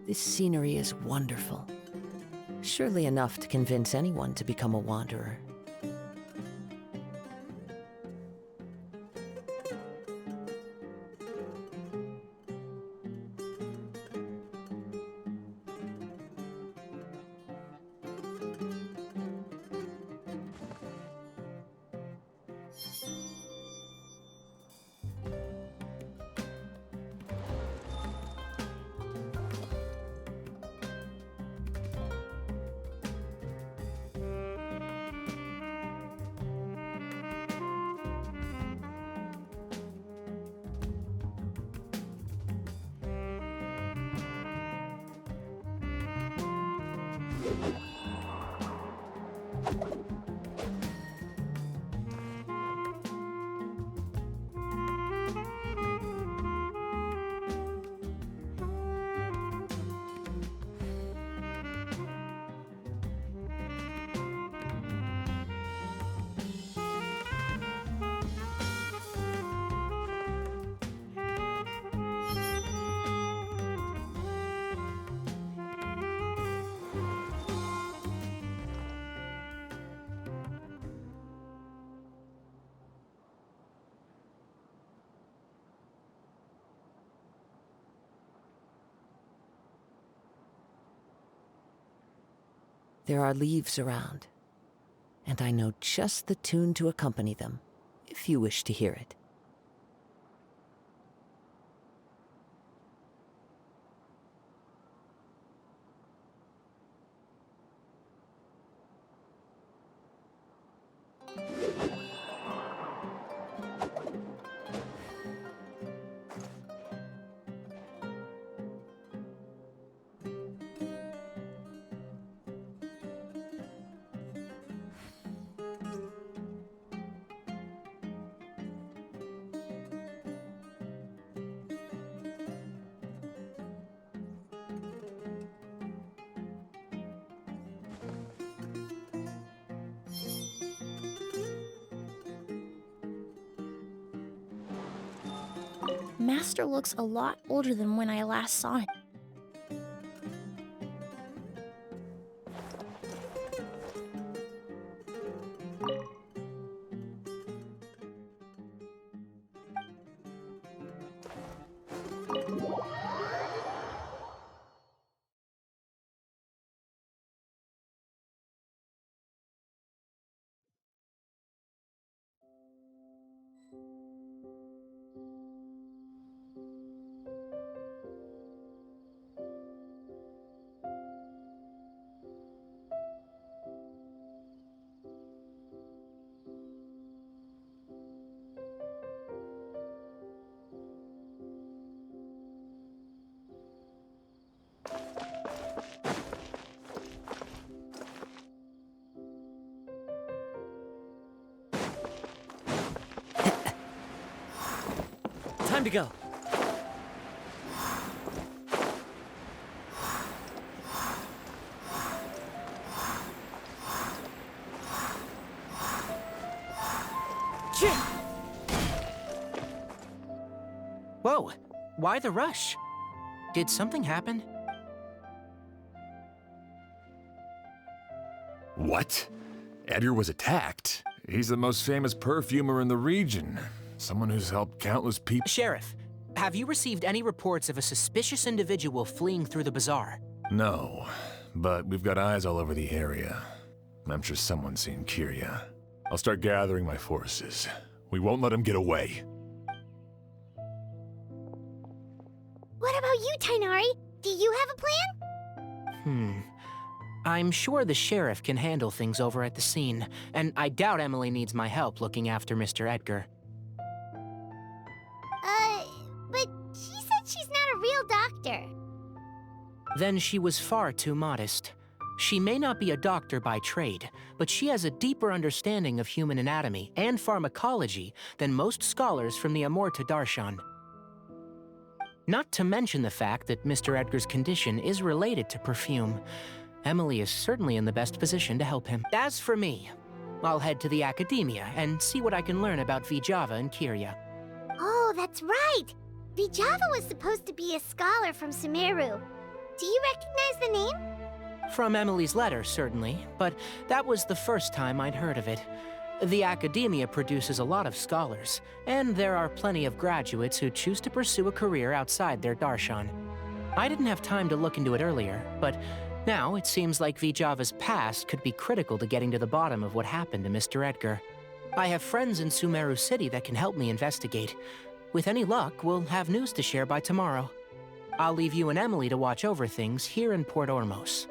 This scenery is wonderful. Surely enough to convince anyone to become a wanderer. There are leaves around, and I know just the tune to accompany them, if you wish to hear it. Master looks a lot older than when I last saw him. Time to go. Whoa, why the rush? Did something happen? What? Edgar was attacked? He's the most famous perfumer in the region. Someone who's helped countless people. Sheriff, have you received any reports of a suspicious individual fleeing through the bazaar? No, but we've got eyes all over the area. I'm sure someone's seen Kiria. I'll start gathering my forces. We won't let him get away. What about you, Tighnari? Do you have a plan? I'm sure the sheriff can handle things over at the scene, and I doubt Emily needs my help looking after Mr. Edgar. But she said she's not a real doctor. Then she was far too modest. She may not be a doctor by trade, but she has a deeper understanding of human anatomy and pharmacology than most scholars from the Amurta Darshan. Not to mention the fact that Mr. Edgar's condition is related to perfume. Emily is certainly in the best position to help him. As for me, I'll head to the academia and see what I can learn about Vijava and Kiria. Oh, that's right! Vijava was supposed to be a scholar from Sumeru. Do you recognize the name? From Emily's letter, certainly, but that was the first time I'd heard of it. The Academia produces a lot of scholars, and there are plenty of graduates who choose to pursue a career outside their darshan. I didn't have time to look into it earlier, but now it seems like Vijava's past could be critical to getting to the bottom of what happened to Mr. Edgar. I have friends in Sumeru City that can help me investigate. With any luck, we'll have news to share by tomorrow. I'll leave you and Emily to watch over things here in Port Ormos.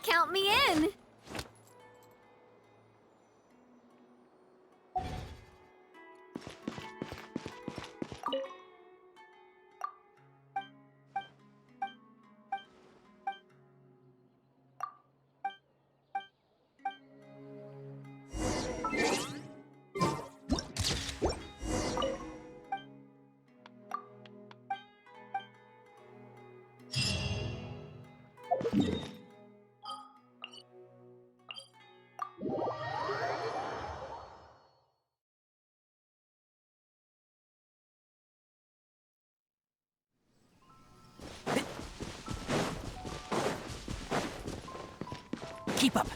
Count me in! Keep up!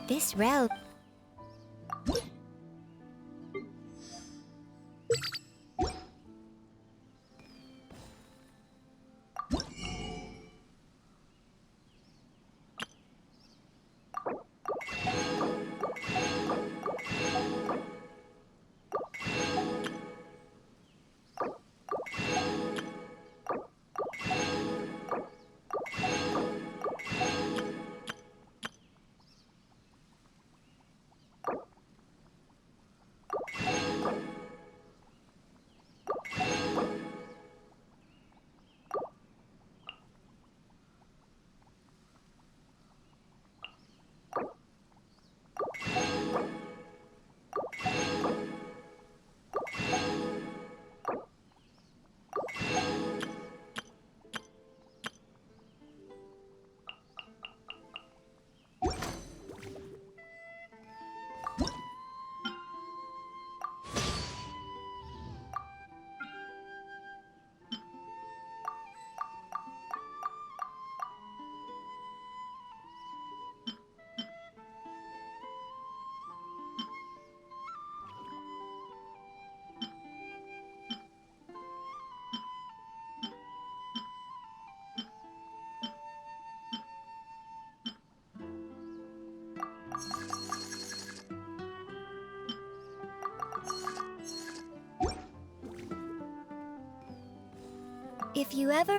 This road. If you ever...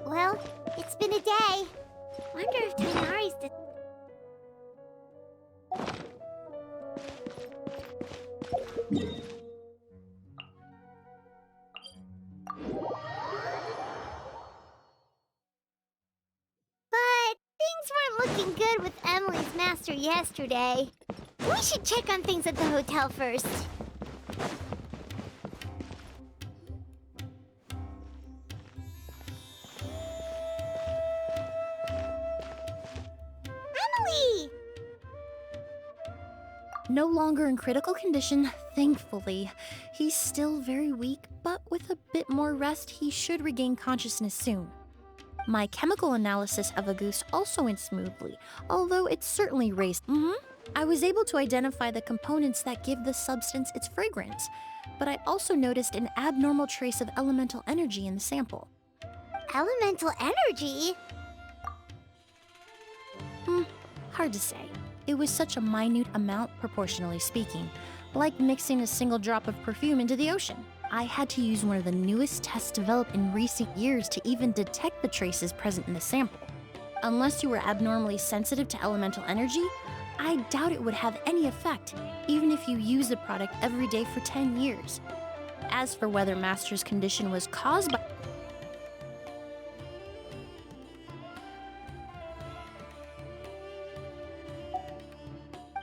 Well, it's been a day. Wonder if Tighnari's But things weren't looking good with Emily's master yesterday. We should check on things at the hotel first. Emily! No longer in critical condition, thankfully. He's still very weak, but with a bit more rest, he should regain consciousness soon. My chemical analysis of a goose also went smoothly, although it certainly raised. I was able to identify the components that give the substance its fragrance, but I also noticed an abnormal trace of elemental energy in the sample. Elemental energy? Hard to say. It was such a minute amount, proportionally speaking, like mixing a single drop of perfume into the ocean. I had to use one of the newest tests developed in recent years to even detect the traces present in the sample. Unless you were abnormally sensitive to elemental energy, I doubt it would have any effect, even if you use the product every day for 10 years. As for whether Master's condition was caused by...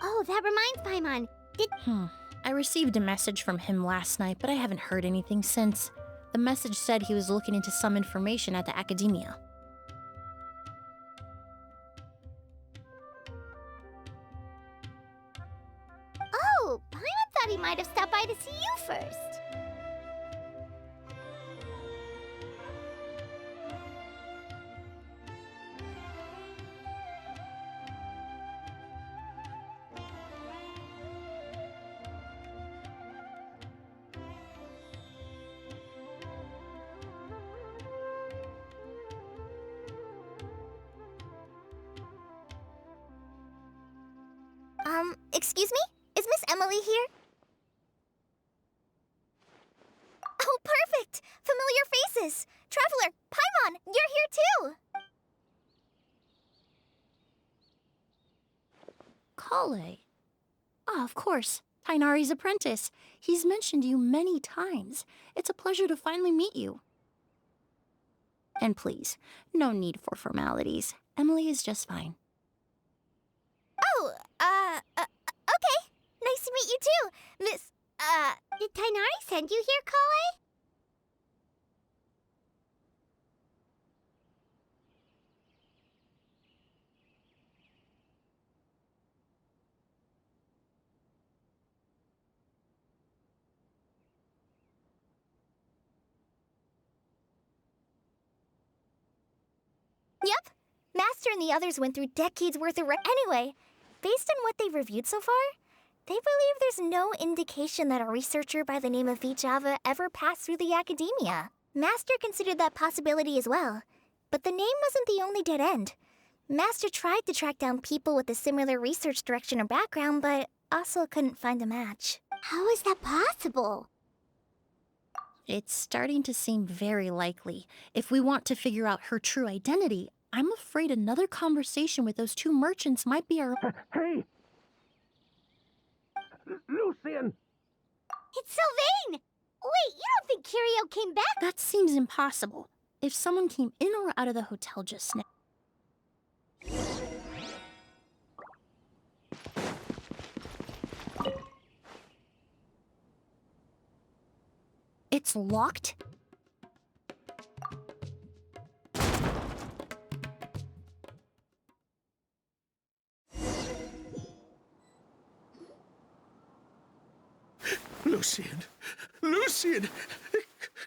Oh, that reminds Paimon. I received a message from him last night, but I haven't heard anything since. The message said he was looking into some information at the academia. Oh, Paimon thought he might have stopped by to see you first. Excuse me? Is Miss Emily here? Oh, perfect! Familiar faces! Traveler, Paimon, you're here too! Kale. Ah, of course. Tighnari's apprentice. He's mentioned you many times. It's a pleasure to finally meet you. And please, no need for formalities. Emily is just fine. Oh, okay. Nice to meet you too, Miss, did Tighnari send you here, Kale? Yep. Master and the others went through decades worth of Anyway, based on what they've reviewed so far, they believe there's no indication that a researcher by the name of Vijava ever passed through the academia. Master considered that possibility as well, but the name wasn't the only dead end. Master tried to track down people with a similar research direction or background, but also couldn't find a match. How is that possible? It's starting to seem very likely. If we want to figure out her true identity, I'm afraid another conversation with those two merchants might be our... Hey! Lucian! It's Sylvain! Wait, you don't think Curio came back? That seems impossible. If someone came in or out of the hotel just now... It's locked? Lucian! Lucian!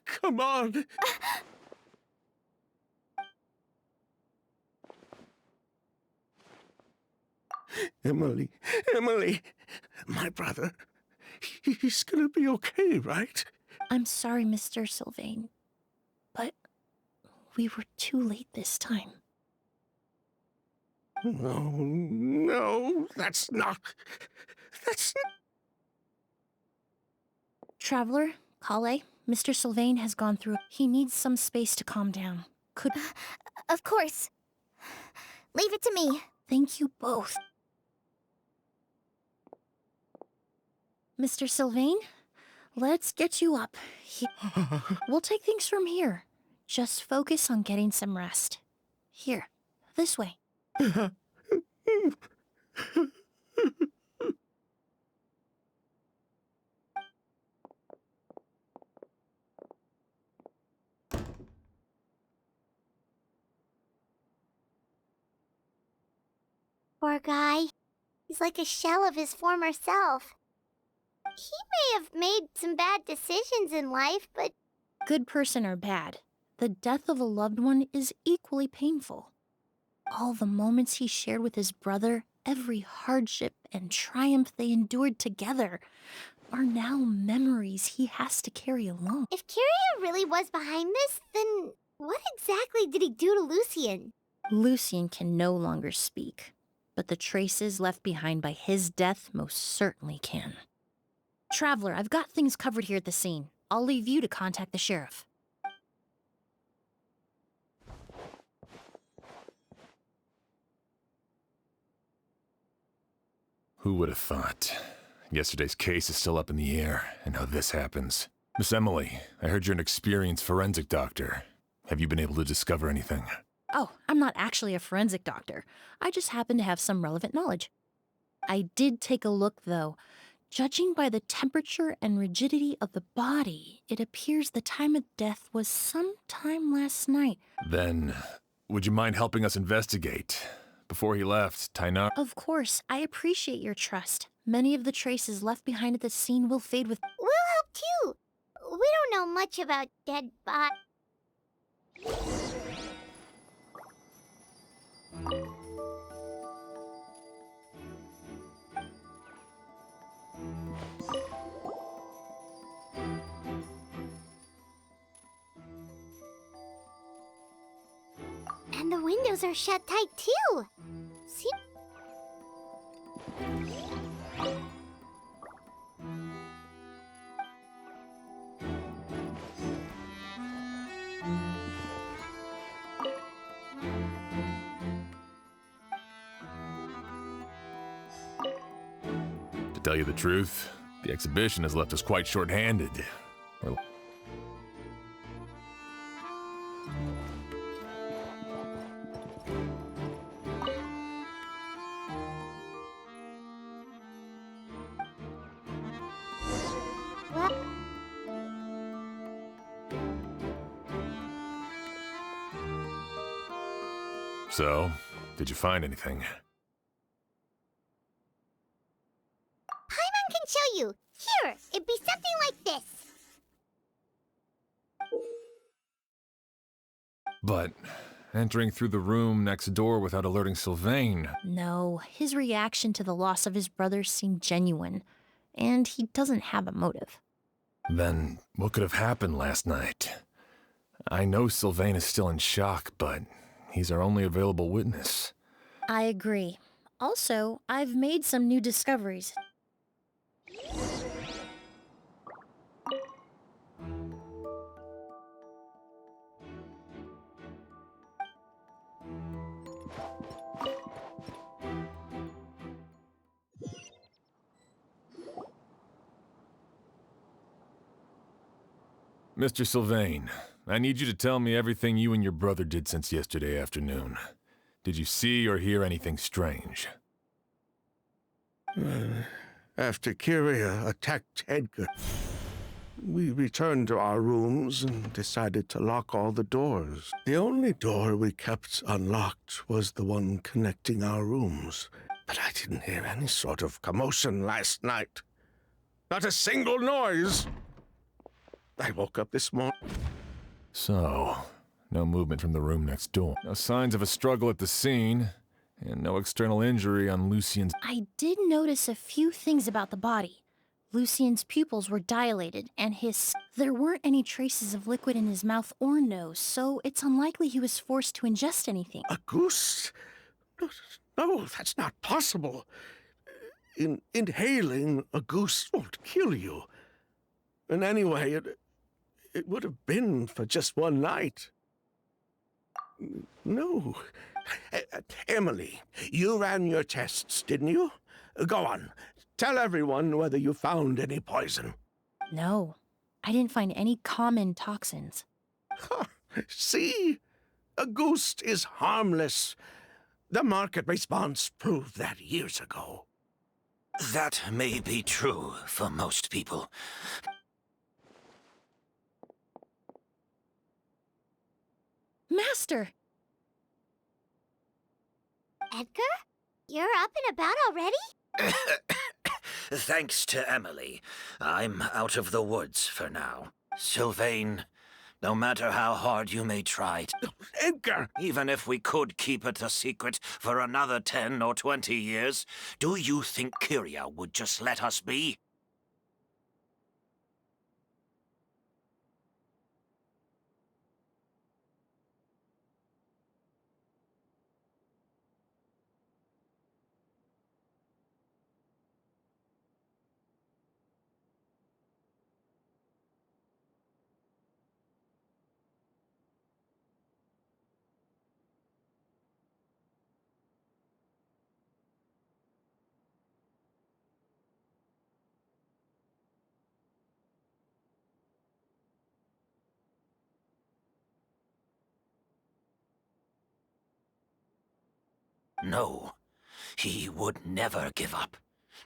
Come on! Emily, Emily! My brother, he's gonna be okay, right? I'm sorry, Mr. Sylvain, but we were too late this time. No, no, that's not... Traveler, Kale, Mr. Sylvain has gone through. He needs some space to calm down. Could... Of course. Leave it to me. Thank you both. Mr. Sylvain, let's get you up. We'll take things from here. Just focus on getting some rest. Here, this way. Poor guy. He's like a shell of his former self. He may have made some bad decisions in life, but... Good person or bad, the death of a loved one is equally painful. All the moments he shared with his brother, every hardship and triumph they endured together, are now memories he has to carry alone. if Kyria really was behind this, then what exactly did he do to Lucian? Lucian can no longer speak, but the traces left behind by his death most certainly can. Traveler, I've got things covered here at the scene. I'll leave you to contact the sheriff. Who would have thought? Yesterday's case is still up in the air, and now this happens. Miss Emily, I heard you're an experienced forensic doctor. Have you been able to discover anything? Oh, I'm not actually a forensic doctor. I just happen to have some relevant knowledge. I did take a look, though. Judging by the temperature and rigidity of the body, it appears the time of death was sometime last night. Then, would you mind helping us investigate? Before he left, Tainar... Of course, I appreciate your trust. Many of the traces left behind at the scene will fade with... We'll help too. We don't know much about dead bodies. And the windows are shut tight too. See? To tell you the truth, the exhibition has left us quite short-handed. We're... Well, So, did you find anything? Paimon can show you. Here, it'd be something like this. But entering through the room next door without alerting Sylvain... No, his reaction to the loss of his brother seemed genuine, and he doesn't have a motive. Then what could have happened last night? I know Sylvain is still in shock, but he's our only available witness. I agree. Also, I've made some new discoveries. Mr. Sylvain, I need you to tell me everything you and your brother did since yesterday afternoon. Did you see or hear anything strange? After Kyria attacked Edgar, we returned to our rooms and decided to lock all the doors. The only door we kept unlocked was the one connecting our rooms. But I didn't hear any sort of commotion last night. Not a single noise. I woke up this morning. So, no movement from the room next door. No signs of a struggle at the scene, and no external injury on Lucien's. I did notice a few things about the body. Lucien's pupils were dilated, and there weren't any traces of liquid in his mouth or nose, so it's unlikely he was forced to ingest anything. A goose? No, that's not possible. Inhaling a goose won't kill you. And anyway, it would have been for just one night. No. Emily, you ran your tests, didn't you? Go on. Tell everyone whether you found any poison. No, I didn't find any common toxins. See? A goose is harmless. The market response proved that years ago. That may be true for most people. Master! Edgar? You're up and about already? Thanks to Emily, I'm out of the woods for now. Sylvain, no matter how hard you may try, Edgar! even if we could keep it a secret for another 10 or 20 years, do you think Kyria would just let us be? No, he would never give up.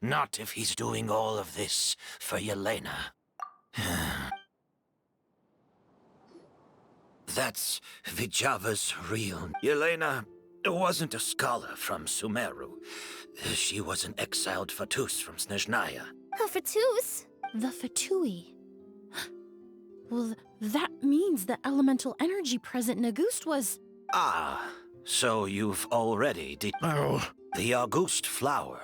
Not if he's doing all of this for Yelena. That's Vijava's real... Yelena wasn't a scholar from Sumeru. She was an exiled Fatus from Snezhnaya. A Fatus? The Fatui. Well, that means the elemental energy present in Auguste was... Ah, so you've already Oh, The Auguste flower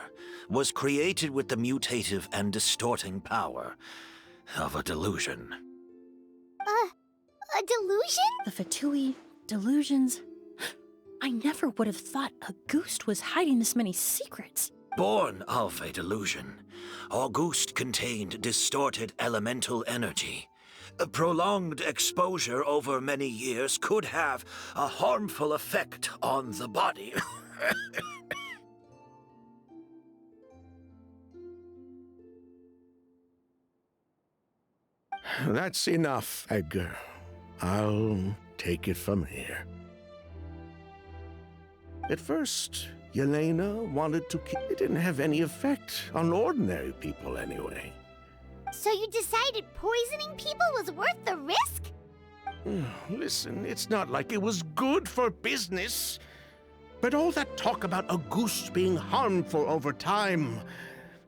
was created with the mutative and distorting power of a delusion. A delusion? The Fatui, delusions... I never would have thought Auguste was hiding this many secrets. Born of a delusion, Auguste contained distorted elemental energy. A prolonged exposure over many years could have a harmful effect on the body. that's enough, Edgar. I'll take it from here. At first, Yelena wanted to kill. It didn't have any effect on ordinary people anyway. So you decided poisoning people was worth the risk? Listen, it's not like it was good for business. But all that talk about Auguste being harmful over time,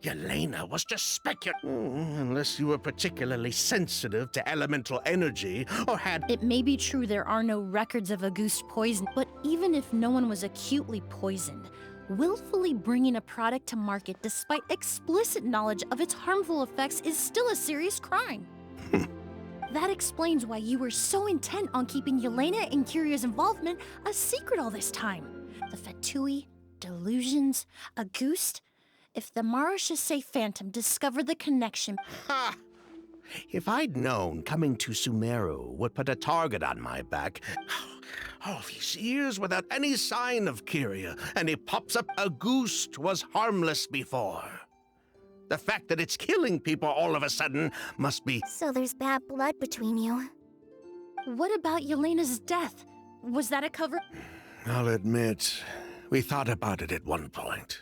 Yelena was just speculating. Unless you were particularly sensitive to elemental energy or had... It may be true there are no records of Auguste poison, but even if no one was acutely poisoned, willfully bringing a product to market despite explicit knowledge of its harmful effects is still a serious crime. That explains why you were so intent on keeping Yelena and Kyria's involvement a secret all this time. The Fatui, delusions, Auguste... If the Marechaussee Phantom discovered the connection... Ha! If I'd known coming to Sumeru would put a target on my back... All these years without any sign of Kyria, and it pops up Auguste was harmless before. The fact that it's killing people all of a sudden must be... So there's bad blood between you. What about Yelena's death? Was that a cover? I'll admit, we thought about it at one point.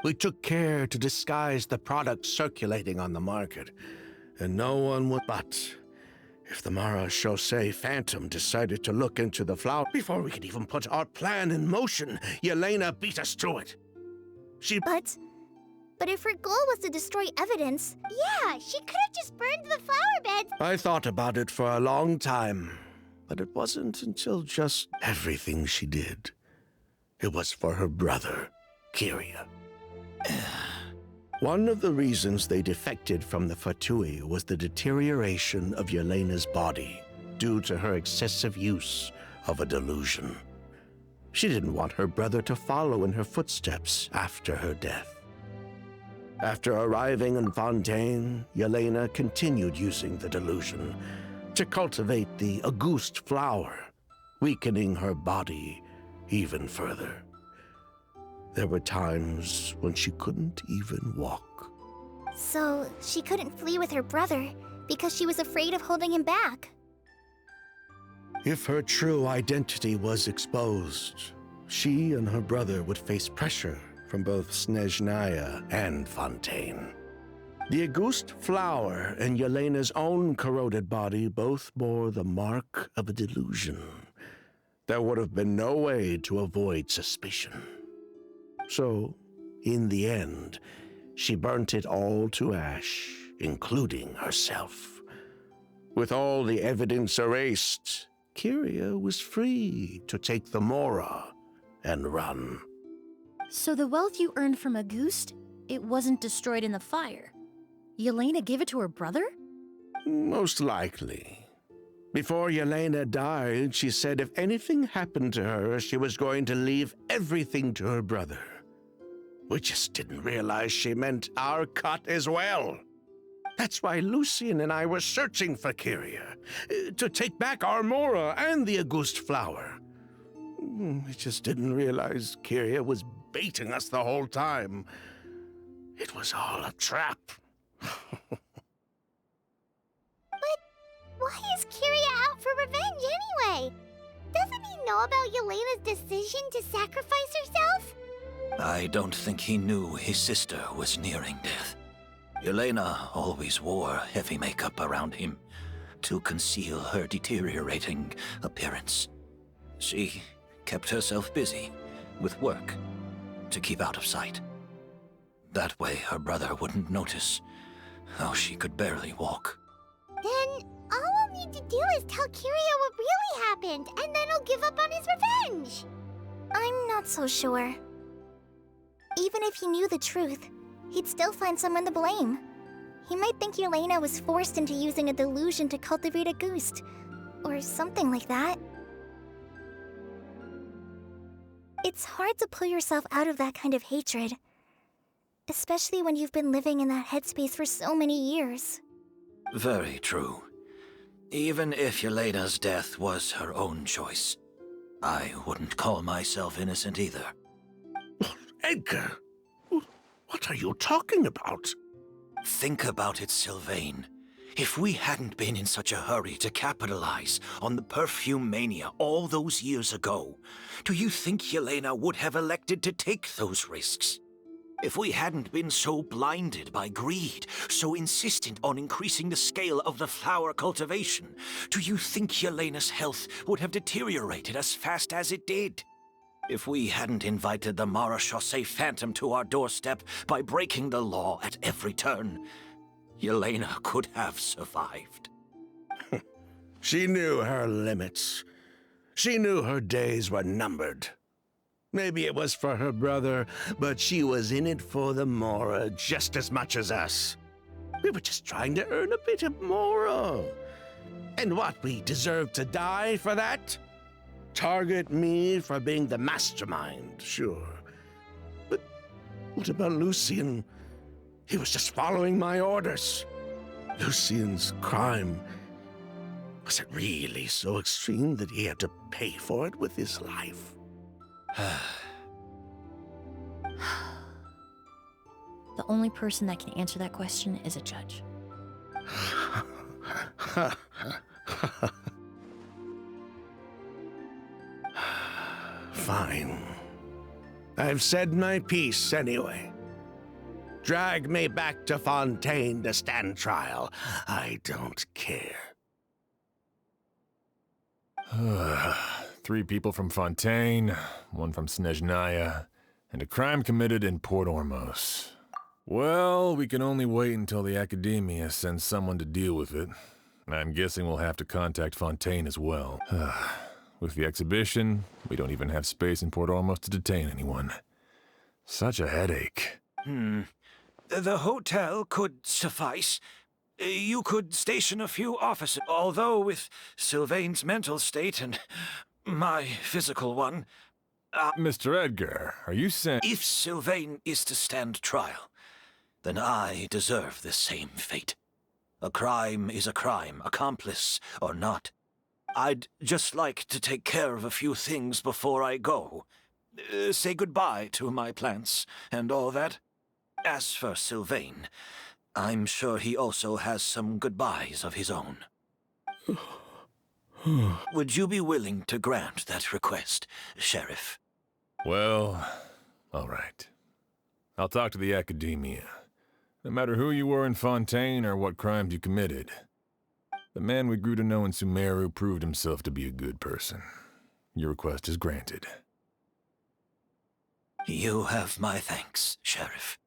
We took care to disguise the products circulating on the market, and no one would. But if the Marechaussee Phantom decided to look into the flower before we could even put our plan in motion, Yelena beat us to it. But if her goal was to destroy evidence, Yeah, she could have just burned the flower beds. I thought about it for a long time, but it wasn't until just everything she did. It was for her brother, Kyria. One of the reasons they defected from the Fatui was the deterioration of Yelena's body due to her excessive use of a delusion. She didn't want her brother to follow in her footsteps after her death. After arriving in Fontaine, Yelena continued using the delusion to cultivate the Auguste flower, weakening her body even further. There were times when she couldn't even walk. so she couldn't flee with her brother because she was afraid of holding him back. If her true identity was exposed, she and her brother would face pressure from both Snezhnaya and Fontaine. The Auguste flower and Yelena's own corroded body both bore the mark of a delusion. There would have been no way to avoid suspicion. So, in the end, she burnt it all to ash, including herself. With all the evidence erased, Kyria was free to take the Mora and run. So the wealth you earned from Auguste, it wasn't destroyed in the fire. Yelena gave it to her brother? Most likely. Before Yelena died, she said if anything happened to her, she was going to leave everything to her brother. We just didn't realize she meant our cut as well. That's why Lucien and I were searching for Kyria, to take back our Mora and the Auguste flower. We just didn't realize Kyria was baiting us the whole time. It was all a trap. Why is Kyria out for revenge anyway? Doesn't he know about Yelena's decision to sacrifice herself? I don't think he knew his sister was nearing death. Yelena always wore heavy makeup around him to conceal her deteriorating appearance. She kept herself busy with work to keep out of sight. That way her brother wouldn't notice how she could barely walk. Then all we'll need to do is tell Kyria what really happened, and then he'll give up on his revenge. I'm not so sure. Even if he knew the truth, he'd still find someone to blame. He might think Yelena was forced into using a delusion to cultivate Auguste, or something like that. It's hard to pull yourself out of that kind of hatred, especially when you've been living in that headspace for so many years. Very true. Even if Yelena's death was her own choice, I wouldn't call myself innocent either. Edgar, what are you talking about? Think about it, Sylvain. If we hadn't been in such a hurry to capitalize on the perfume mania all those years ago, do you think Yelena would have elected to take those risks? If we hadn't been so blinded by greed, so insistent on increasing the scale of the flower cultivation, do you think Yelena's health would have deteriorated as fast as it did? If we hadn't invited the Marechaussee Phantom to our doorstep by breaking the law at every turn, Yelena could have survived. She knew her limits. She knew her days were numbered. Maybe it was for her brother, but she was in it for the Mora just as much as us. We were just trying to earn a bit of Mora. And what, we deserve to die for that? Target me for being the mastermind, sure. But what about Lucien? He was just following my orders. Lucien's crime, was it really so extreme that he had to pay for it with his life? The only person that can answer that question is a judge. Fine. I've said my piece anyway. Drag me back to Fontaine to stand trial. I don't care. 3 people from Fontaine, 1 from Snezhnaya, and a crime committed in Port Ormos. Well, we can only wait until the Academia sends someone to deal with it. I'm guessing we'll have to contact Fontaine as well. With the exhibition, we don't even have space in Port Ormos to detain anyone. Such a headache. The hotel could suffice. You could station a few officers, although with Sylvain's mental state and my physical one... Mr. Edgar, are you saying... If Sylvain is to stand trial, then I deserve the same fate. A crime is a crime, accomplice or not. I'd just like to take care of a few things before I go. Say goodbye to my plants and all that. As for Sylvain, I'm sure he also has some goodbyes of his own. Would you be willing to grant that request, Sheriff? Well, all right. I'll talk to the Academia. No matter who you were in Fontaine or what crimes you committed, the man we grew to know in Sumeru proved himself to be a good person. Your request is granted. You have my thanks, Sheriff.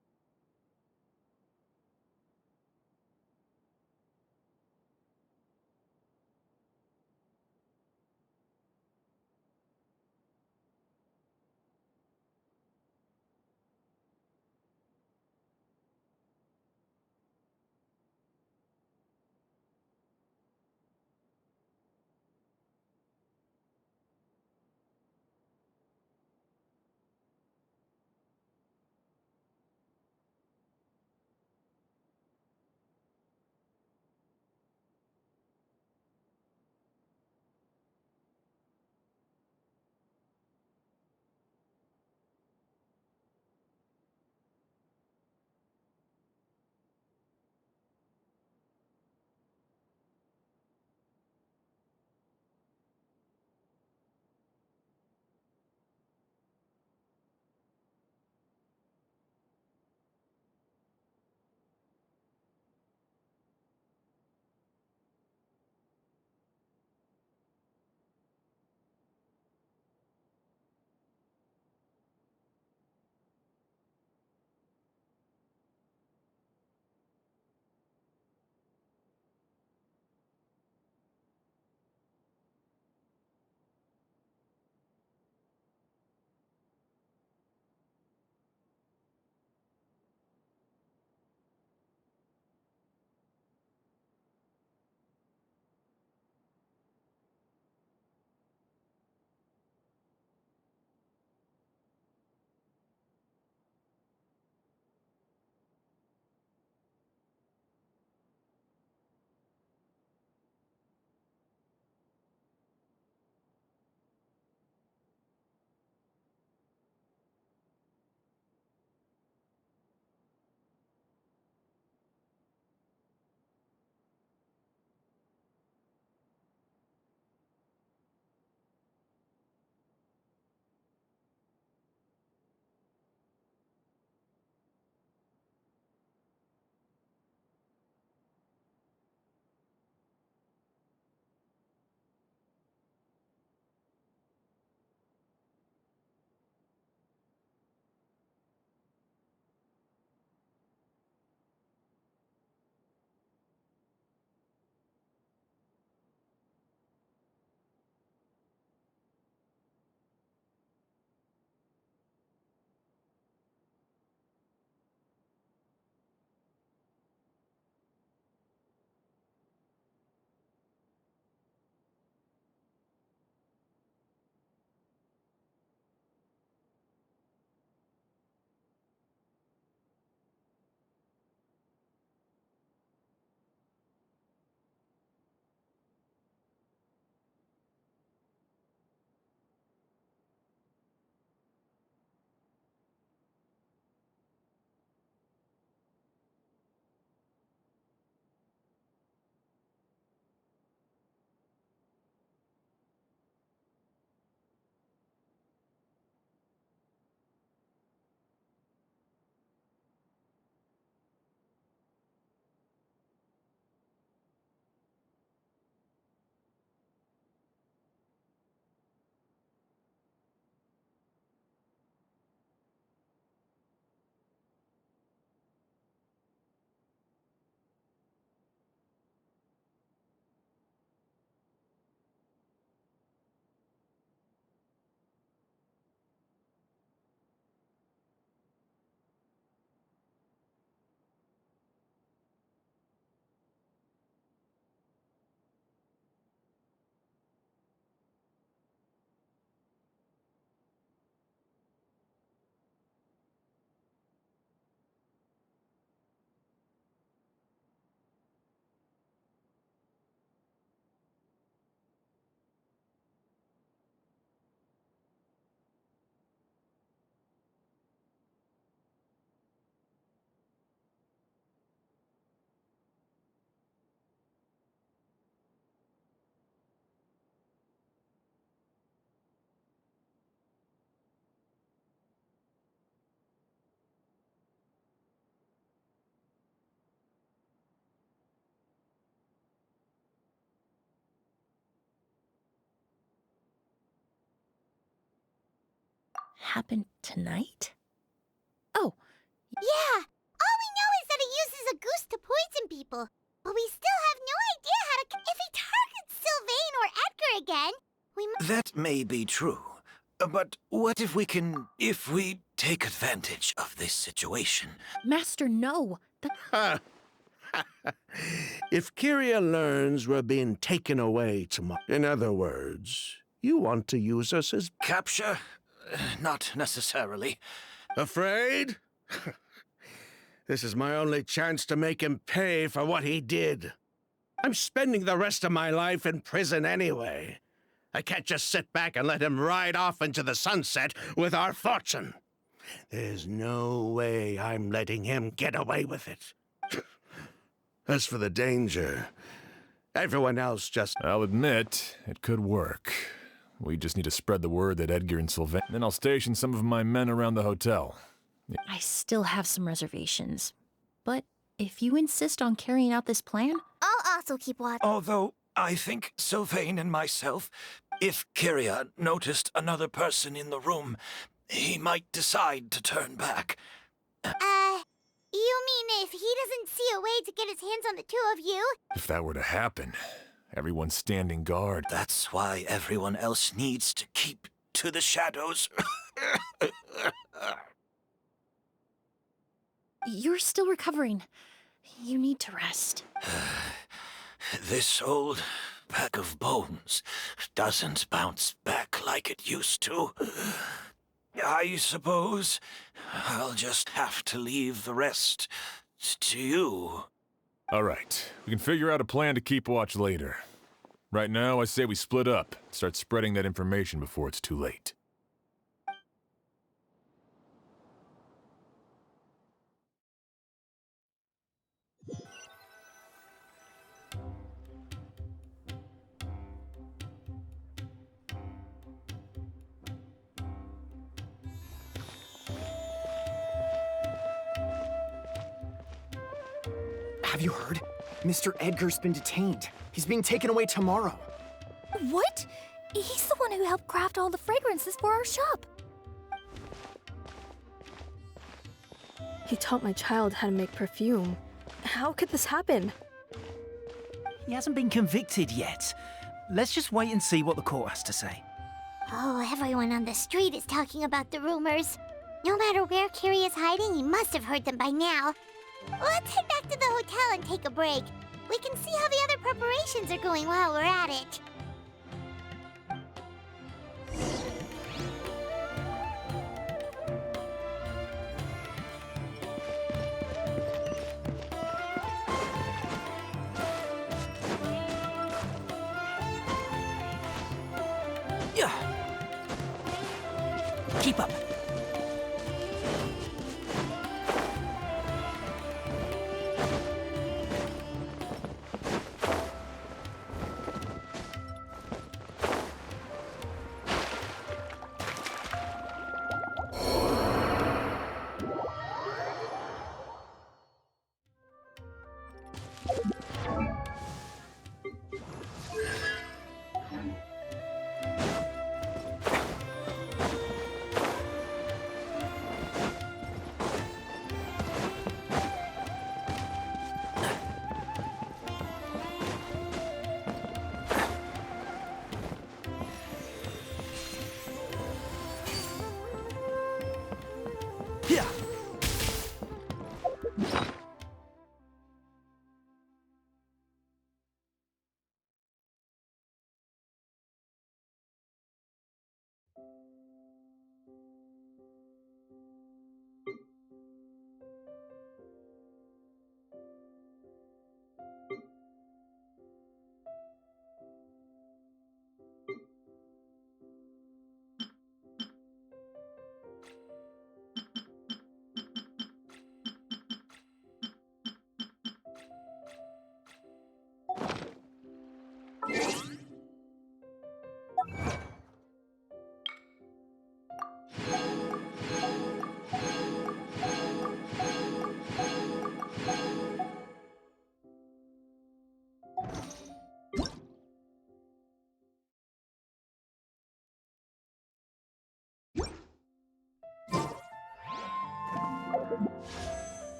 happen tonight? Oh, Yeah, all we know is that he uses a goose to poison people. But we still have no idea how to... If he targets Sylvain or Edgar again, we must... That may be true. But what if we take advantage of this situation? Master, no. If Kyria learns we're being taken away tomorrow... In other words, you want to use us as... Capture? Not necessarily. Afraid? This is my only chance to make him pay for what he did. I'm spending the rest of my life in prison anyway. I can't just sit back and let him ride off into the sunset with our fortune. There's no way I'm letting him get away with it. As for the danger, everyone else just... I'll admit, it could work. We just need to spread the word that Edgar and Sylvain... Then I'll station some of my men around the hotel. I still have some reservations. But if you insist on carrying out this plan, I'll also keep watch. Although I think Sylvain and myself, if Kyria noticed another person in the room, he might decide to turn back. You mean if he doesn't see a way to get his hands on the two of you? If that were to happen, everyone's standing guard. That's why everyone else needs to keep to the shadows. you're still recovering. You need to rest. This old pack of bones doesn't bounce back like it used to. I suppose I'll just have to leave the rest to you. All right, we can figure out a plan to keep watch later. Right now, I say we split up, start spreading that information before it's too late. Have you heard? Mr. Edgar's been detained. He's being taken away tomorrow. What? He's the one who helped craft all the fragrances for our shop. He taught my child how to make perfume. How could this happen? He hasn't been convicted yet. Let's just wait and see what the court has to say. Oh, everyone on the street is talking about the rumors. No matter where Kyria is hiding, he must have heard them by now. Let's head back to the hotel and take a break. We can see how the other preparations are going while we're at it. Yeah. Keep up.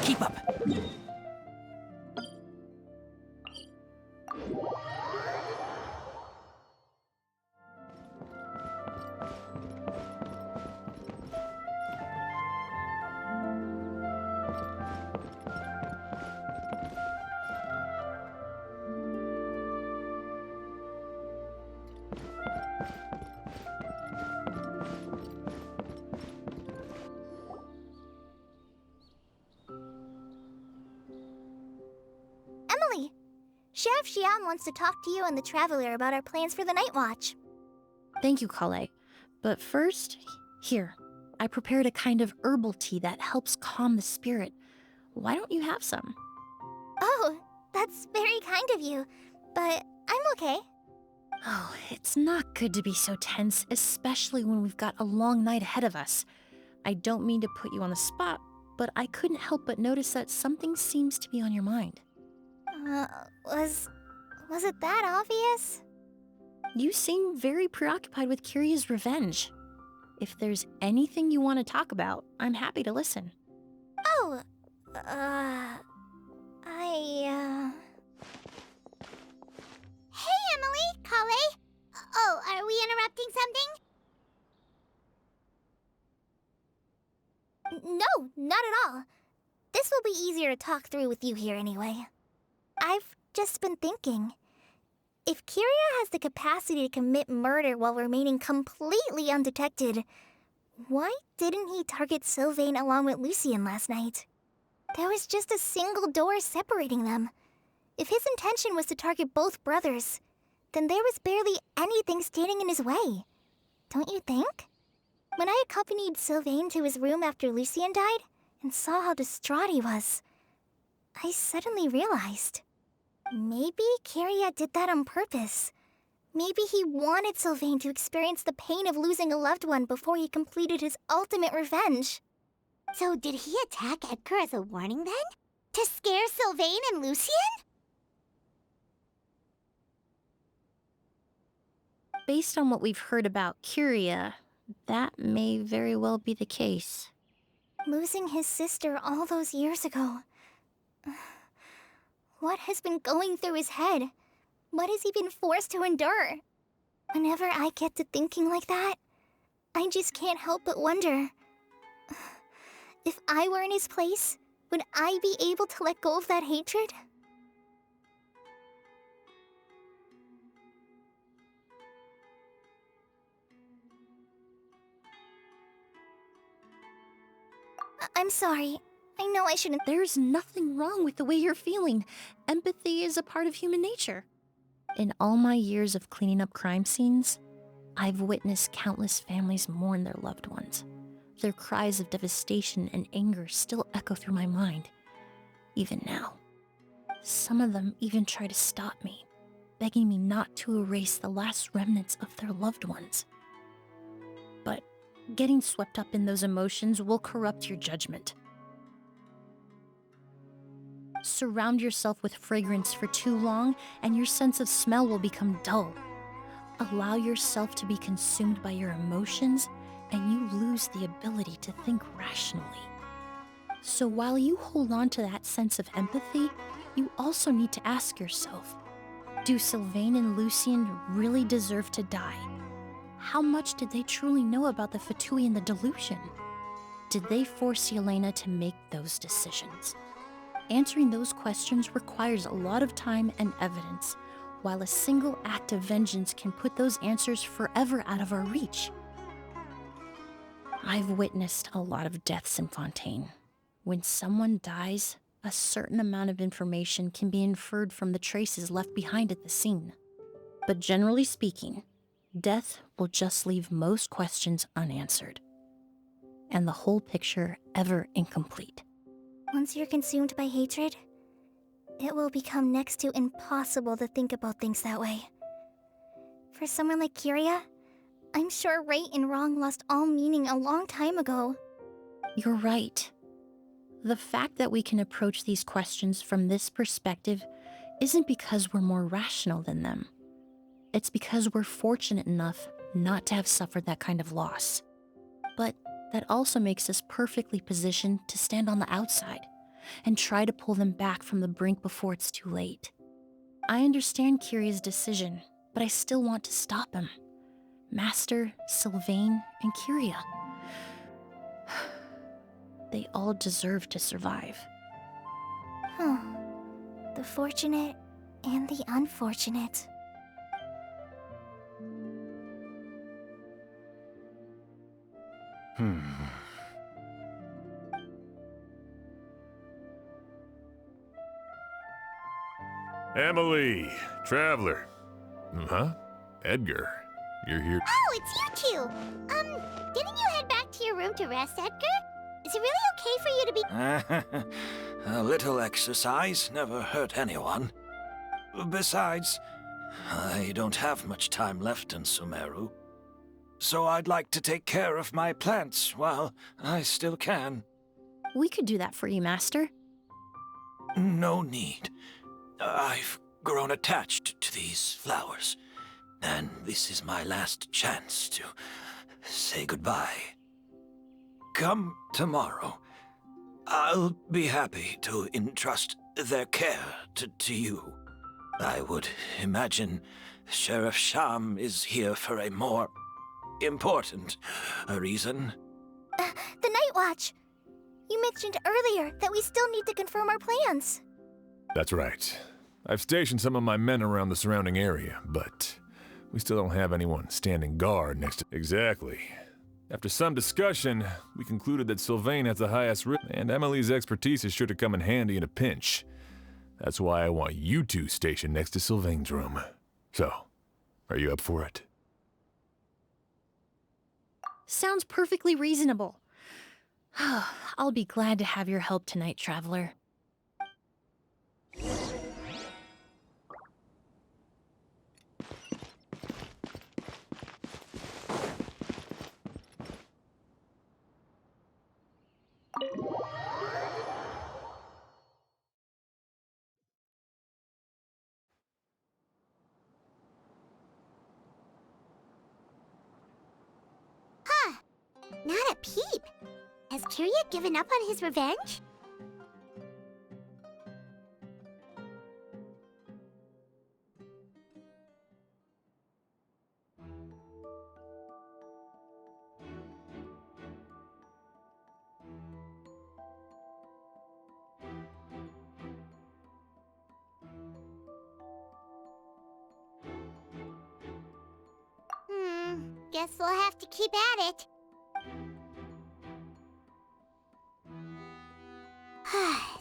Keep up. Emily, Sheriff Xian wants to talk to you and the Traveler about our plans for the Night Watch. Thank you, Kale. But first, here, I prepared a kind of herbal tea that helps calm the spirit. Why don't you have some? Oh, that's very kind of you, but I'm okay. Oh, it's not good to be so tense, especially when we've got a long night ahead of us. I don't mean to put you on the spot, but I couldn't help but notice that something seems to be on your mind. Was it that obvious? You seem very preoccupied with Kyria's revenge. If there's anything you want to talk about, I'm happy to listen. Oh, Hey, Emily, Kale. Oh, are we interrupting something? No, not at all. This will be easier to talk through with you here anyway. I've just been thinking. If Kyria has the capacity to commit murder while remaining completely undetected, why didn't he target Sylvain along with Lucien last night? There was just a single door separating them. If his intention was to target both brothers, then there was barely anything standing in his way. Don't you think? When I accompanied Sylvain to his room after Lucien died and saw how distraught he was, I suddenly realized. Maybe Kyria did that on purpose. Maybe he wanted Sylvain to experience the pain of losing a loved one before he completed his ultimate revenge. So did he attack Edgar as a warning then? To scare Sylvain and Lucien? Based on what we've heard about Kyria, that may very well be the case. Losing his sister all those years ago. What has been going through his head? What has he been forced to endure? Whenever I get to thinking like that, I just can't help but wonder. If I were in his place, would I be able to let go of that hatred? I'm sorry. I know I shouldn't. There's nothing wrong with the way you're feeling. Empathy is a part of human nature. In all my years of cleaning up crime scenes, I've witnessed countless families mourn their loved ones. Their cries of devastation and anger still echo through my mind, even now. Some of them even try to stop me, begging me not to erase the last remnants of their loved ones. But getting swept up in those emotions will corrupt your judgment. Surround yourself with fragrance for too long, and your sense of smell will become dull. Allow yourself to be consumed by your emotions, and you lose the ability to think rationally. So while you hold on to that sense of empathy, you also need to ask yourself, do Sylvain and Lucien really deserve to die? How much did they truly know about the Fatui and the delusion? Did they force Yelena to make those decisions? Answering those questions requires a lot of time and evidence, while a single act of vengeance can put those answers forever out of our reach. I've witnessed a lot of deaths in Fontaine. When someone dies, a certain amount of information can be inferred from the traces left behind at the scene. But generally speaking, death will just leave most questions unanswered, and the whole picture ever incomplete. Once you're consumed by hatred, it will become next to impossible to think about things that way. For someone like Kiria, I'm sure right and wrong lost all meaning a long time ago. You're right. The fact that we can approach these questions from this perspective isn't because we're more rational than them. It's because we're fortunate enough not to have suffered that kind of loss. But that also makes us perfectly positioned to stand on the outside and try to pull them back from the brink before it's too late. I understand Kiria's decision, but I still want to stop him. Master, Sylvain, and Kiria. They all deserve to survive. Huh. The fortunate and the unfortunate. Emily, Traveler. Huh? Edgar, you're here. Oh, it's you two! Didn't you head back to your room to rest, Edgar? Is it really okay for you to be— A little exercise never hurt anyone. Besides, I don't have much time left in Sumeru. So I'd like to take care of my plants while I still can. We could do that for you, Master. No need. I've grown attached to these flowers, and this is my last chance to say goodbye. Come tomorrow. I'll be happy to entrust their care to you. I would imagine Sheriff Sham is here for a more important reason. The Night Watch! You mentioned earlier that we still need to confirm our plans. That's right. I've stationed some of my men around the surrounding area, but we still don't have anyone standing guard next to— Exactly. After some discussion, we concluded that Sylvain has the highest risk, and Emily's expertise is sure to come in handy in a pinch. That's why I want you two stationed next to Sylvain's room. So, are you up for it? Sounds perfectly reasonable. I'll be glad to have your help tonight, Traveler. Not a peep. Has Kiria given up on his revenge? Guess we'll have to keep at it.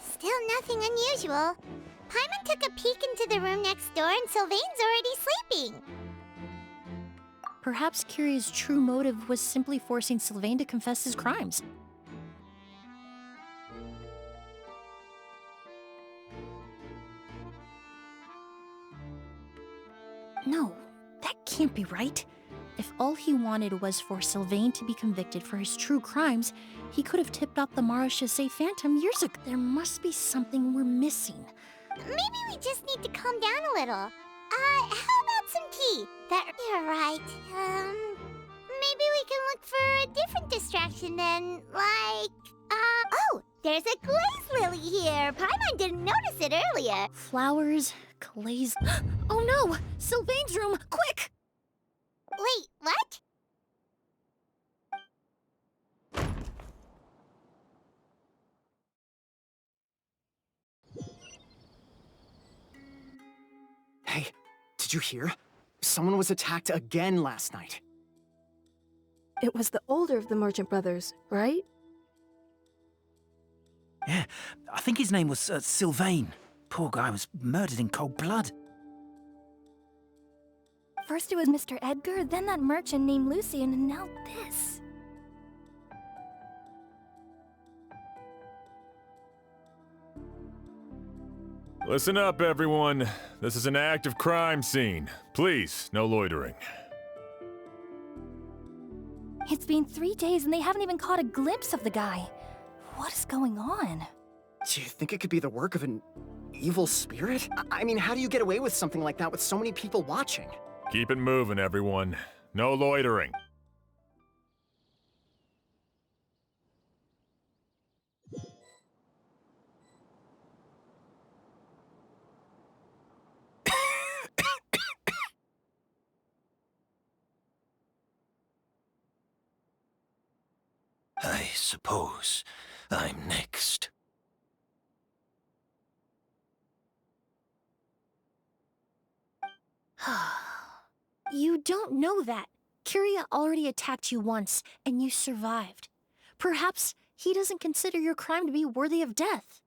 Still nothing unusual. Paimon took a peek into the room next door and Sylvain's already sleeping. Perhaps Kyria's true motive was simply forcing Sylvain to confess his crimes. No, that can't be right. If all he wanted was for Sylvain to be convicted for his true crimes, he could have tipped off the Marechaussee Phantom years ago. There must be something we're missing. Maybe we just need to calm down a little. How about some tea? You're right. Maybe we can look for a different distraction then, like, oh, there's a glaze lily here. Paimon didn't notice it earlier. Flowers, glaze. Oh no! Sylvain's room! Quick! Wait, what? Hey, did you hear? Someone was attacked again last night. It was the older of the Merchant brothers, right? Yeah, I think his name was Sylvain. Poor guy was murdered in cold blood. First it was Mr. Edgar, then that merchant named Lucian, and now this. Listen up, everyone. This is an active crime scene. Please, no loitering. It's been 3 days and they haven't even caught a glimpse of the guy. What is going on? Do you think it could be the work of an evil spirit? I mean, how do you get away with something like that with so many people watching? Keep it moving, everyone. No loitering. I suppose I'm next. You don't know that. Kyria already attacked you once, and you survived. Perhaps he doesn't consider your crime to be worthy of death.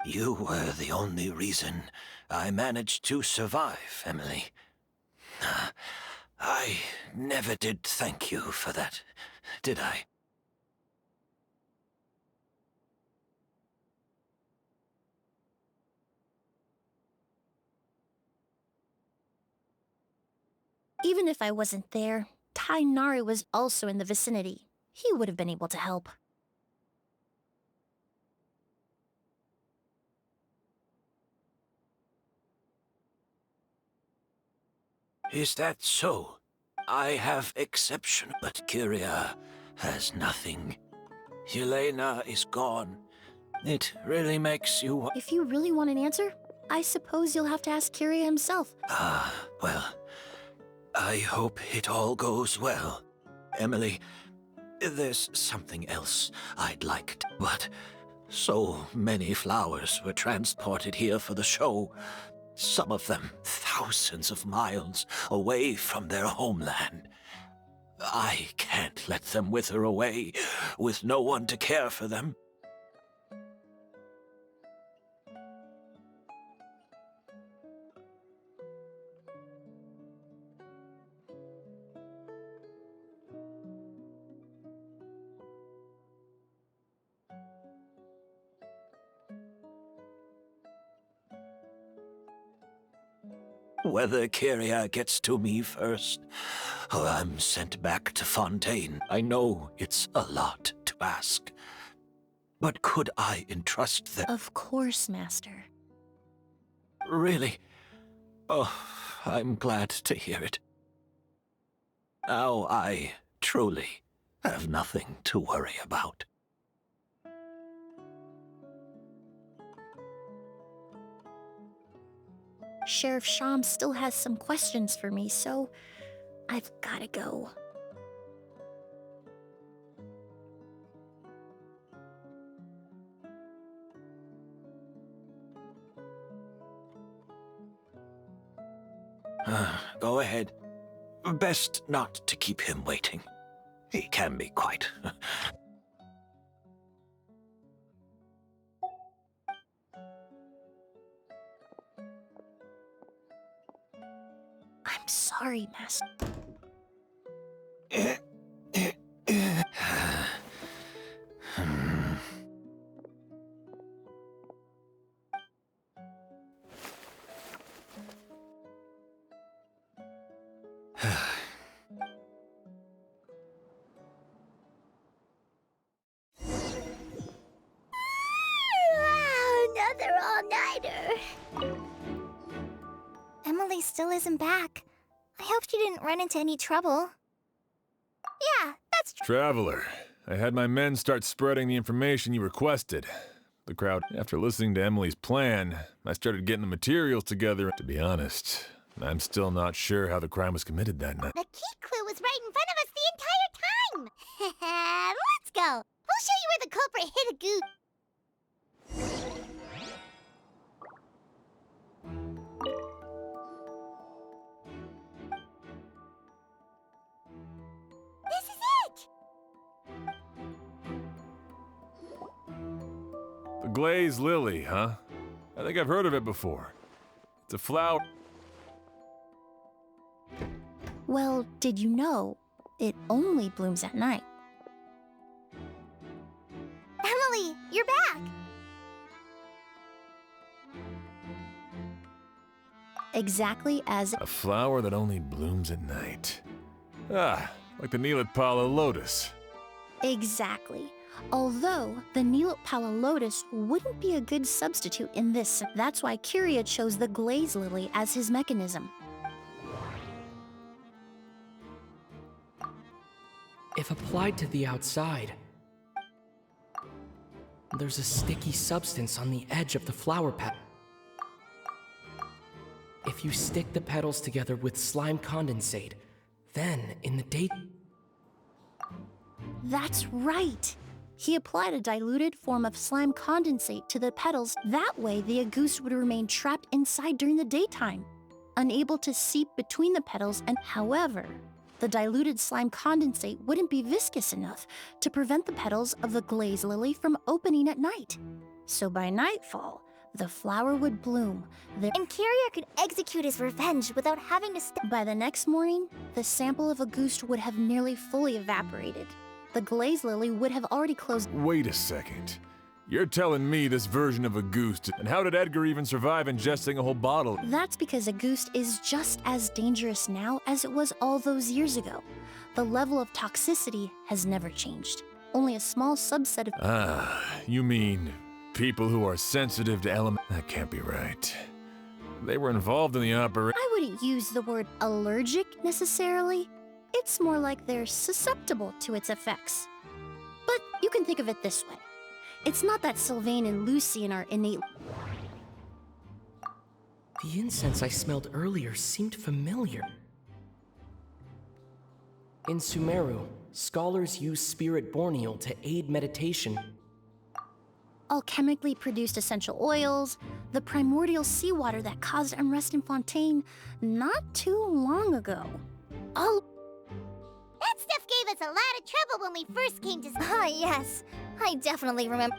You were the only reason I managed to survive, Emily. I never did thank you for that, did I? Even if I wasn't there, Tighnari was also in the vicinity. He would have been able to help. Is that so? I have exception, but Kyria has nothing. Yelena is gone. It really makes you... If you really want an answer, I suppose you'll have to ask Kyria himself. Well, I hope it all goes well. Emily, there's something else I'd like to... But so many flowers were transported here for the show. Some of them thousands of miles away from their homeland. I can't let them wither away with no one to care for them. Whether Kyria gets to me first, or I'm sent back to Fontaine, I know it's a lot to ask. But could I entrust them? Of course, Master. Really? Oh, I'm glad to hear it. Now I truly have nothing to worry about. Sheriff Sham still has some questions for me, so I've gotta go. Go ahead. Best not to keep him waiting. He can be quite sorry, Master. Another all-nighter. Emily still isn't back. I hope she didn't run into any trouble. Yeah, that's true. Traveler, I had my men start spreading the information you requested. The crowd, after listening to Emily's plan, I started getting the materials together. To be honest, I'm still not sure how the crime was committed that night. The key clue was right in front of us the entire time. Let's go. We'll show you where the culprit hid a goose. This is it. The glazed lily, huh? I think I've heard of it before. It's a flower. Well, did you know it only blooms at night? Emily, you're back! Exactly as A flower that only blooms at night. Ah, like the Neelitpala lotus. Exactly. Although the Neelitpala lotus wouldn't be a good substitute in this, that's why Kyria chose the glaze lily as his mechanism. If applied to the outside, there's a sticky substance on the edge of the flower petal. If you stick the petals together with slime condensate, then in the day... That's right! He applied a diluted form of slime condensate to the petals. That way, the agouste would remain trapped inside during the daytime, unable to seep between the petals. And however, the diluted slime condensate wouldn't be viscous enough to prevent the petals of the glaze lily from opening at night. So by nightfall, the flower would bloom. And Kyria could execute his revenge without having to By the next morning, the sample of agouste would have nearly fully evaporated. The glaze lily would have already closed. Wait a second. You're telling me this version of agouste, and how did Edgar even survive ingesting a whole bottle? That's because agouste is just as dangerous now as it was all those years ago. The level of toxicity has never changed. Only a small subset of... Ah, you mean people who are sensitive to elements? That can't be right. They were involved in the operation. I wouldn't use the word allergic necessarily. It's more like they're susceptible to its effects. But you can think of it this way. It's not that Sylvain and Lucien are innate... The incense I smelled earlier seemed familiar. In Sumeru, scholars use spirit borneal to aid meditation. Alchemically produced essential oils, the primordial seawater that caused unrest in Fontaine not too long ago. All... That stuff gave us a lot of trouble when we first came to... Ah, yes. I definitely remember.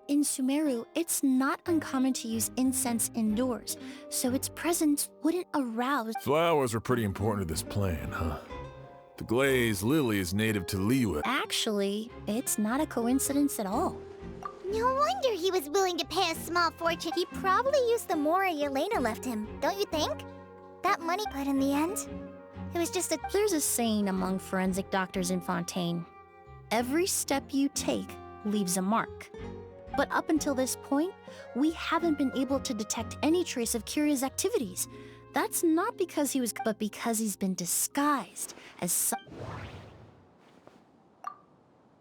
In Sumeru, it's not uncommon to use incense indoors, so its presence wouldn't arouse... Flowers are pretty important to this plan, huh? The glazed lily is native to Liyue. Actually, it's not a coincidence at all. No wonder he was willing to pay a small fortune. He probably used the mora Yelena left him, don't you think? That money, but in the end, it was just a... There's a saying among forensic doctors in Fontaine. Every step you take leaves a mark. But up until this point, we haven't been able to detect any trace of Kyria's activities. That's not because he was... but because he's been disguised as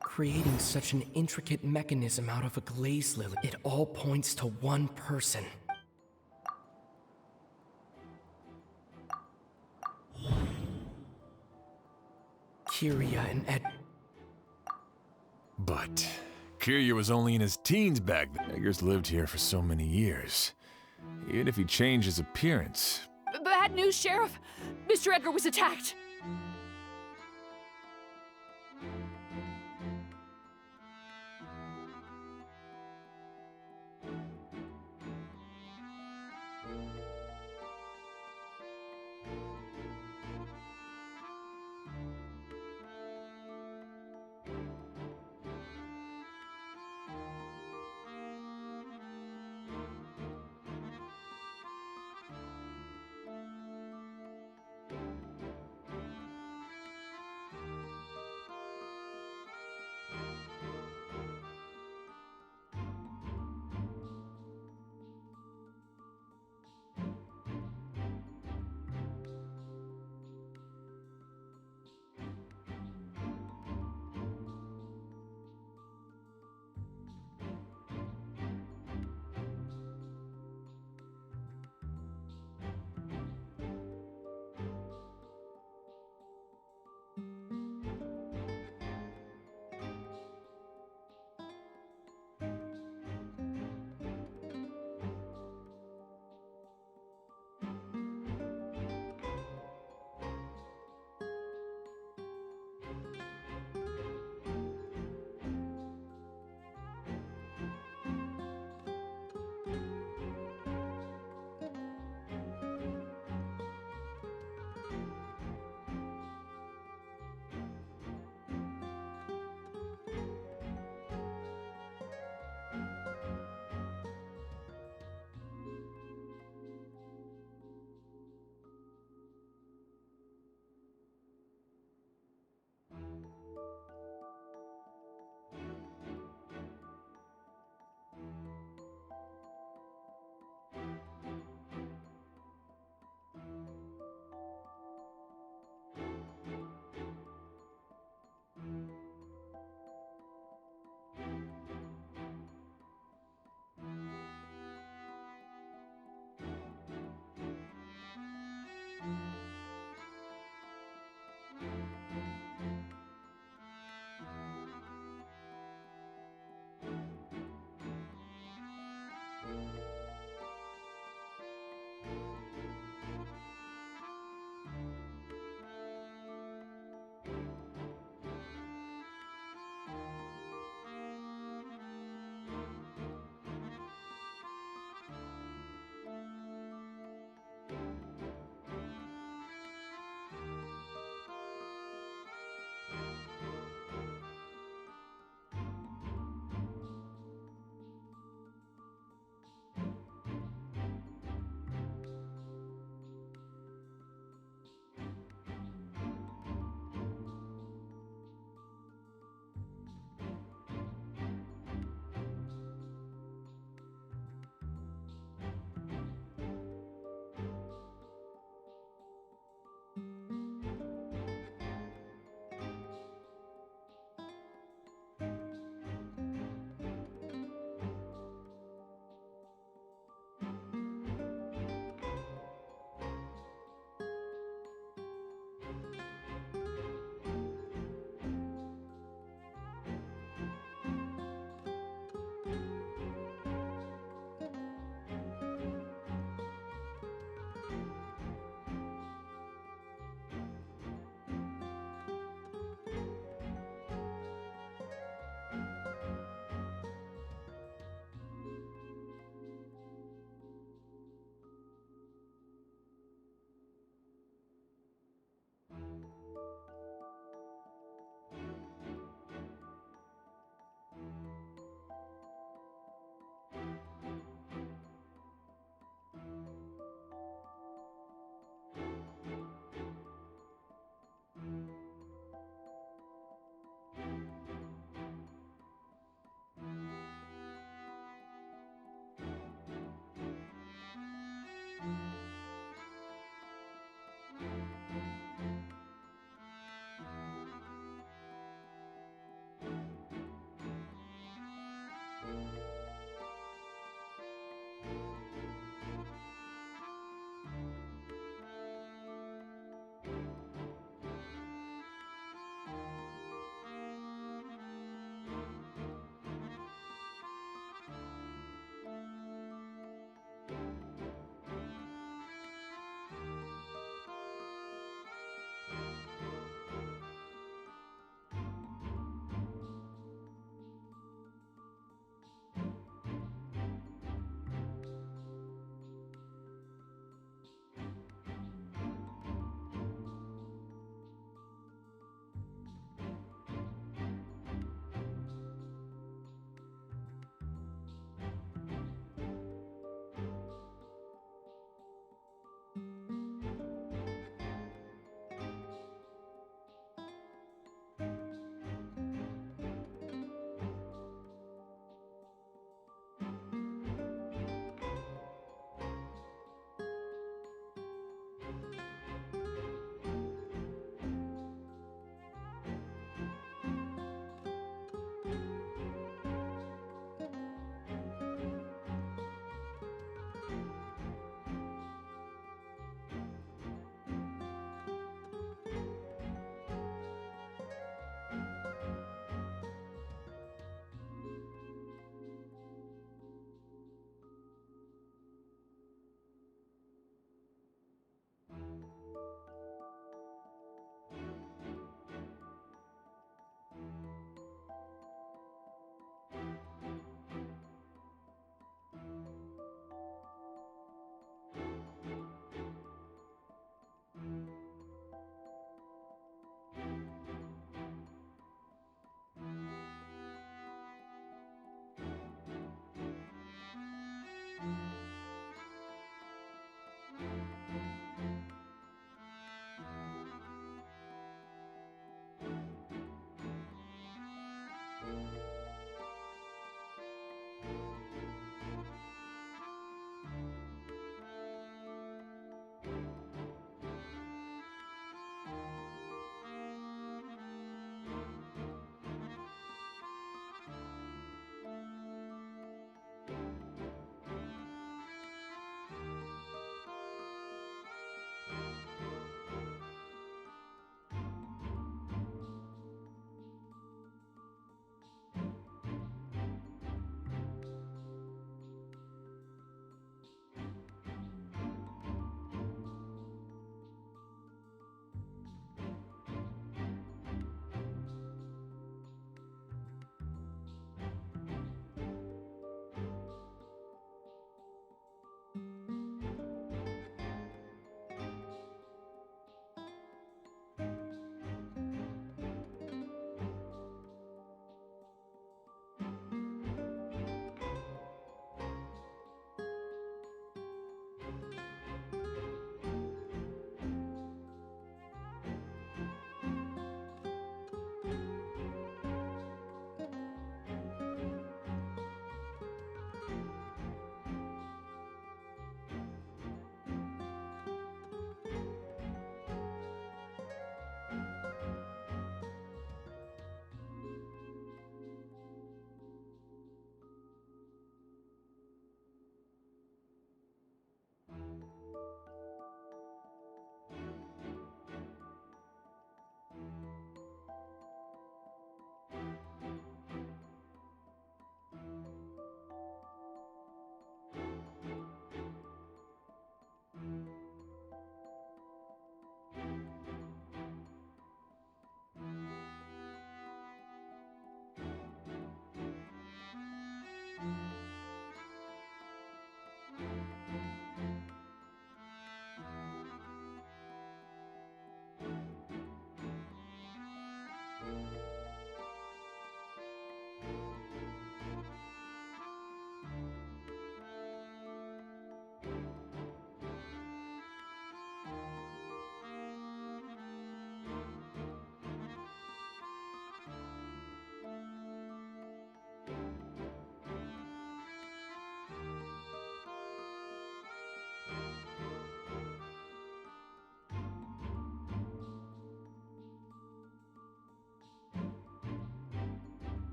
Creating such an intricate mechanism out of a glaze lily, it all points to one person. Kyria and Ed... But Kyria was only in his teens back then. Edgar's lived here for so many years. Even if he changed his appearance... Bad news, Sheriff! Mr. Edgar was attacked!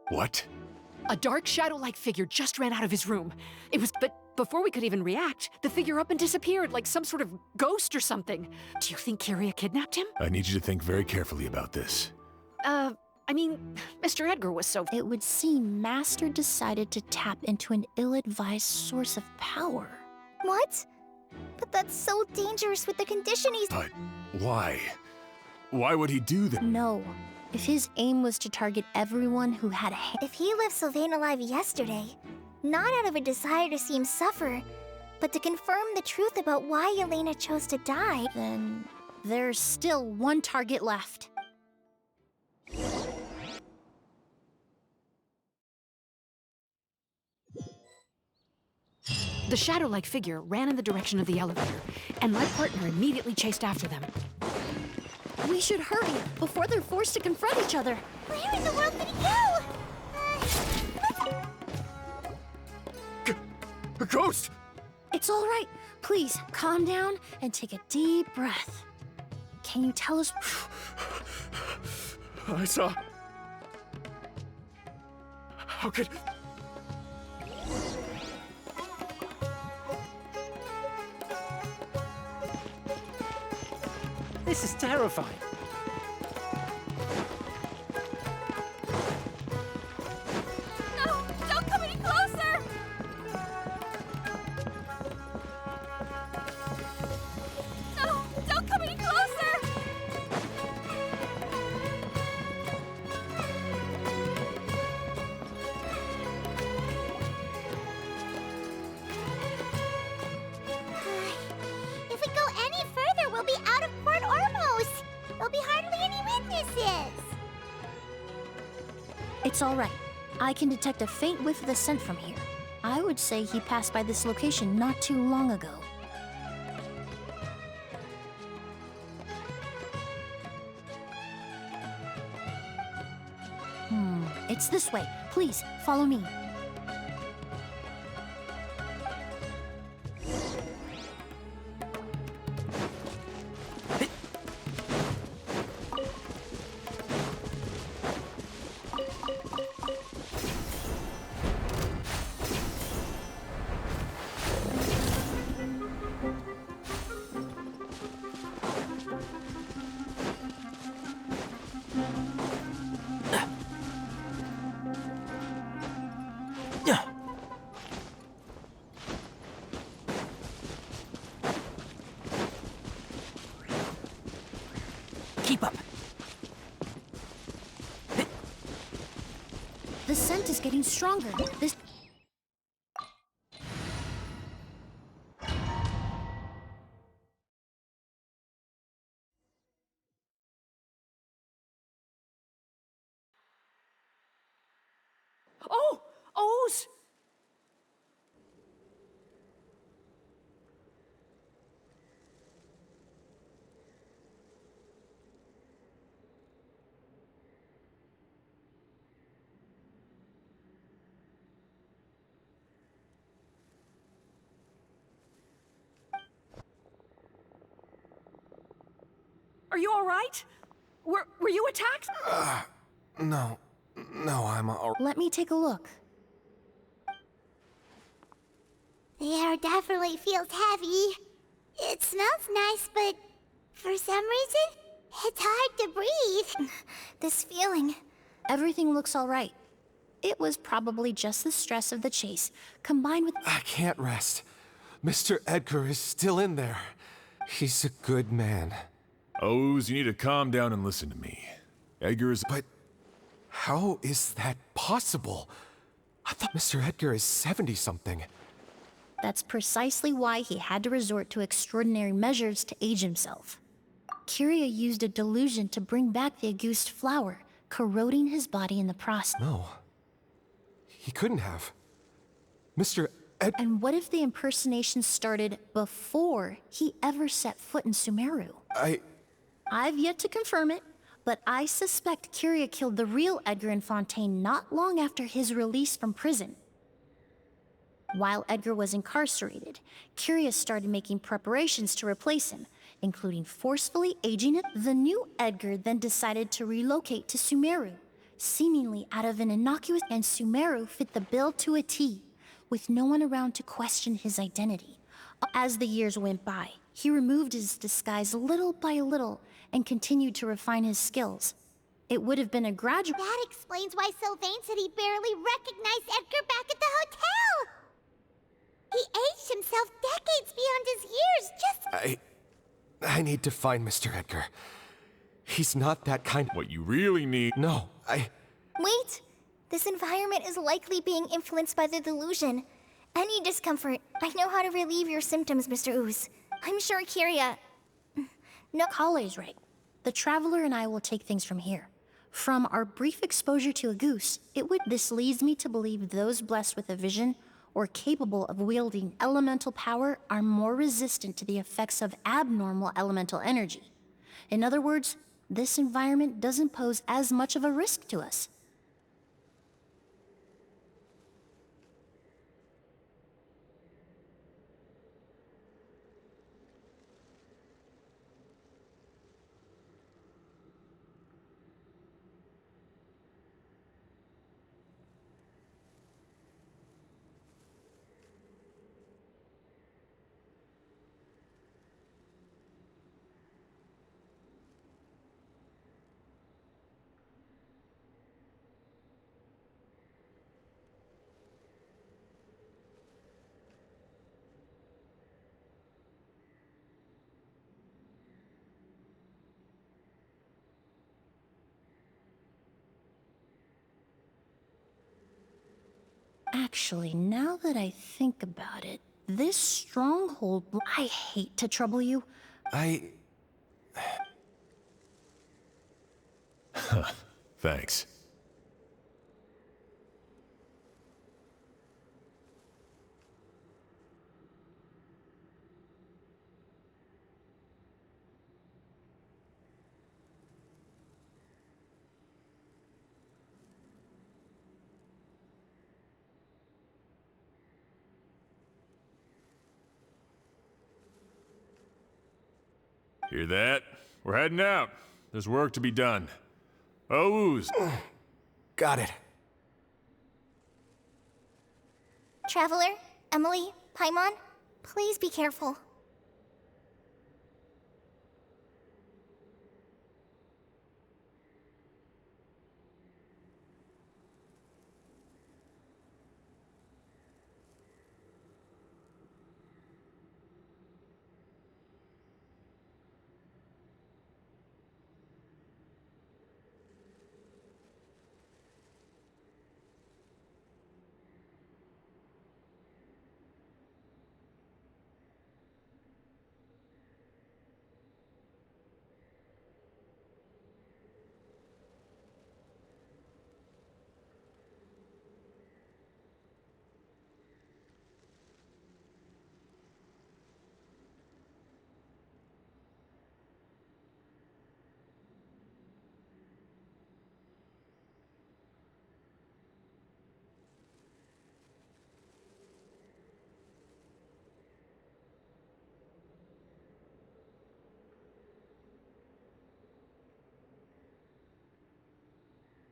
What? A dark shadow-like figure just ran out of his room. But before we could even react, the figure up and disappeared like some sort of ghost or something. Do you think Kyria kidnapped him? I need you to think very carefully about this. I mean, Mr. Edgar was so... It would seem Master decided to tap into an ill-advised source of power. What? But that's so dangerous with the condition he's... But why? Why would he do that? No. If his aim was to target everyone who had a hand... If he left Sylvain alive yesterday, not out of a desire to see him suffer, but to confirm the truth about why Elena chose to die... Then there's still one target left. The shadow-like figure ran in the direction of the elevator, and my partner immediately chased after them. We should hurry before they're forced to confront each other. Where in the world did he go? A ghost! It's all right. Please, calm down and take a deep breath. Can you tell us... I saw... How could... This is terrifying. No! Don't come any closer! No! Don't come any closer! If we go any further, we'll be out of Port Ormos. There'll be hardly any witnesses. It's all right. I can detect a faint whiff of the scent from here. I would say he passed by this location not too long ago. It's this way. Please, follow me. Keep up. The scent is getting stronger. This... Oh! O's! Are you all right? Were you attacked? No, I'm all... Let me take a look. The air definitely feels heavy. It smells nice, but for some reason, it's hard to breathe. This feeling... Everything looks all right. It was probably just the stress of the chase, combined with... I can't rest. Mr. Edgar is still in there. He's a good man. Oz, you need to calm down and listen to me. Edgar is... But how is that possible? I thought Mr. Edgar is 70-something. That's precisely why he had to resort to extraordinary measures to age himself. Kyria used a delusion to bring back the Auguste flower, corroding his body in the process. No. He couldn't have. And what if the impersonation started before he ever set foot in Sumeru? I've yet to confirm it, but I suspect Kyria killed the real Edgar in Fontaine not long after his release from prison. While Edgar was incarcerated, Kyria started making preparations to replace him, including forcefully aging it. The new Edgar then decided to relocate to Sumeru, seemingly out of an innocuous, and Sumeru fit the bill to a T, with no one around to question his identity. As the years went by, he removed his disguise little by little and continued to refine his skills. It would have been a gradual— That explains why Sylvain said he barely recognized Edgar back at the hotel! He aged himself decades beyond his years, just— I need to find Mr. Edgar. He's not that kind— What you really need— No, Wait! This environment is likely being influenced by the delusion. Any discomfort, I know how to relieve your symptoms, Mr. Ooze. I'm sure Kiria— No, Kale's right. The Traveler and I will take things from here. From our brief exposure to a goose, this leads me to believe those blessed with a vision or capable of wielding elemental power are more resistant to the effects of abnormal elemental energy. In other words, this environment doesn't pose as much of a risk to us. Actually, now that I think about it, this stronghold— I hate to trouble you. Thanks. Hear that? We're heading out. There's work to be done. Ooze. Got it. Traveler, Emily, Paimon, please be careful.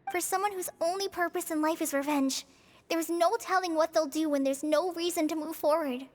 For someone whose only purpose in life is revenge, there's no telling what they'll do when there's no reason to move forward.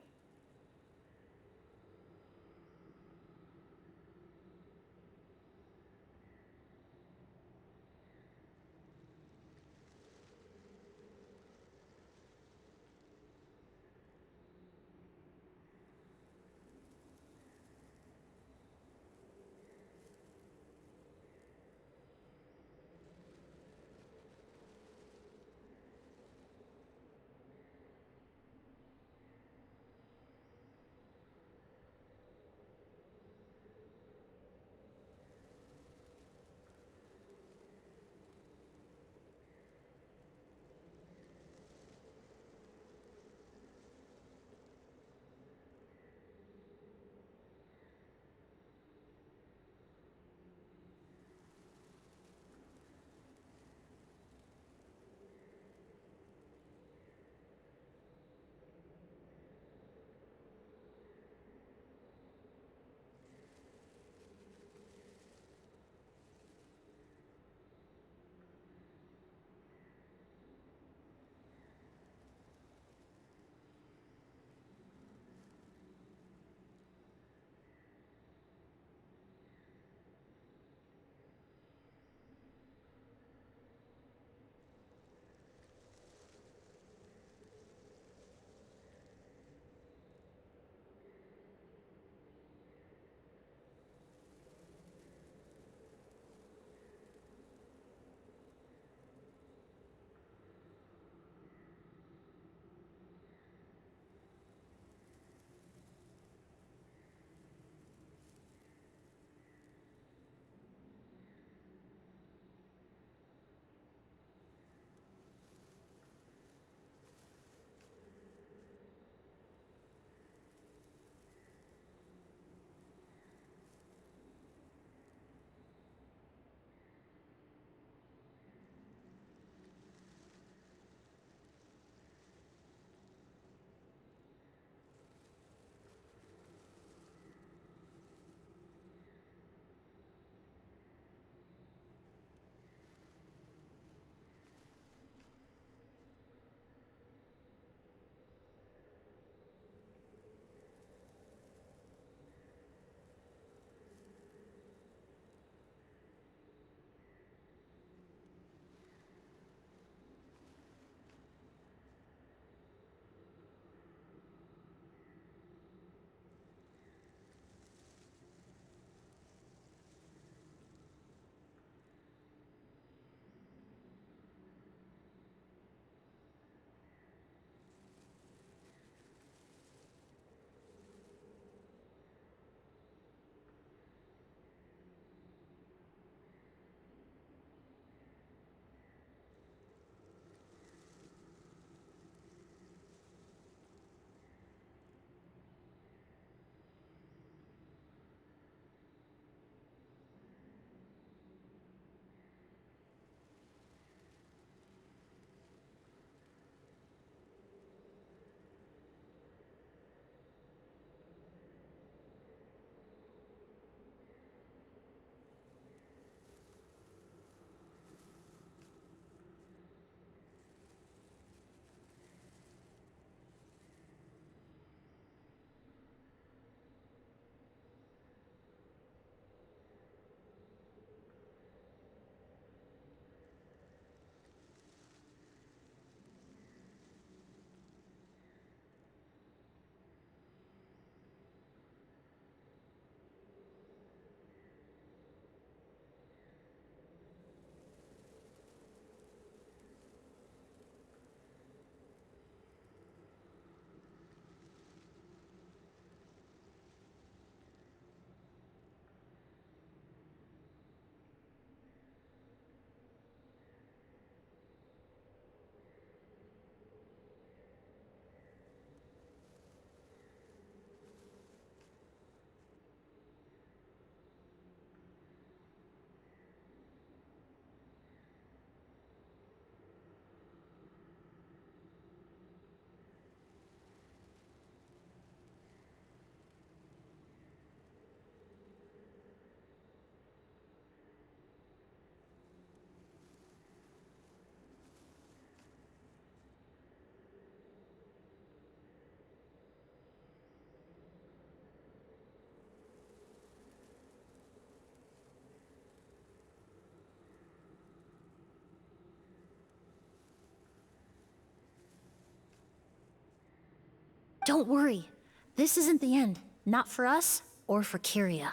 Don't worry. This isn't the end. Not for us or for Kyria.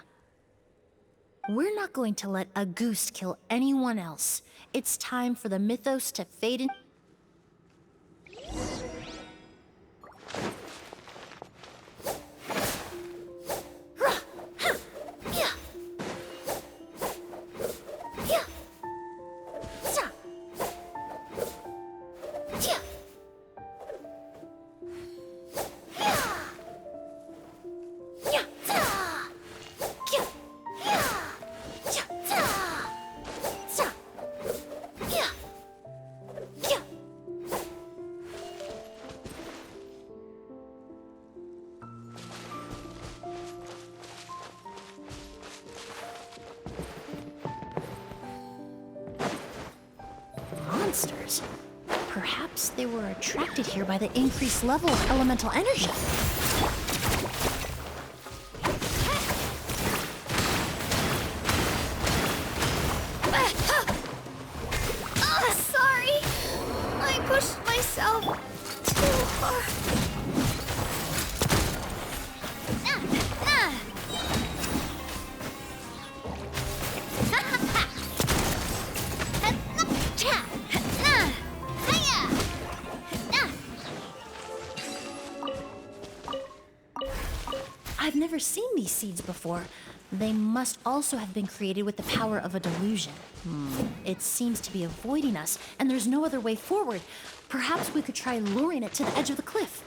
We're not going to let a goose kill anyone else. It's time for the mythos to fade in. Monsters. Perhaps they were attracted here by the increased level of elemental energy. Sorry. I pushed myself too far. I've never seen these seeds before. They must also have been created with the power of a delusion. It seems to be avoiding us, and there's no other way forward. Perhaps we could try luring it to the edge of the cliff.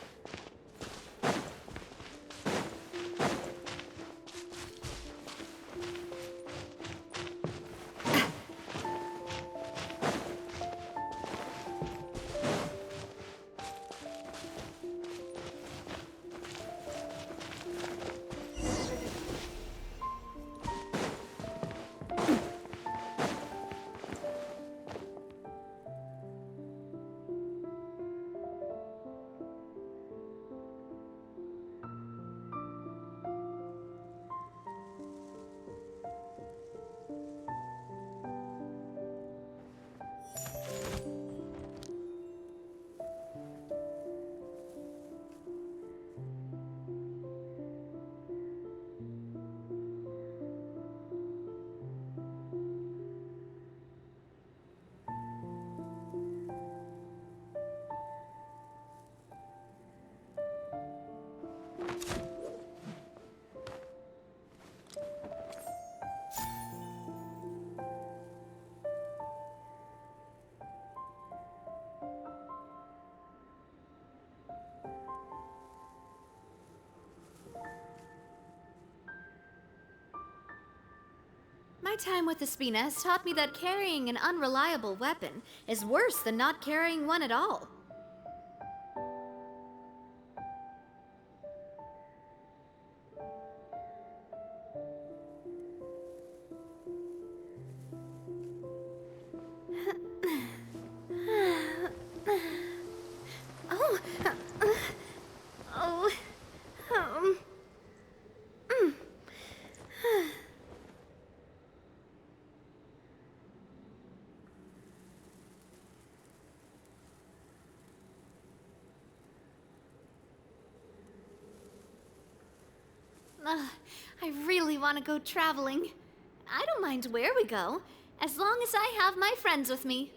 My time with Espina has taught me that carrying an unreliable weapon is worse than not carrying one at all. I really want to go traveling. I don't mind where we go, as long as I have my friends with me.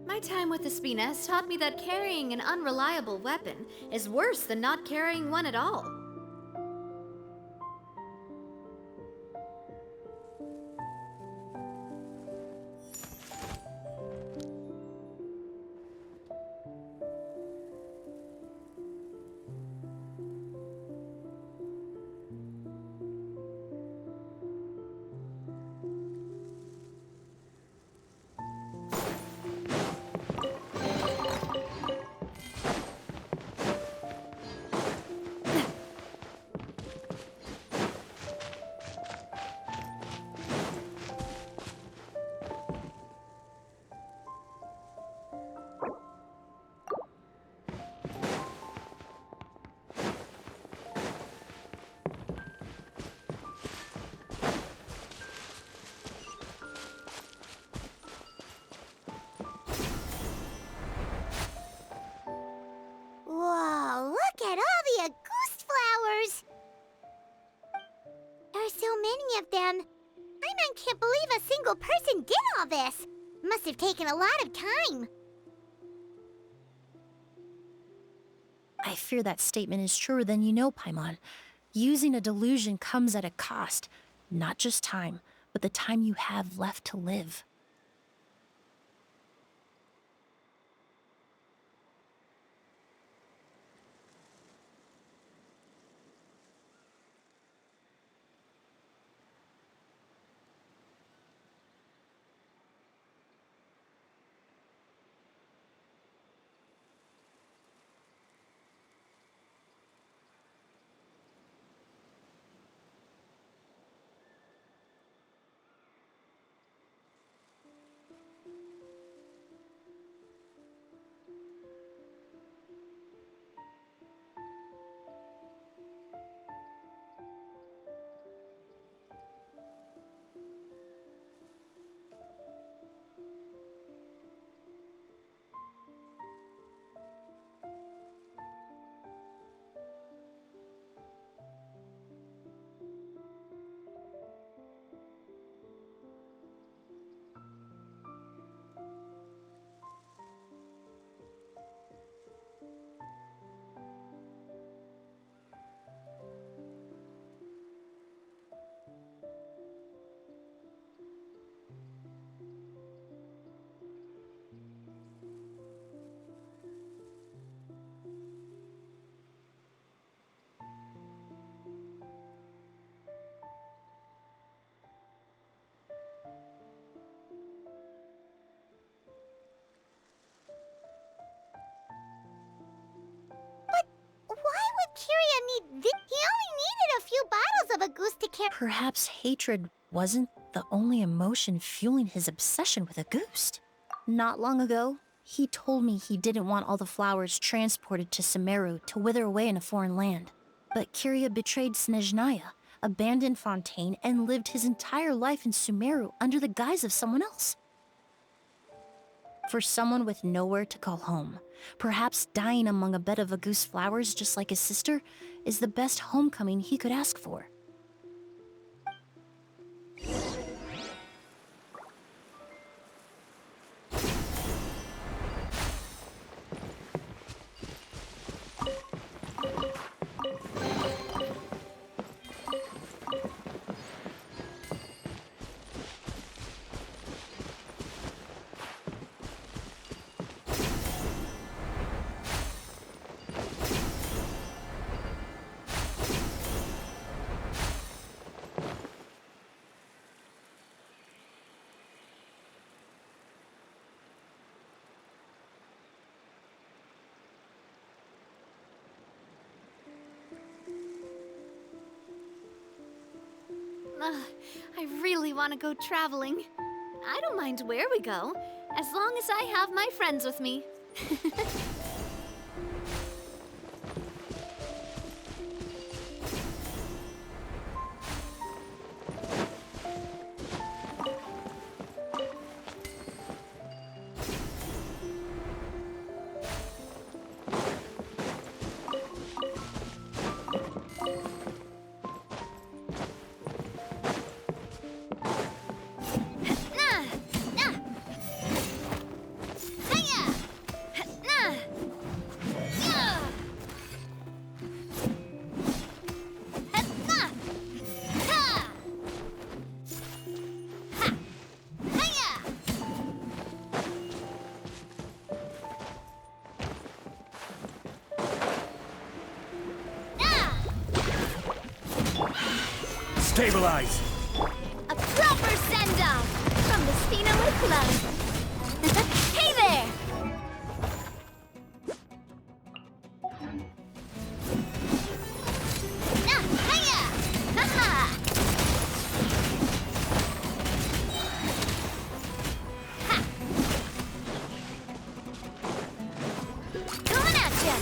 My time with Espina has taught me that carrying an unreliable weapon is worse than not carrying one at all. Paimon can't believe a single person did all this. Must have taken a lot of time. I fear that statement is truer than you know, Paimon. Using a delusion comes at a cost. Not just time, but the time you have left to live. Kyria need this? He only needed a few bottles of a goose to carry. Perhaps hatred wasn't the only emotion fueling his obsession with a goose. Not long ago, he told me he didn't want all the flowers transported to Sumeru to wither away in a foreign land. But Kyria betrayed Snezhnaya, abandoned Fontaine, and lived his entire life in Sumeru under the guise of someone else. For someone with nowhere to call home, perhaps dying among a bed of Agoose flowers just like his sister is the best homecoming he could ask for. I really want to go traveling. I don't mind where we go, as long as I have my friends with me. Stabilize! A proper send-off from the Spinelli Club. Hey there! Coming at ya!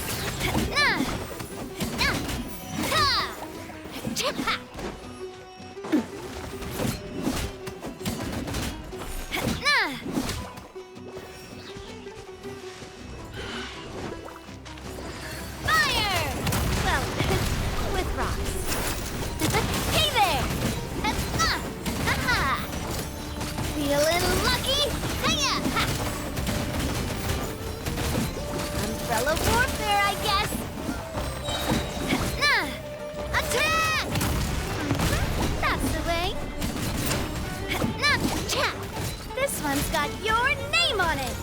one's got your name on it!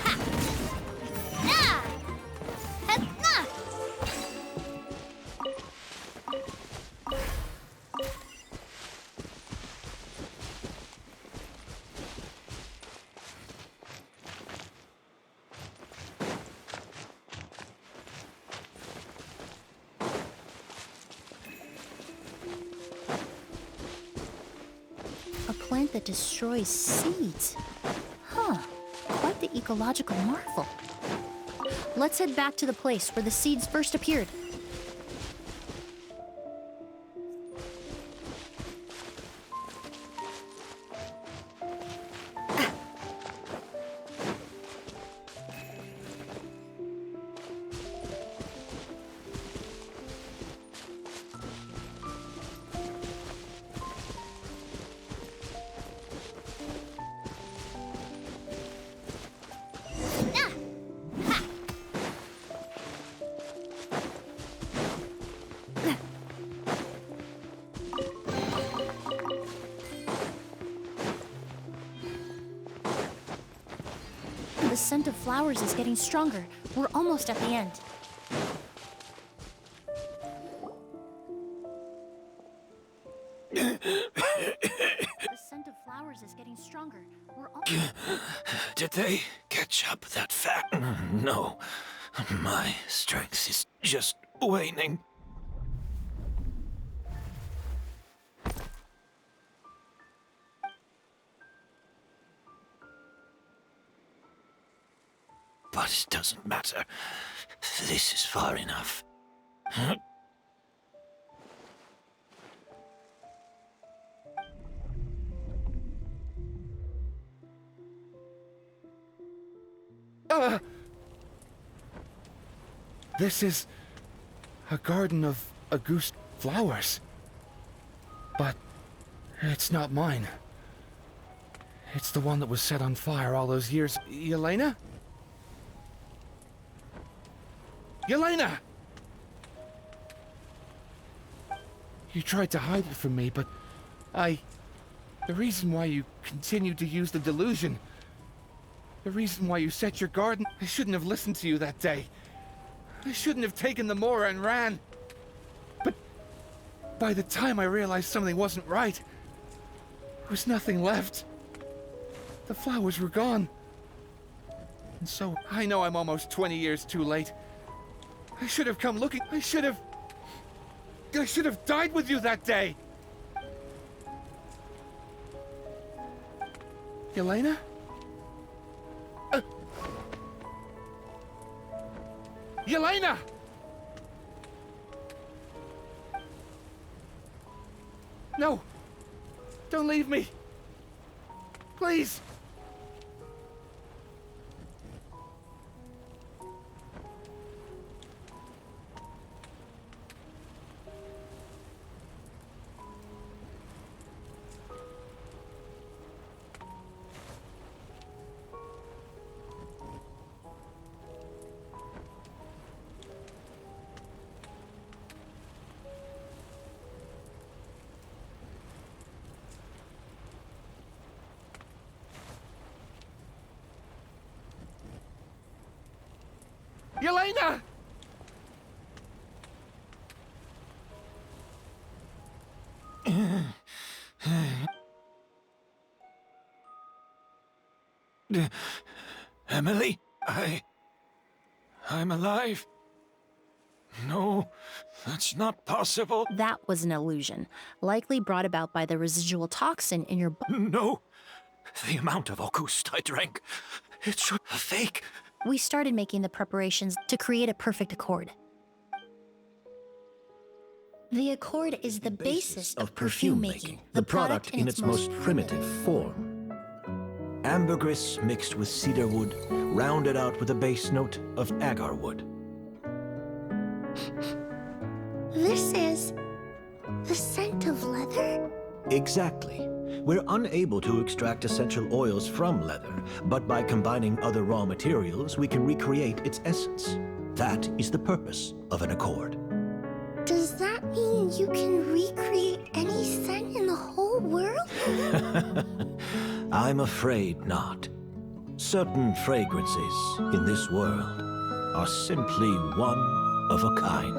Ha! Ah! Ha! A plant that destroys seeds. Huh. Quite the ecological marvel. Let's head back to the place where the seeds first appeared. The scent of flowers is getting stronger. We're almost at the end. The scent of flowers is getting stronger. We're Did they catch up that fast? No. My strength is just waning. But it doesn't matter. This is far enough. This is a garden of Auguste flowers. But it's not mine. It's the one that was set on fire all those years. Yelena? Yelena! You tried to hide it from me, but the reason why you continued to use the delusion, the reason why you set your garden, I shouldn't have listened to you that day. I shouldn't have taken the Mora and ran. But by the time I realized something wasn't right, there was nothing left. The flowers were gone. And so, I know I'm almost 20 years too late. I should have come looking. I should have died with you that day. Yelena? Yelena! No! Don't leave me! Please! Yelena! Emily, I'm alive. No, that's not possible. That was an illusion, likely brought about by the residual toxin in your No, the amount of Auguste I drank, it's a fake. We started making the preparations to create a perfect accord. The accord is the basis of perfume making, the product in its most primitive form. Ambergris mixed with cedar wood, rounded out with a base note of agar wood. This is the scent of leather? Exactly. We're unable to extract essential oils from leather, but by combining other raw materials, we can recreate its essence. That is the purpose of an accord. Does that mean you can recreate any scent in the whole world? I'm afraid not. Certain fragrances in this world are simply one of a kind.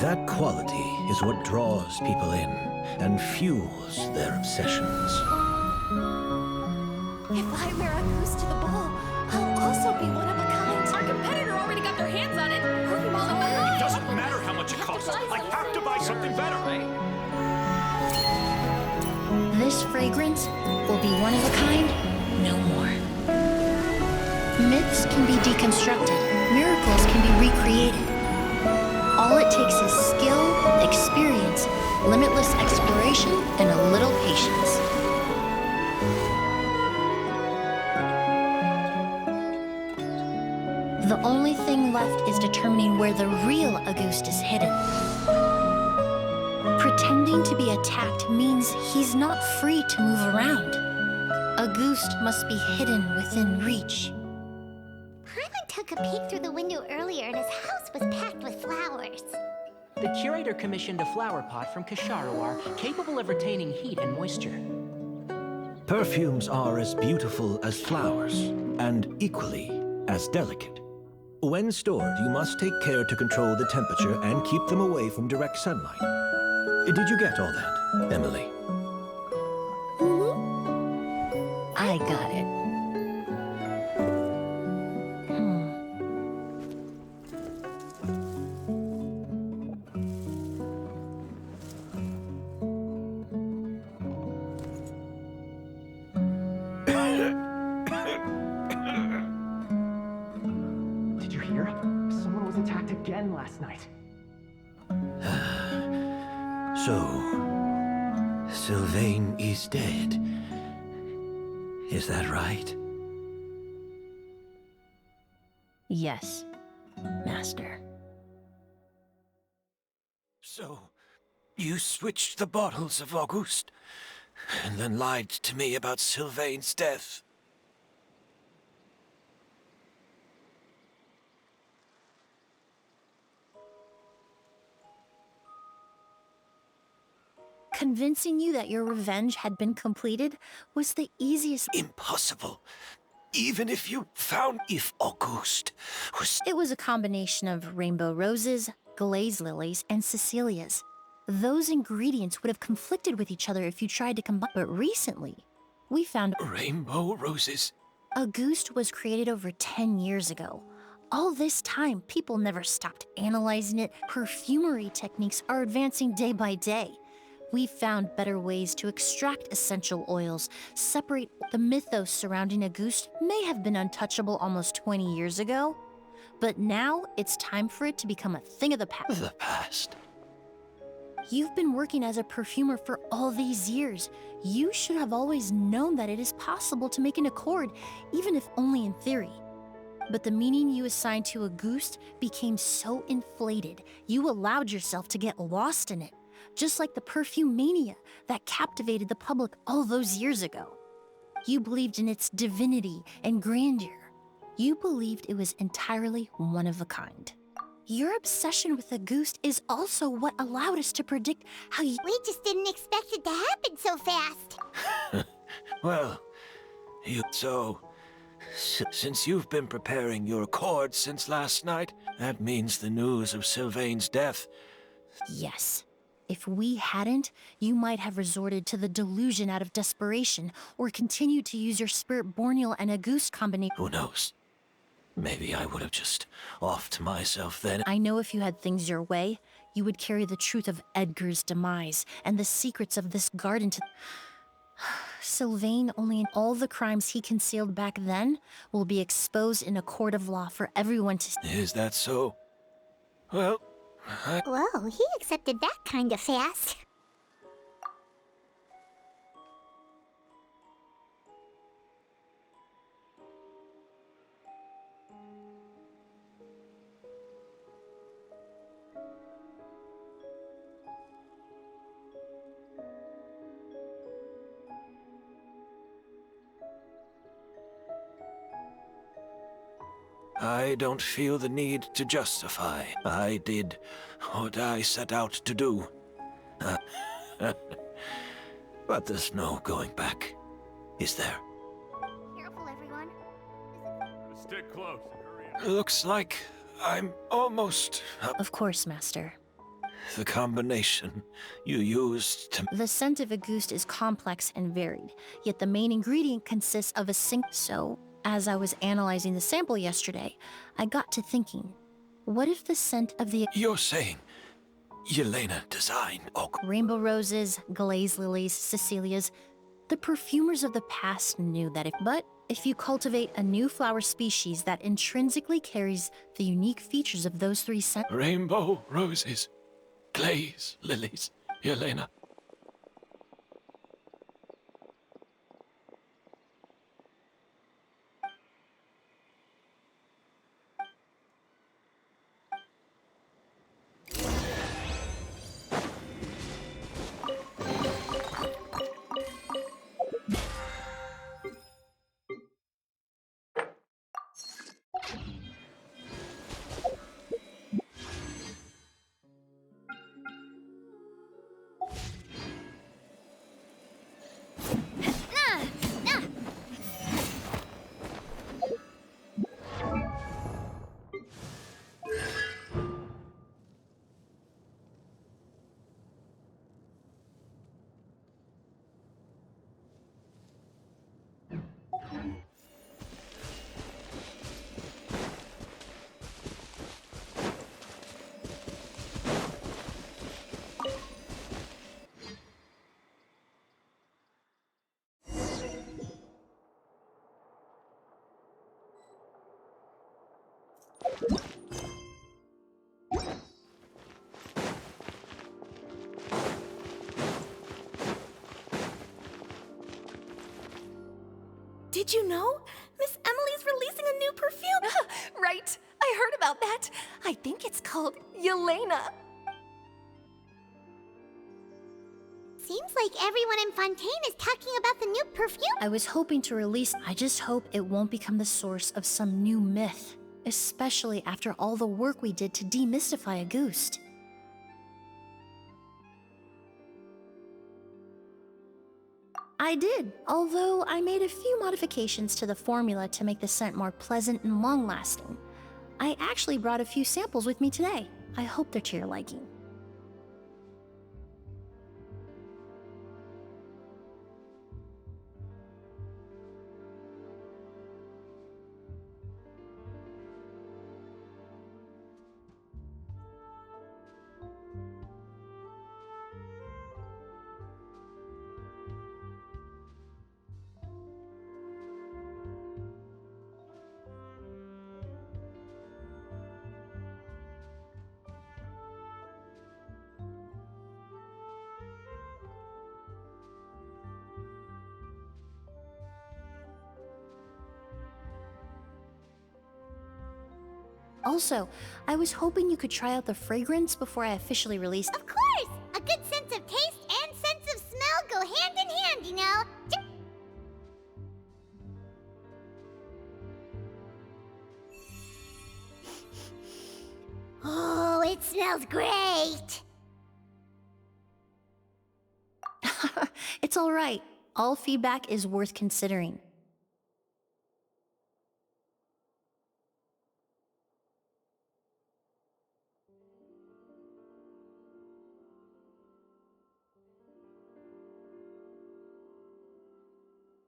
That quality is what draws people in and fuels their obsessions. If I wear a goose to the ball, I'll also be one of a kind. Our competitor already got their hands on it. Perfume all over It doesn't matter how much it costs. I have to buy something better. This fragrance will be one of a kind no more. Myths can be deconstructed, miracles can be recreated. All it takes is skill, experience, limitless exploration, and a little patience. The only thing left is determining where the real Auguste is hidden. Pretending to be attacked means he's not free to move around. Auguste must be hidden within reach. Paimon took a peek through the window earlier and his house was packed with flowers. The curator commissioned a flower pot from Kasharawar, capable of retaining heat and moisture. Perfumes are as beautiful as flowers, and equally as delicate. When stored, you must take care to control the temperature and keep them away from direct sunlight. Did you get all that, Emily? I got it. Did you hear? Someone was attacked again last night. So, Sylvain is dead. Is that right? Yes, Master. So, you switched the bottles of Auguste, and then lied to me about Sylvain's death. Convincing you that your revenge had been completed was the easiest. Impossible. Even if you found if Auguste was... It was a combination of rainbow roses, glaze lilies, and Cecilias. Those ingredients would have conflicted with each other if you tried to combine. But recently, we found Rainbow roses? Auguste was created over 10 years ago. All this time, people never stopped analyzing it. Perfumery techniques are advancing day by day. We've found better ways to extract essential oils, separate. The mythos surrounding Auguste may have been untouchable almost 20 years ago, but now it's time for it to become a thing of the past. The past? You've been working as a perfumer for all these years. You should have always known that it is possible to make an accord, even if only in theory. But the meaning you assigned to Auguste became so inflated, you allowed yourself to get lost in it. Just like the perfume mania that captivated the public all those years ago. You believed in its divinity and grandeur. You believed it was entirely one of a kind. Your obsession with Auguste is also what allowed us to predict how you— We just didn't expect it to happen so fast. Well, since you've been preparing your accord since last night, that means the news of Sylvain's death. Yes. If we hadn't, you might have resorted to the delusion out of desperation, or continued to use your spirit Borneal and Auguste combination. Who knows? Maybe I would have just offed myself then. I know if you had things your way, you would carry the truth of Edgar's demise and the secrets of this garden to— Sylvain, only in all the crimes he concealed back then, will be exposed in a court of law for everyone to— Is that so? Well, Whoa, he accepted that kinda fast. I don't feel the need to justify. I did what I set out to do. But there's no going back, is there? Careful, everyone. Stick close. Looks like I'm almost up. Of course, Master. The combination you used to... The scent of Auguste is complex and varied, yet the main ingredient consists of a So, as I was analyzing the sample yesterday, I got to thinking, what if the scent of the... You're saying Yelena designed rainbow roses, glaze lilies, Cecilias. The perfumers of the past knew that if you cultivate a new flower species that intrinsically carries the unique features of those three scents... Rainbow roses, glaze lilies, Yelena. Did you know? Miss Emily's releasing a new perfume! Right, I heard about that. I think it's called Yelena. Seems like everyone in Fontaine is talking about the new perfume. I was hoping to release... I just hope it won't become the source of some new myth, especially after all the work we did to demystify Auguste. I did, although I made a few modifications to the formula to make the scent more pleasant and long-lasting. I actually brought a few samples with me today. I hope they're to your liking. Also, I was hoping you could try out the fragrance before I officially release it. Of course! A good sense of taste and sense of smell go hand in hand, you know? Oh, it smells great! It's all right. All feedback is worth considering.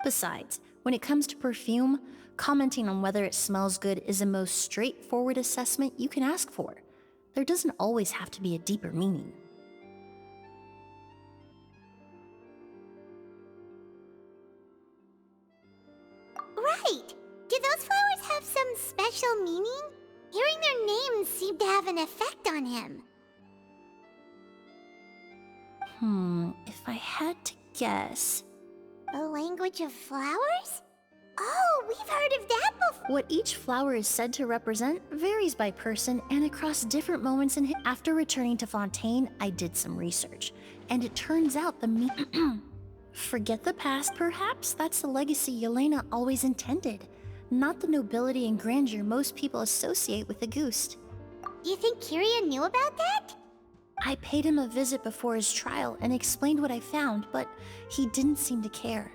Besides, when it comes to perfume, commenting on whether it smells good is the most straightforward assessment you can ask for. There doesn't always have to be a deeper meaning. Right! Do those flowers have some special meaning? Hearing their names seemed to have an effect on him. If I had to guess... The language of flowers? Oh, we've heard of that before! What each flower is said to represent varies by person and across different moments in After returning to Fontaine, I did some research, and it turns out Forget the past, perhaps? That's the legacy Yelena always intended. not the nobility and grandeur most people associate with a Goost. You think Kiria knew about that? I paid him a visit before his trial and explained what I found, but he didn't seem to care.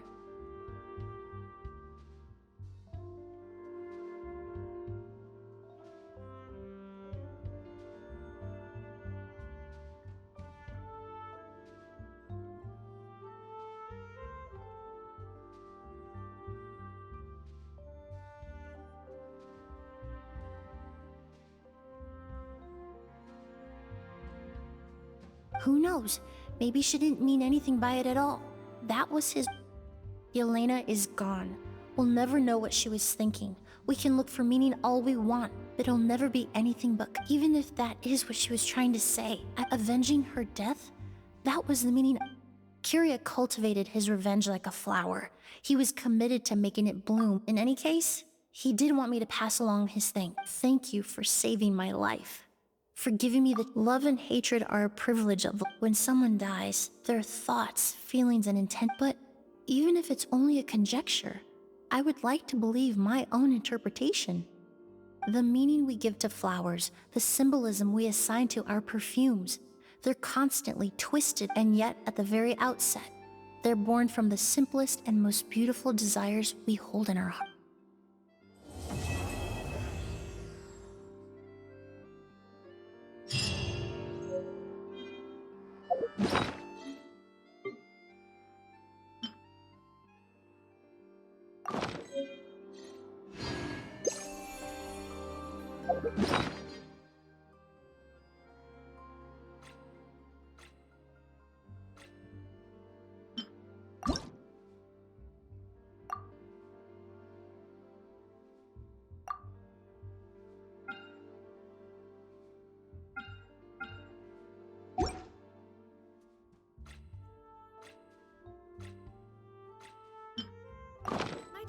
Who knows? Maybe she didn't mean anything by it at all. That was his... Yelena is gone. We'll never know what she was thinking. We can look for meaning all we want, but it'll never be anything but... Even if that is what she was trying to say, avenging her death? That was the meaning... Kiria cultivated his revenge like a flower. He was committed to making it bloom. In any case, he did want me to pass along his thank you for saving my life. For giving me the love and hatred are a privilege of when someone dies, their thoughts, feelings, and intent. But even if it's only a conjecture, I would like to believe my own interpretation. The meaning we give to flowers, the symbolism we assign to our perfumes, they're constantly twisted, and yet at the very outset, they're born from the simplest and most beautiful desires we hold in our heart.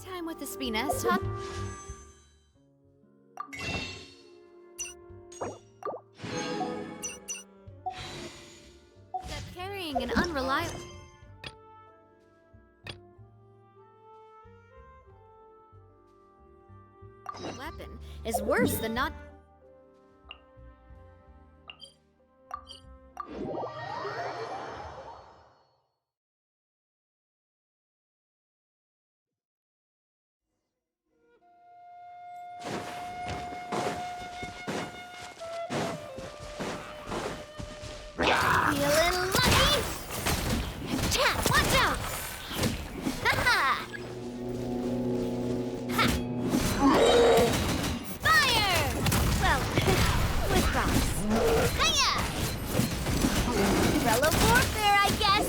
Time with the Spina has taught that carrying an unreliable weapon is worse than not. Feeling lucky? Chat, watch out! Ha-ha! Ha! Fire! Well, with rocks. Hiya! Umbrella warfare, I guess.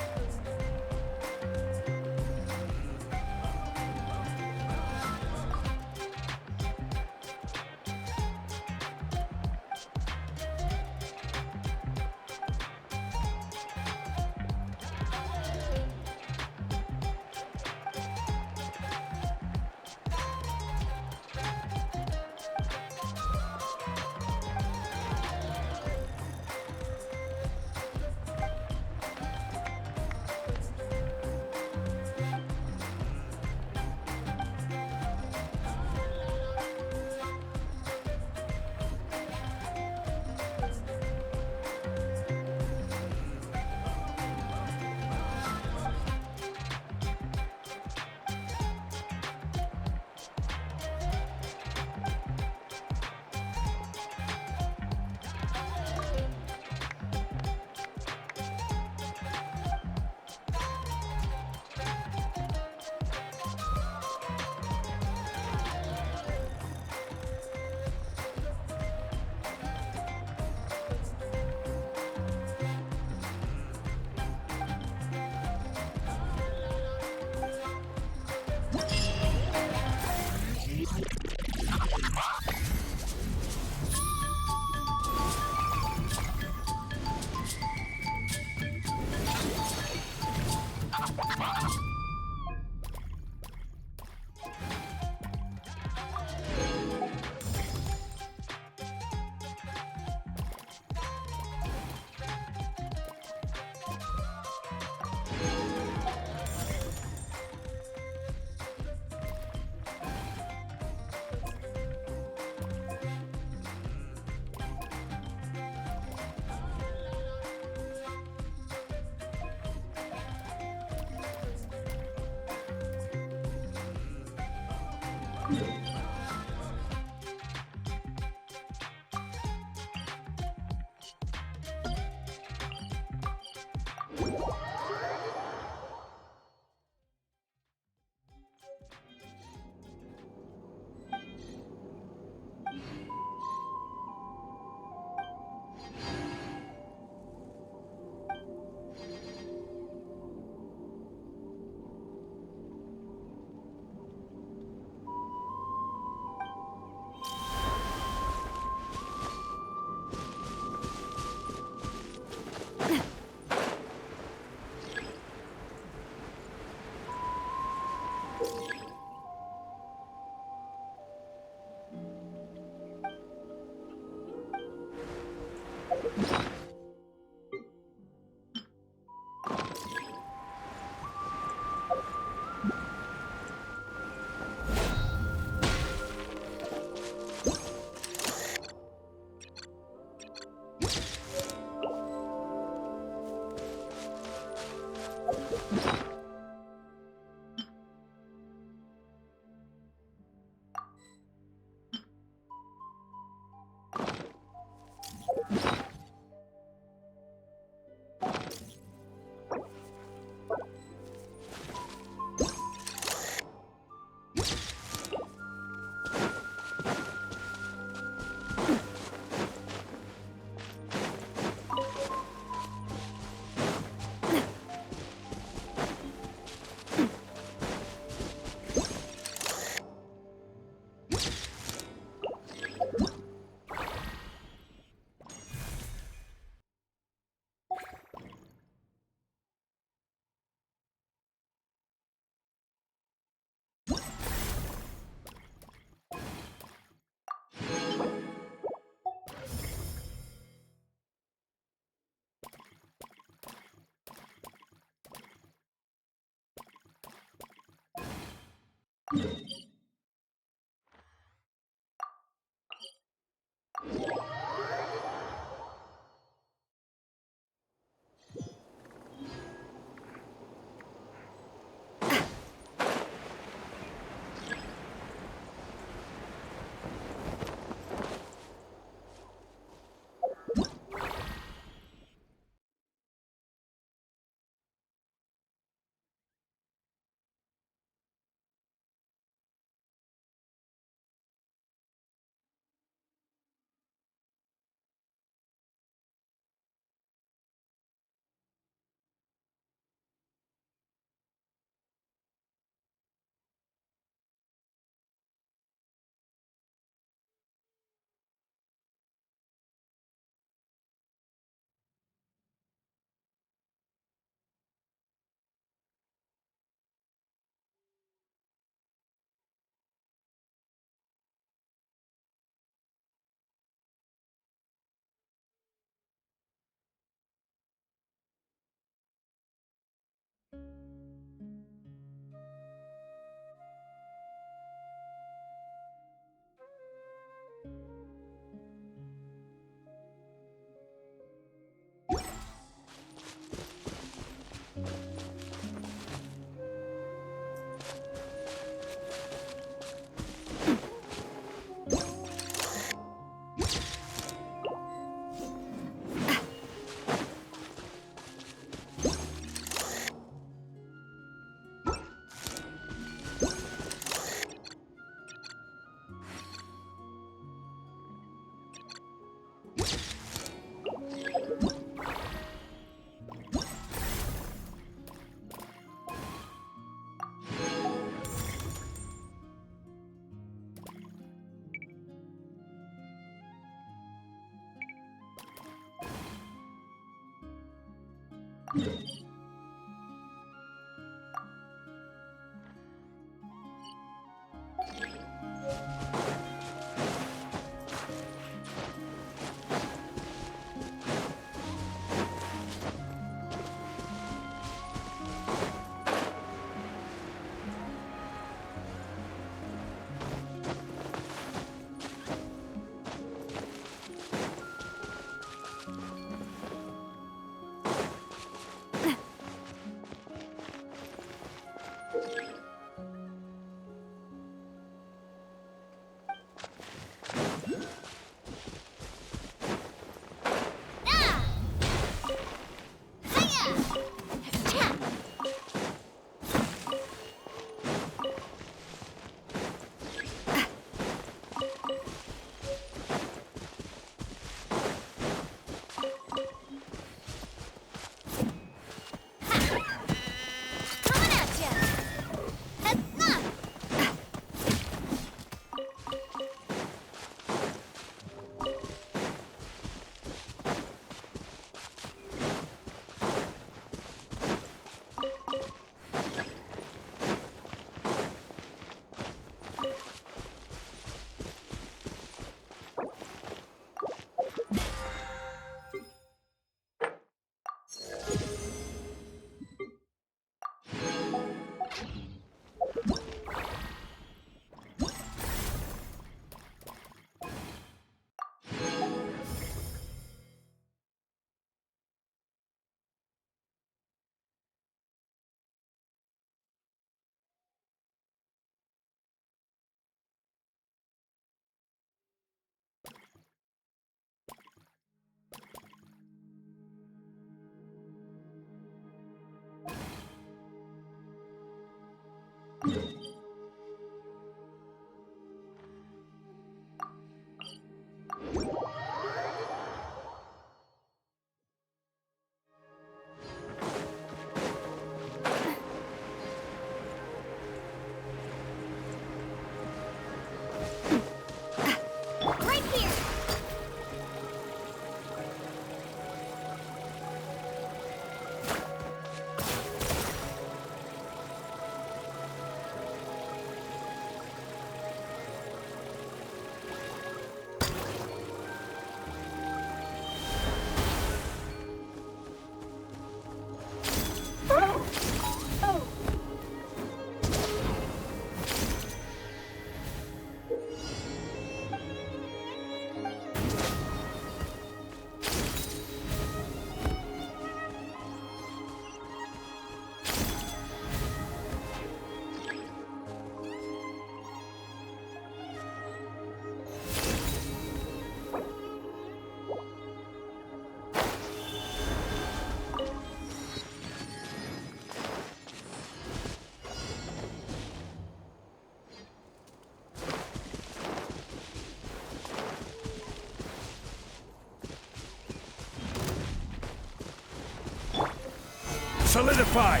Solidify!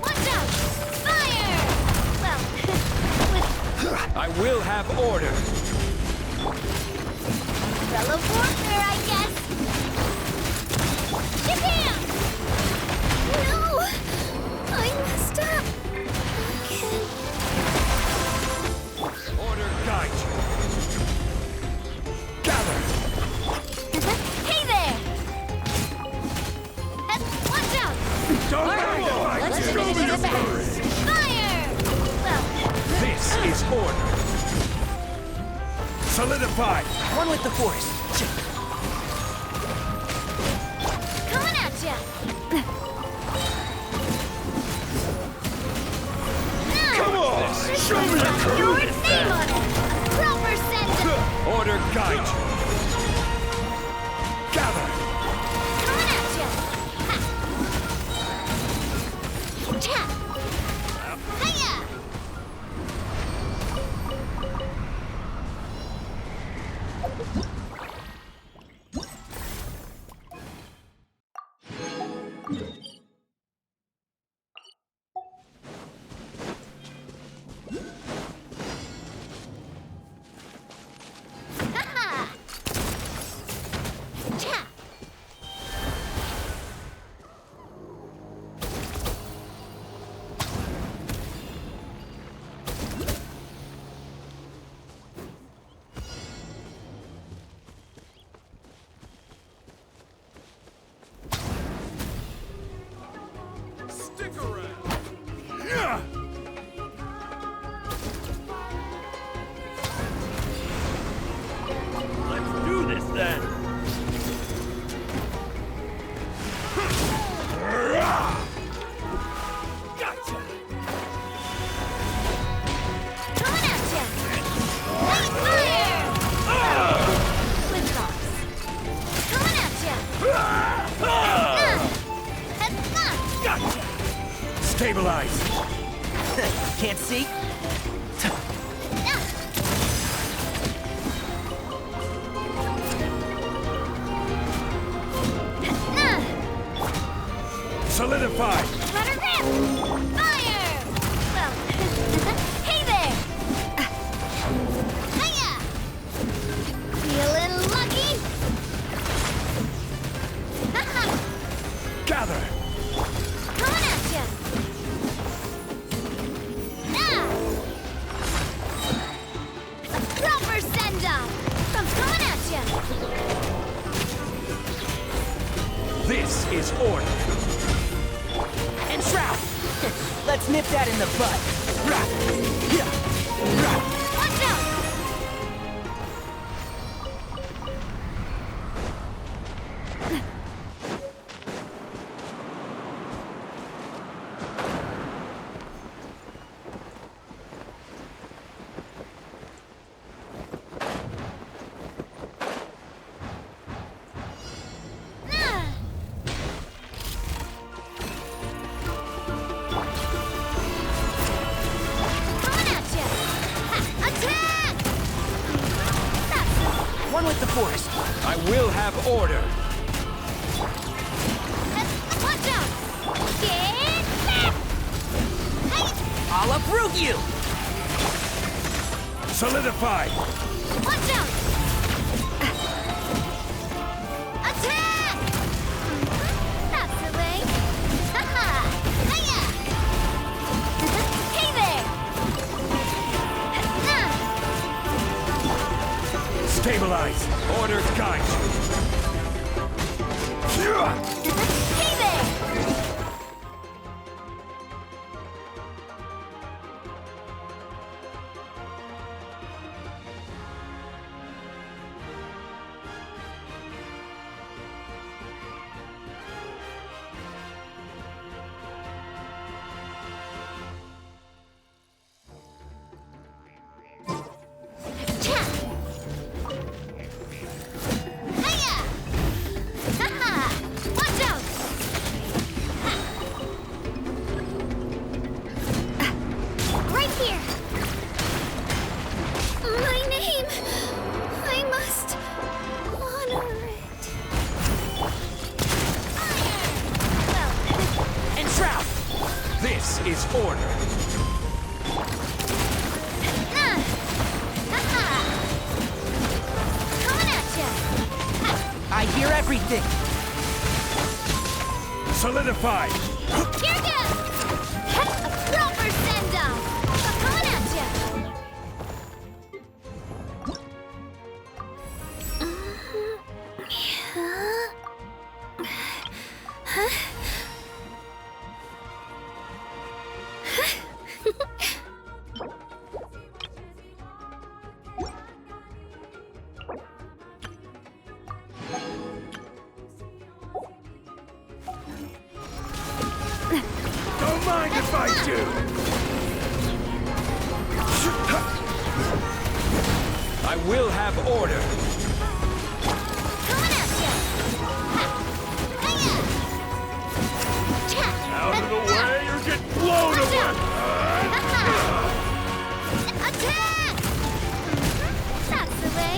Watch out! Fire! Well, I will have order. fellow warfare, I guess. Japan! No! I messed up. Again. Order guide you. Gather! Hey there! Watch out! Let's show me your courage! Fire! Well, This is order. Solidify! One with the force. coming at ya! Come on! Show me your Your courage! name on it! Proper send-up! Order guide you. Gather! Coming at ya! Ha! Cha! Hiya! Ha-ha! Cha! Stick around. Yeah! Let's do this then. Gotcha. Coming at ya! Light fire! With box. Coming at ya! Gotcha. Stabilize! Can't see? Solidify! Let her rip! Fire! Well, hey there! Hiya! Feeling lucky? Haha! Gather! Coming at ya! Ah! A proper send-off! I'm coming at ya! This is order. Entrap! Let's nip that in the bud. Watch out! Coming at ya! Ha! Attack! One with the force. I will have order. Watch out! Get back! I'll uproot you! Solidify! Watch out! Attack! That's the way. Haha! Hiya! Hey there! Stabilize! Order guide you. Hey there! Cha! Hiya! Haha! Watch out! everything! Solidify! Here goes! A proper send-off! Coming at ya! Don't mind if I do! I will have order. Coming at ya! Out of the way or get blown away! Attack! That's the way.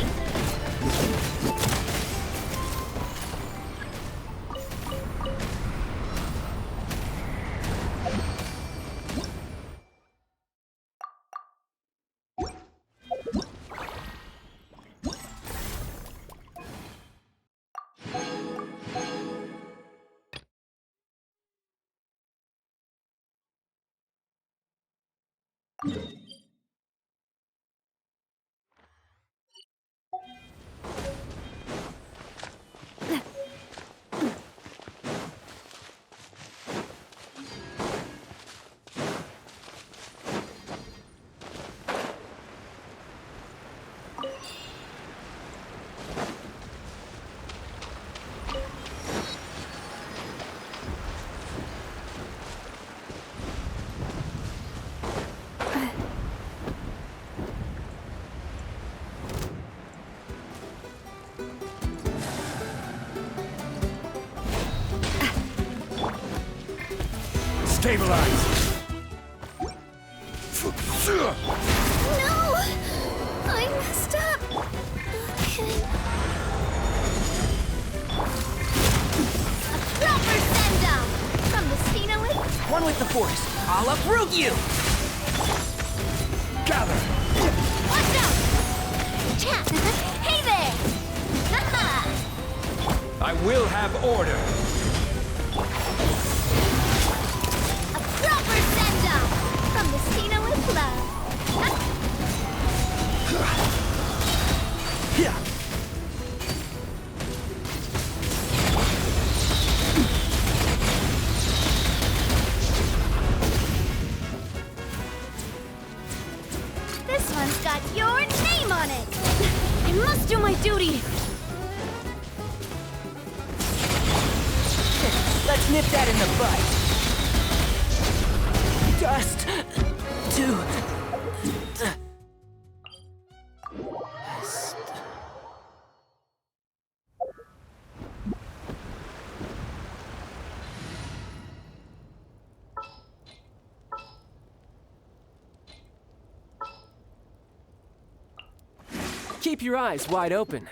Stabilize! No! I messed up. Okay. A proper send-off from the Cena. One with the Force. I'll uproot you! Gather! Watch out! Hey there! I will have order. Proper send-off from the Cena with love. Yeah. This one's got your name on it. I must do my duty. Let's nip that in the bud. Dust to Keep your eyes wide open.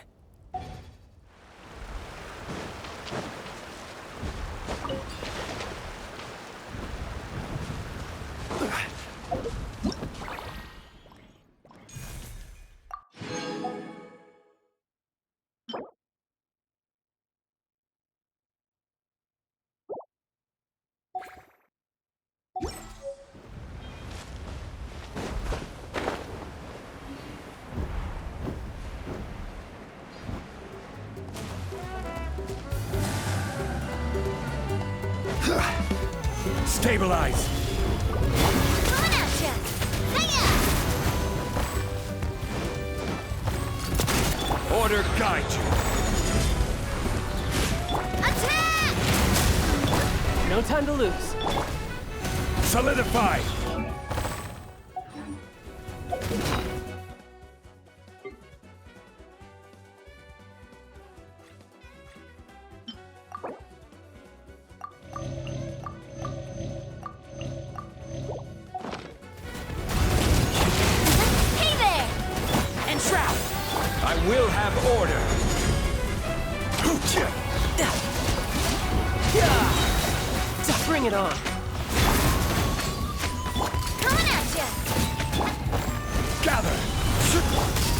Stabilize! Coming at ya! Order guide you! Attack! No time to lose. Solidify! I will have order. Bring it on. Coming at ya! Gather!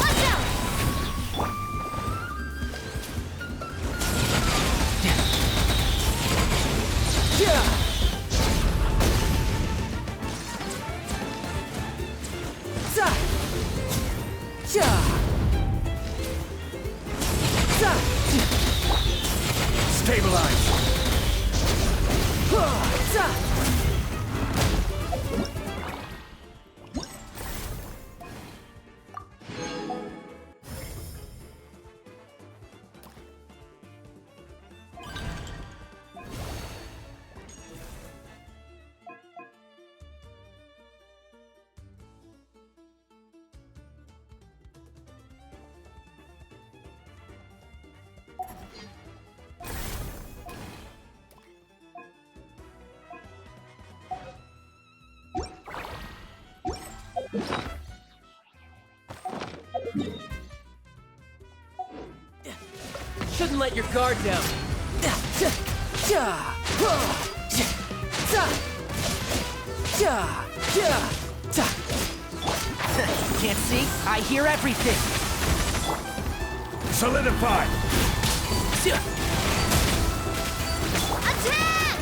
Watch out! Stabilize! Shouldn't let your guard down. Can't see? I hear everything. Solidify! Attack!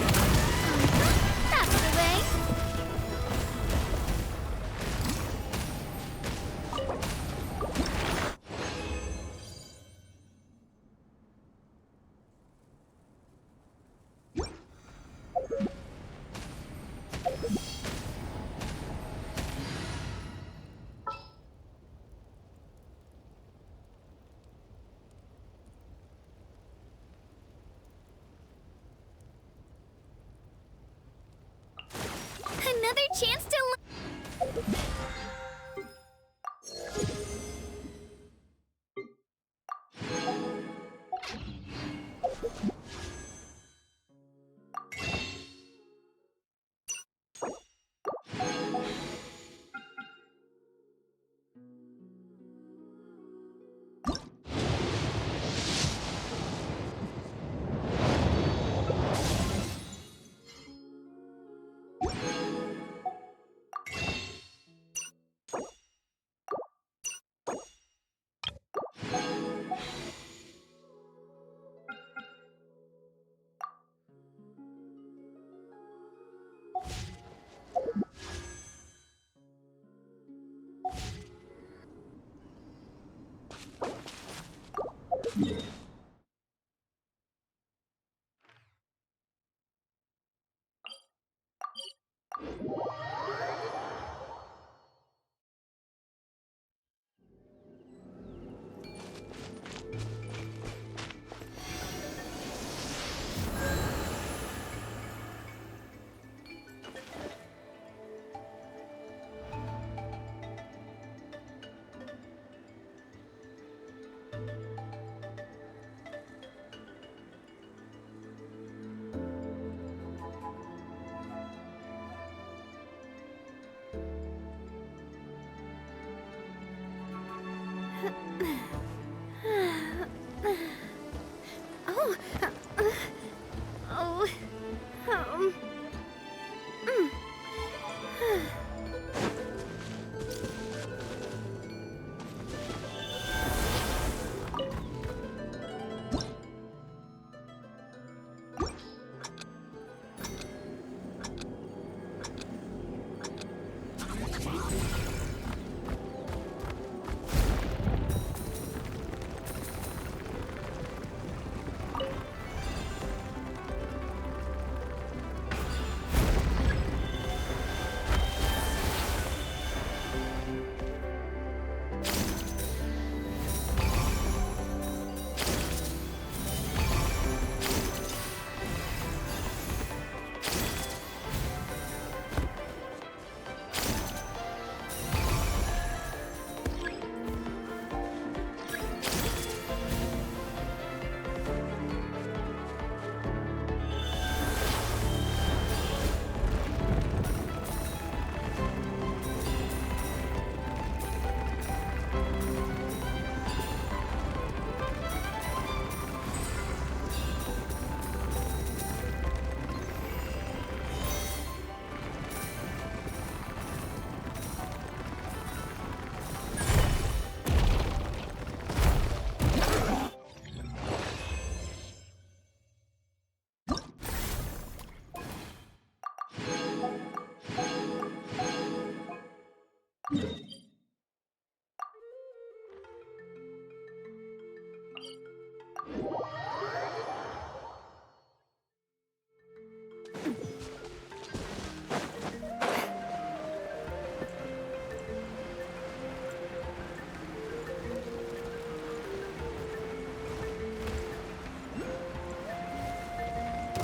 That's the way. Another chance to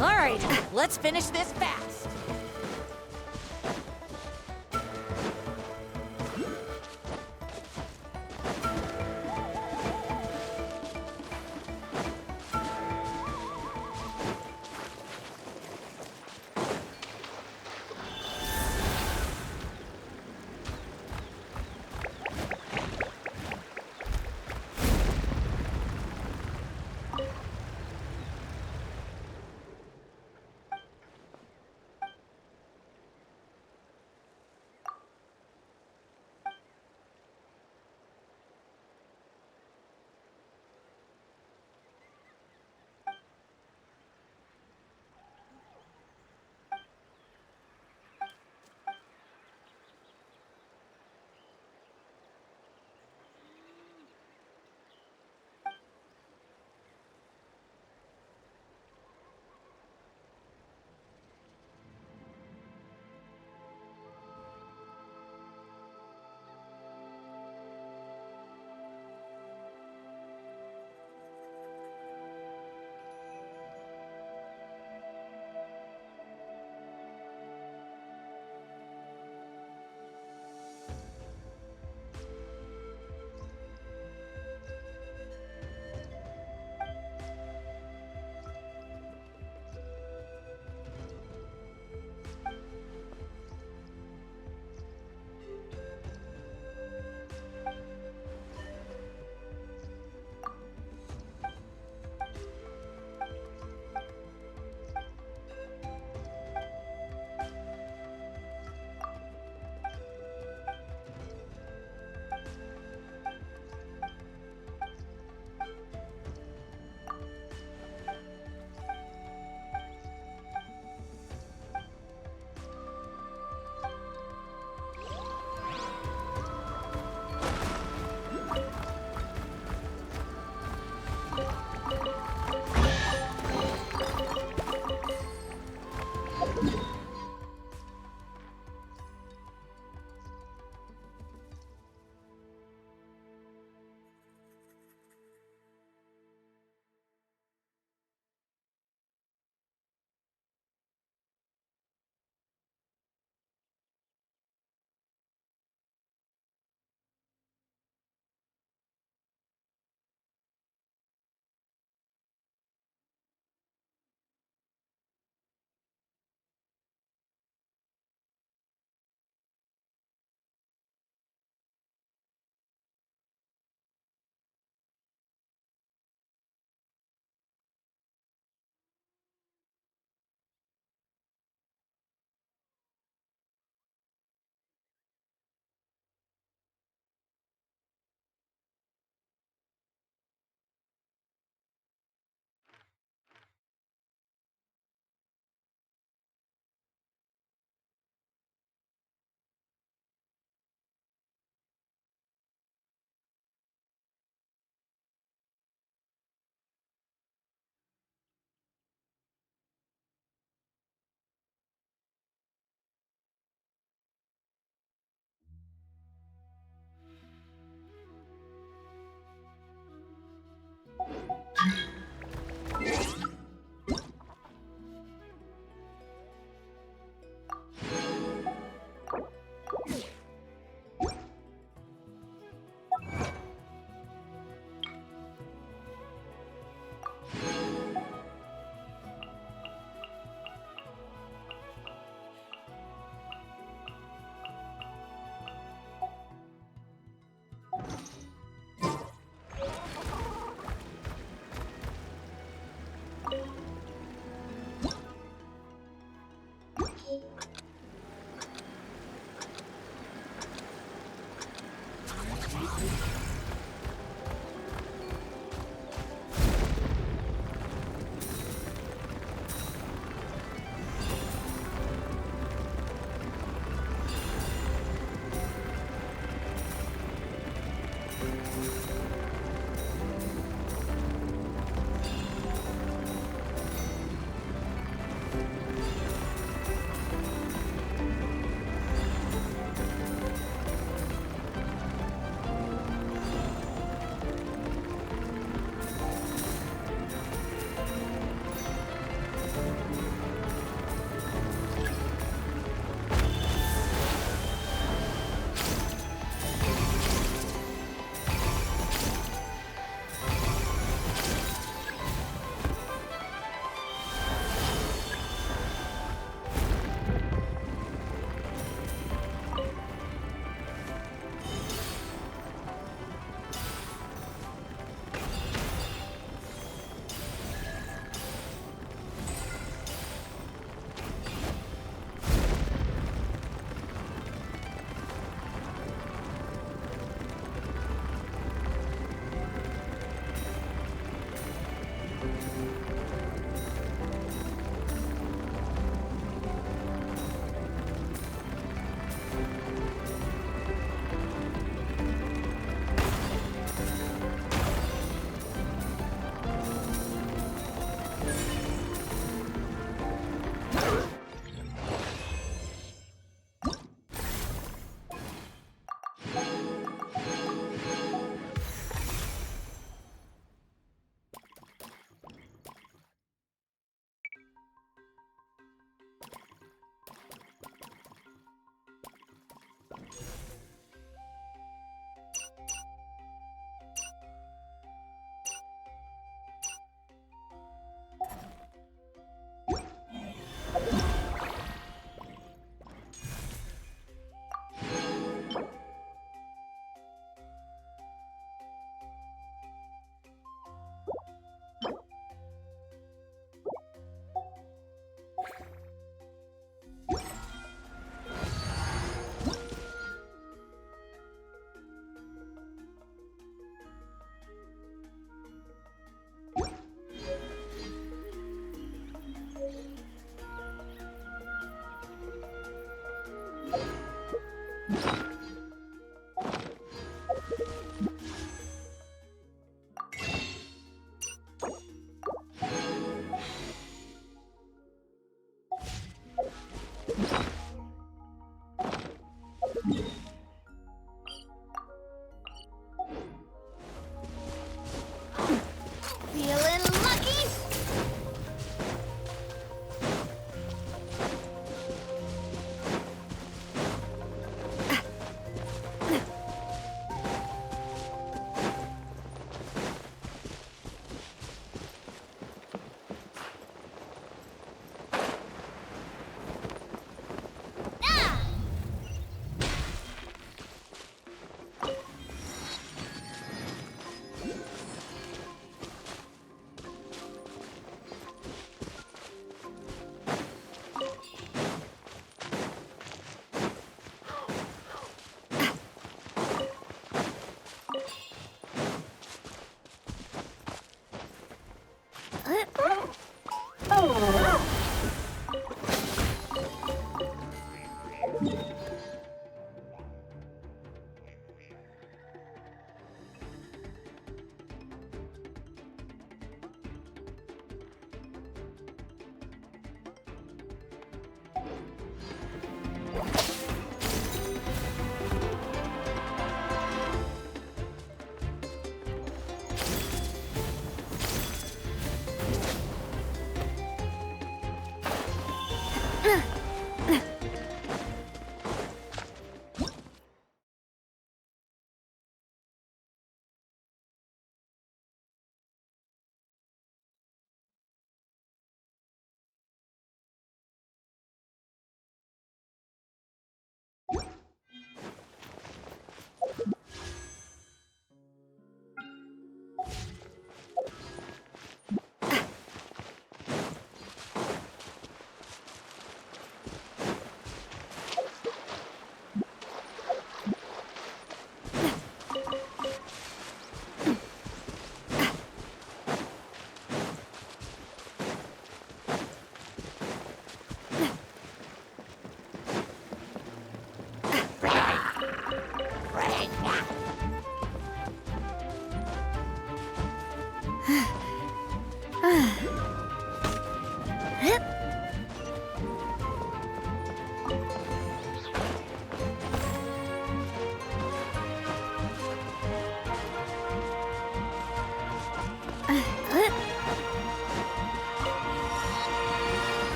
All right, let's finish this fast.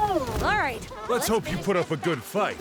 All right. Let's hope you put up a good fight.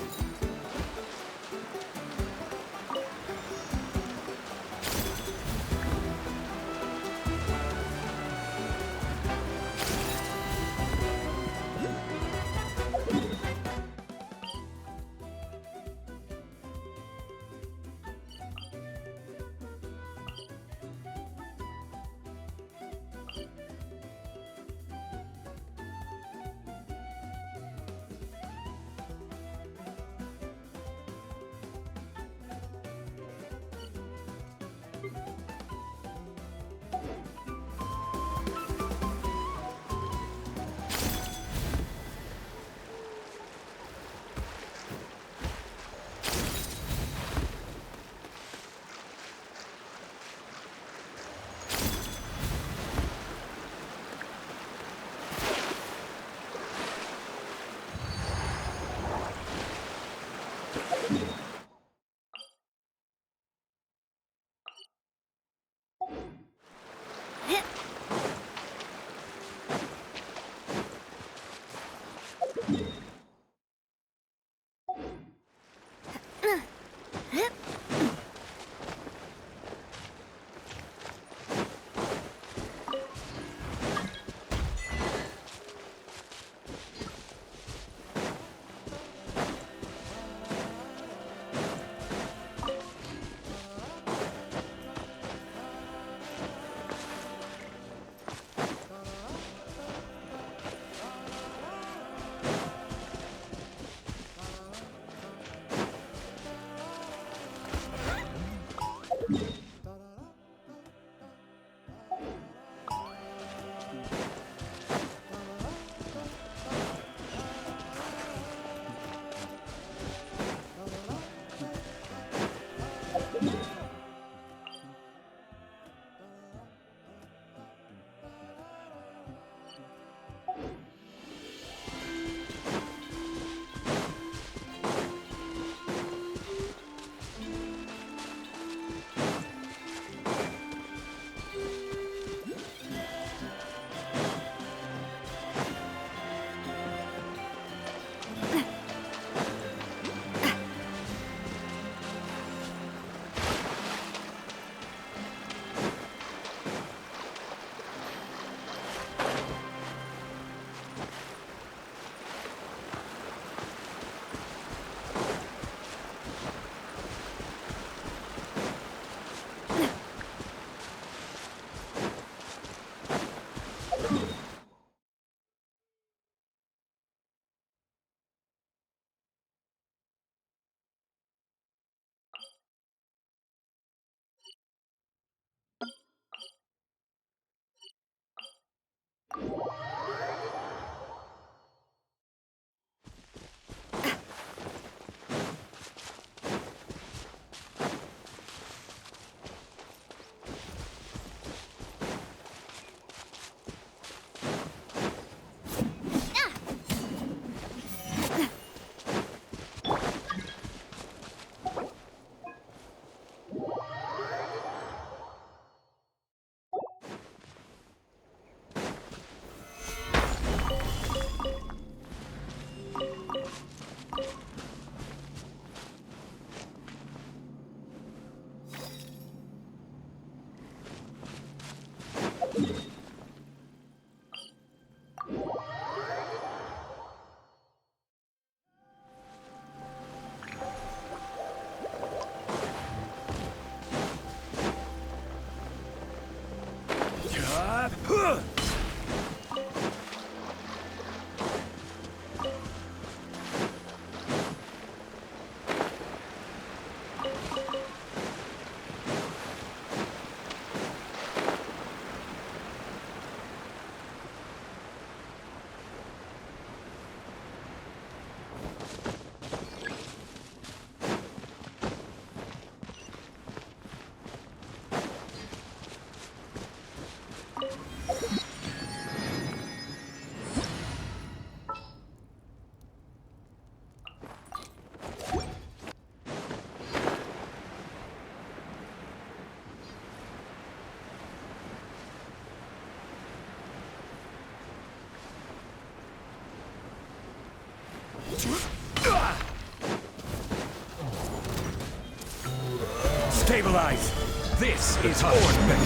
Stabilize! This is order!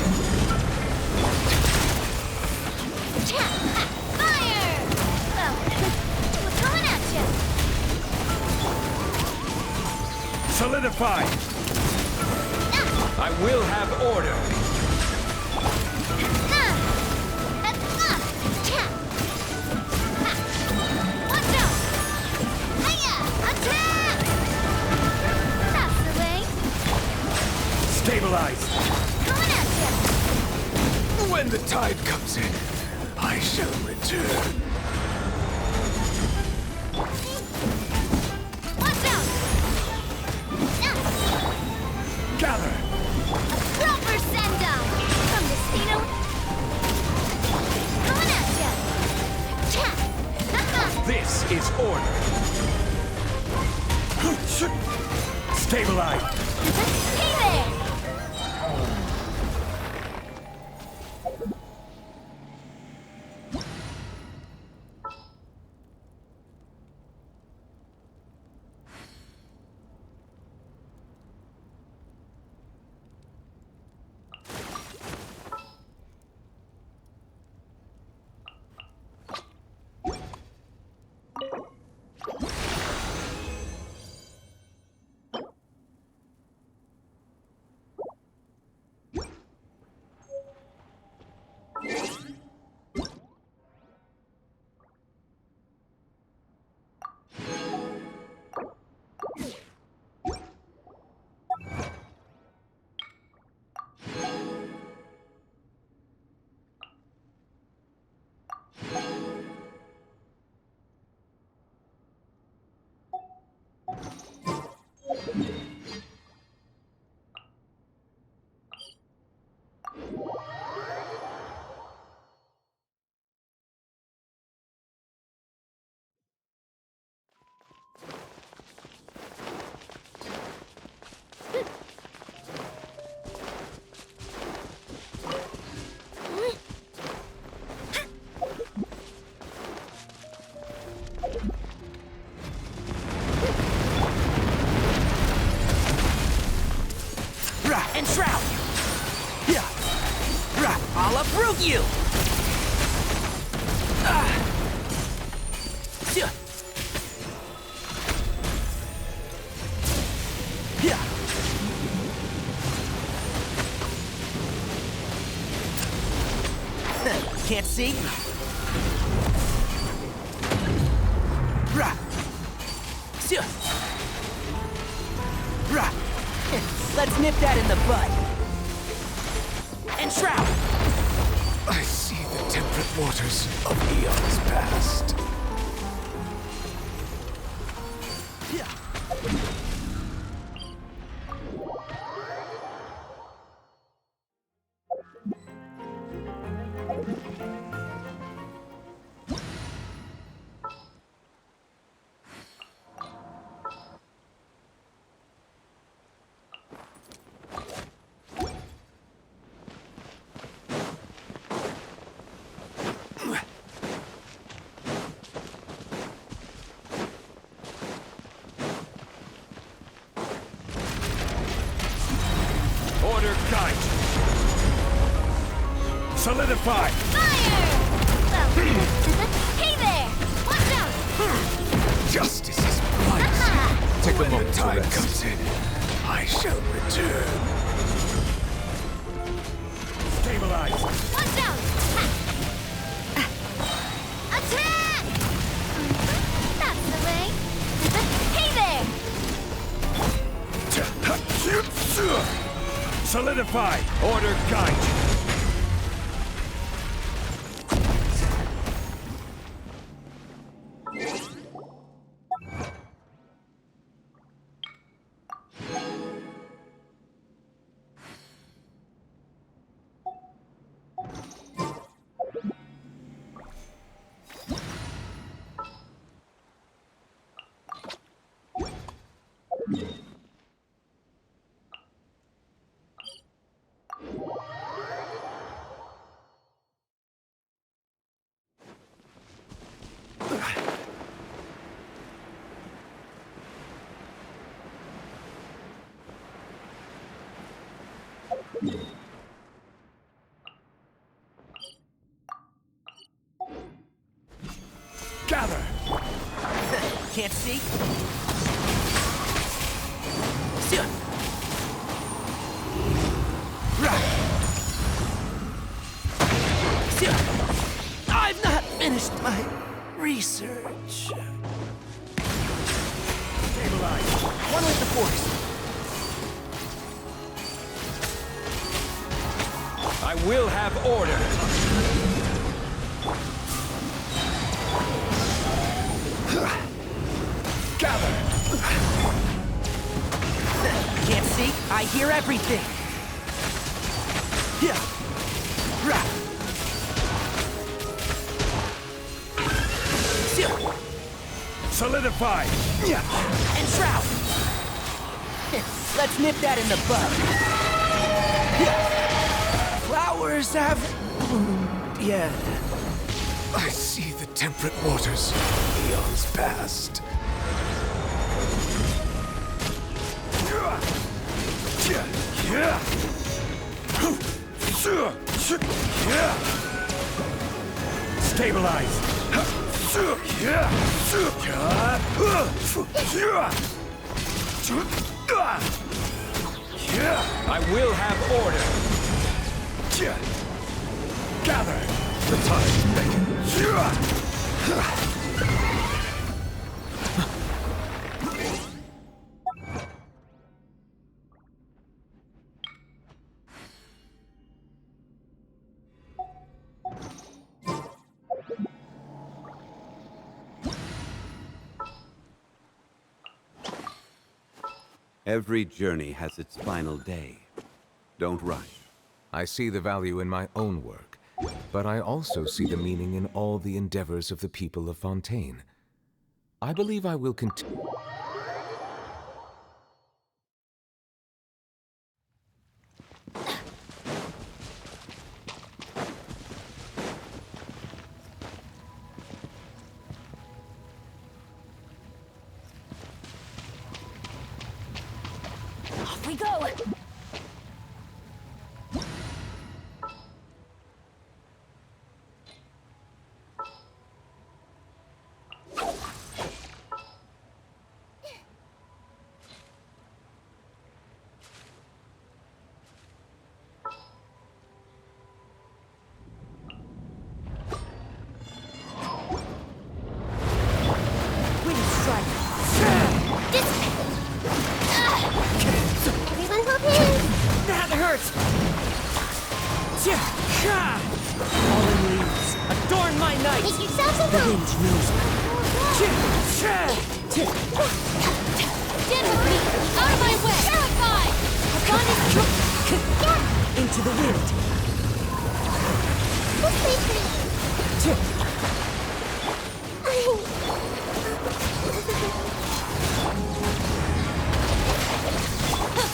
Fire! Well, what's coming at you? Solidify! I will have order! Watch out! Hiya! Attack! That's the way. Stabilize! Coming at you! When the tide comes in, I shall return. Watch out! Gather! Proper send-down! From Destino! Coming at you! This is order! Stabilize! Hey there! And Shroud! Yeah! I'll uproot you! Yeah! Can't see? Let's nip that in the bud. And Shroud! I see the temperate waters of eons past. Solidify! Fire! Hey there! Watch out! Justice is blind. Take a moment to rest. Comes in, I shall return. Stabilize! Watch out! Ha! Attack! That's the way. Hey there! Solidify! Order guide you. Gather! Can't see? I've not finished my research. Stabilize! One with the force. I will have order. Gather! Can't see? I hear everything. Yeah. Solidify! And shroud! Let's nip that in the bud. Flowers have bloomed yet. I see the temperate waters, eons past. Stabilize! I will have order. Gather! The time Every journey has its final day. Don't rush. I see the value in my own work, but I also see the meaning in all the endeavors of the people of Fontaine. I believe I will continue. Off we go! Fallen leaves, adorn my night! Make yourselves a The move! wind knows me. Stand with me! Out of my way! Terrified! Into the wind! Please me!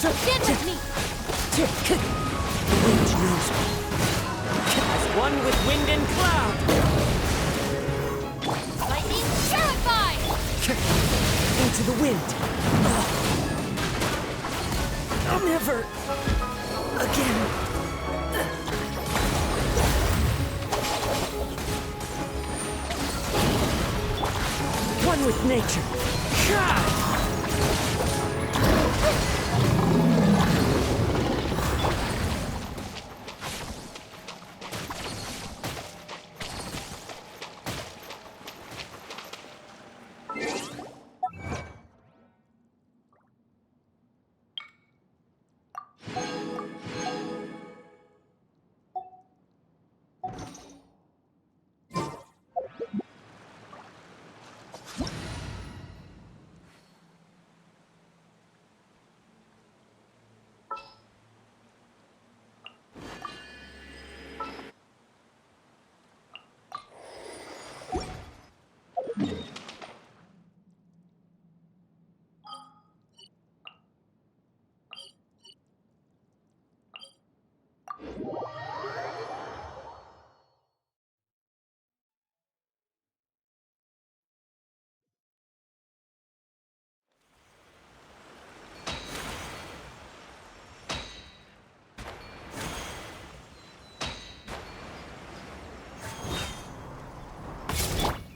Stand with me! The wind knows me. As one with wind and cloud! Lightning, terrified! Into the wind! Never again. with nature.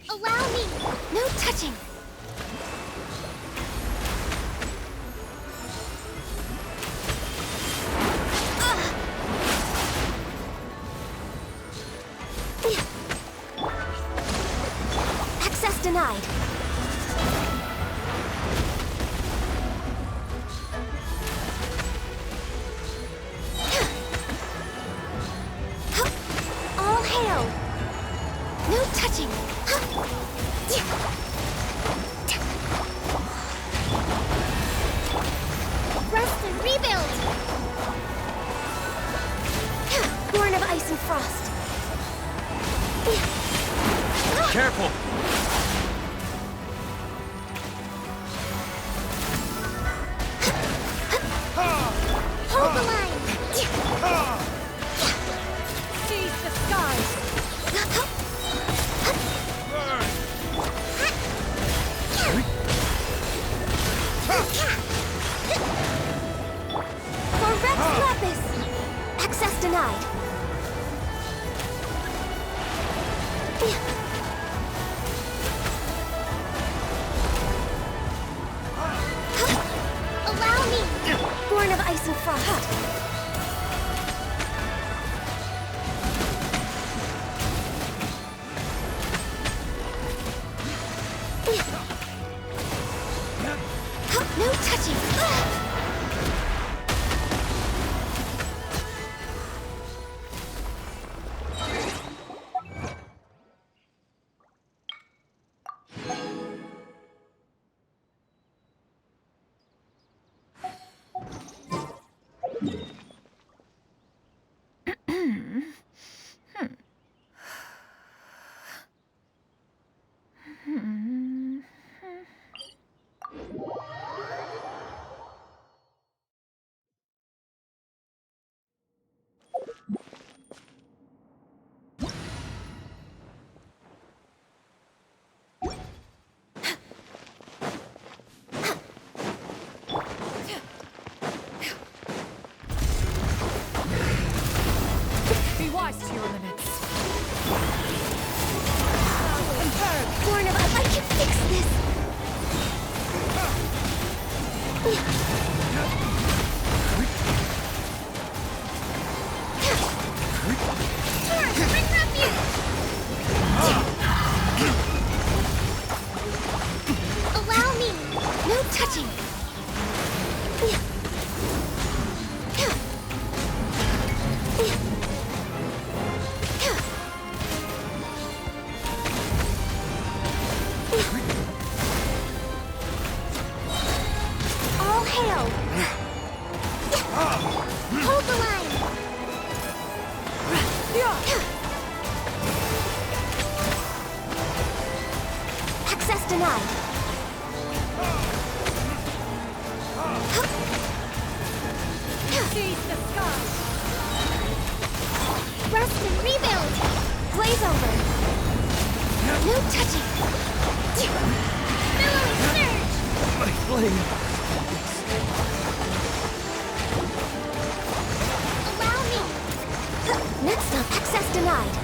Allow me! No touching! Access denied. All hail! No touching! Rest and rebuild! Born of ice and frost. Careful! Hold the line! Seize the skies! For Rex Lapis! Access denied. Allow me! Born of ice and frost. No touching! Be wise to your limits. Born of ice. I can fix this! Taurus, bring refuge! Allow me! No touching! All hail! Hold the line! Access denied. Seize the skies! Rest and rebuild! Blaze over! No touching! Billowing surge! My flame! Allow me! Next up, Access denied.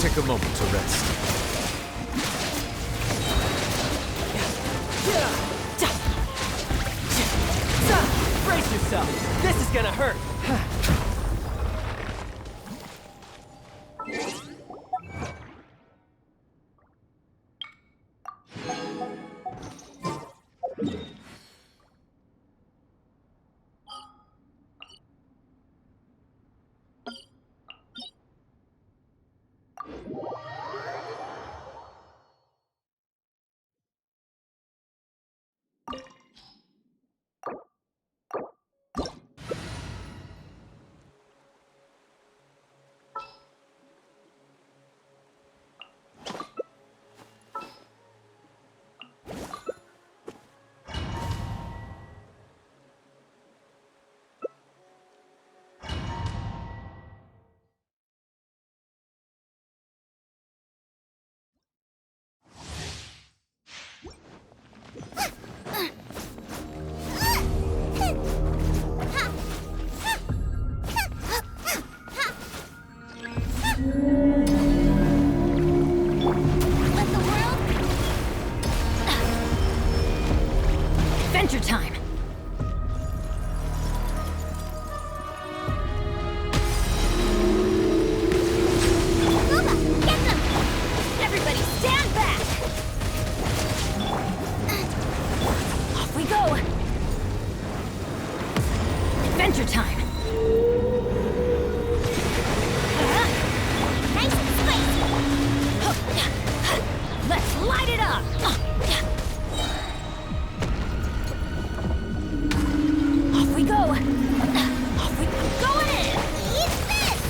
Take a moment to rest. Brace yourself! This is gonna hurt! Adventure time! Gooba, get them! Everybody stand back! Off we go! Adventure time! Nice and spicy! Let's light it up! Off we go! Off we go! Going in! Eat this!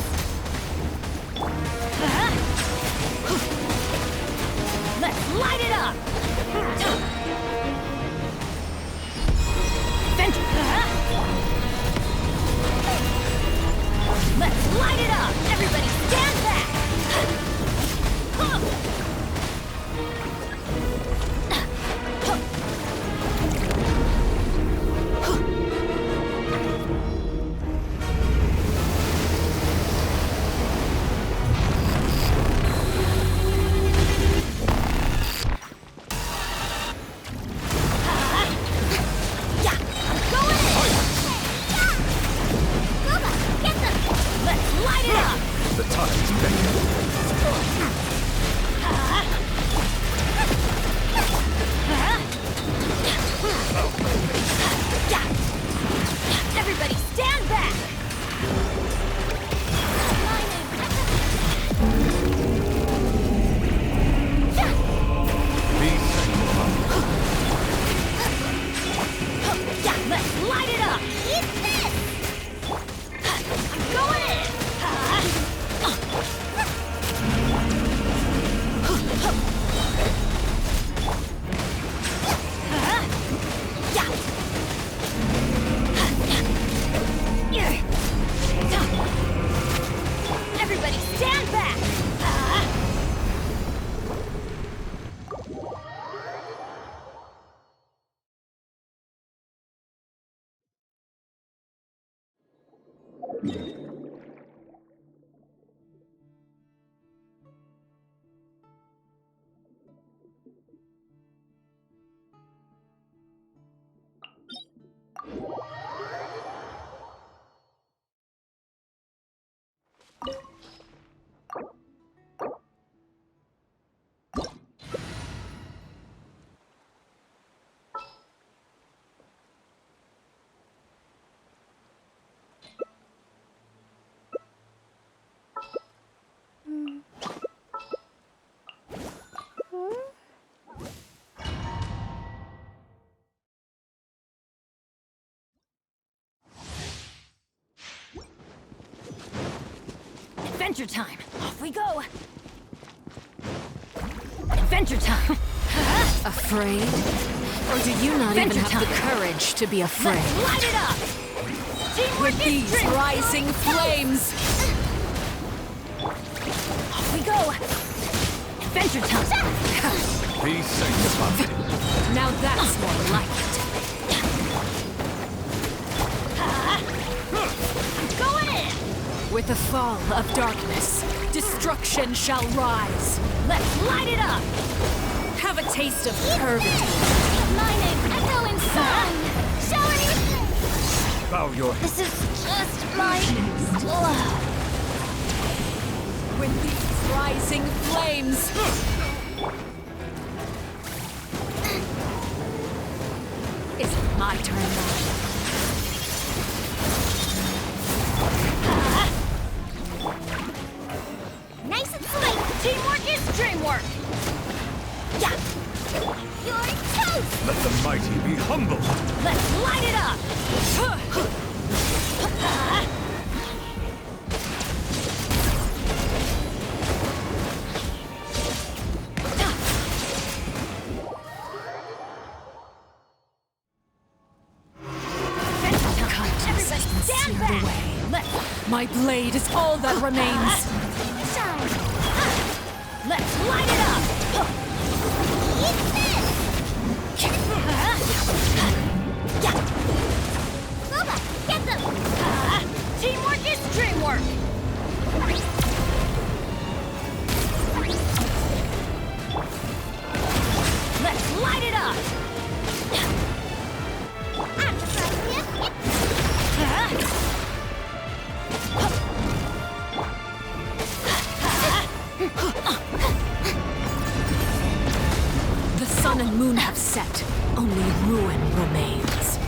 Let's light it up! Adventure! Let's light it up! Everybody stand back! The time's beckoning. Everybody stand back! Let's light it up! Eat this! I'm going in! Everybody stand back! Adventure time! Off we go! Adventure time! Afraid? Or do you not even have the courage to be afraid? Let's light it up! Teamwork With these is rising flames! Off we go! Adventure time! Be sanctified. Now that's more like it. I'm going in! With the fall of darkness, destruction shall rise. Let's light it up! Have a taste of purgatory. My name, Echo in Song! Shower me with Bow your head. This is just my... With these rising flames. Is it my turn now? Nice and sweet! Teamwork is dreamwork! Yeah! You're toast! Let the mighty be humble. Let's light it up! Stand back! My blade is all that remains. Let's light it up! Loba, get them! Teamwork is dreamwork! Let's light it up! I'm trying to... The sun and moon have set. Only ruin remains.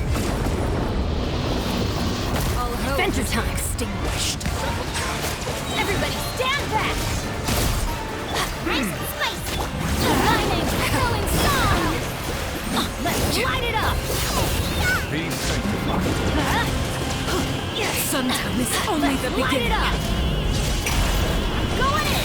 Adventure time extinguished. Everybody stand back! Nice and spicy! My name's Echo in Song! Let's light it up! Be sanctified. Sundown is only the beginning. Light it up! Going in!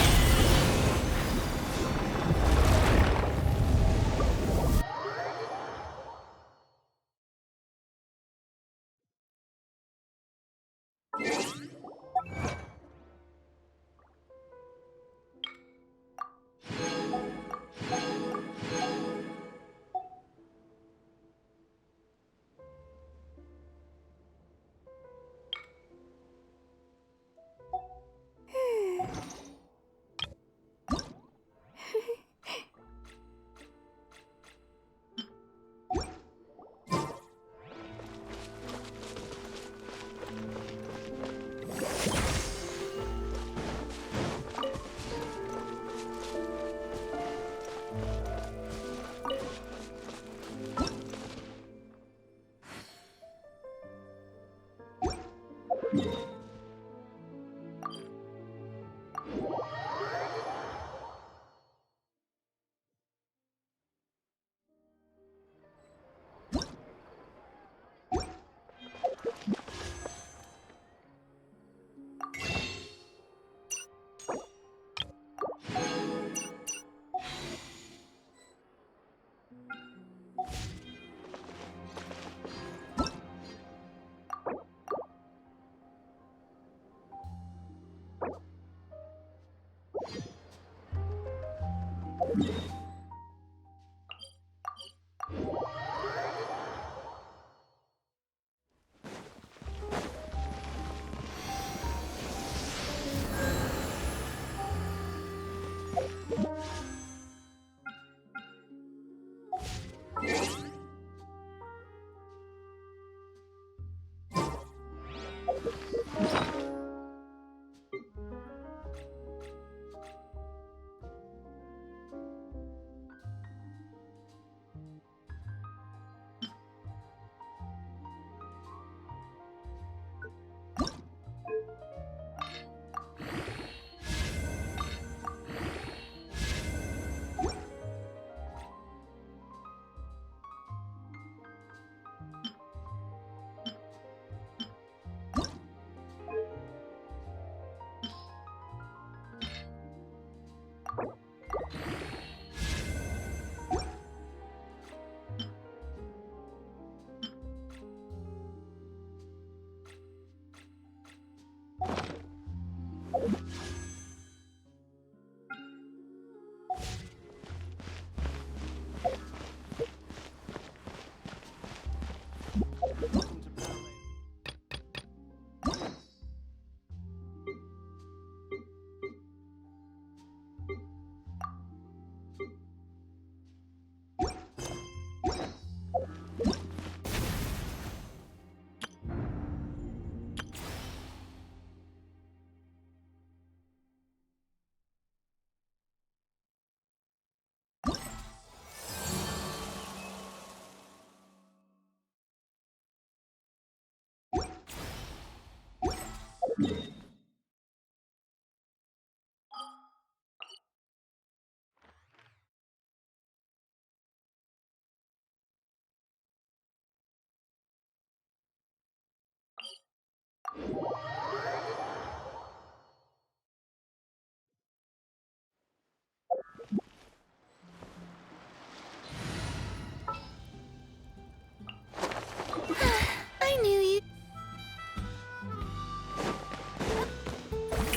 I knew you.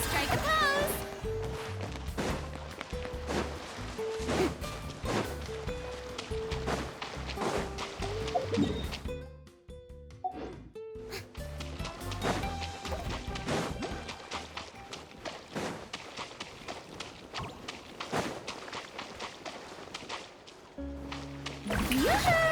Strike a pose. Yoo-hoo!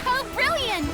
How brilliant!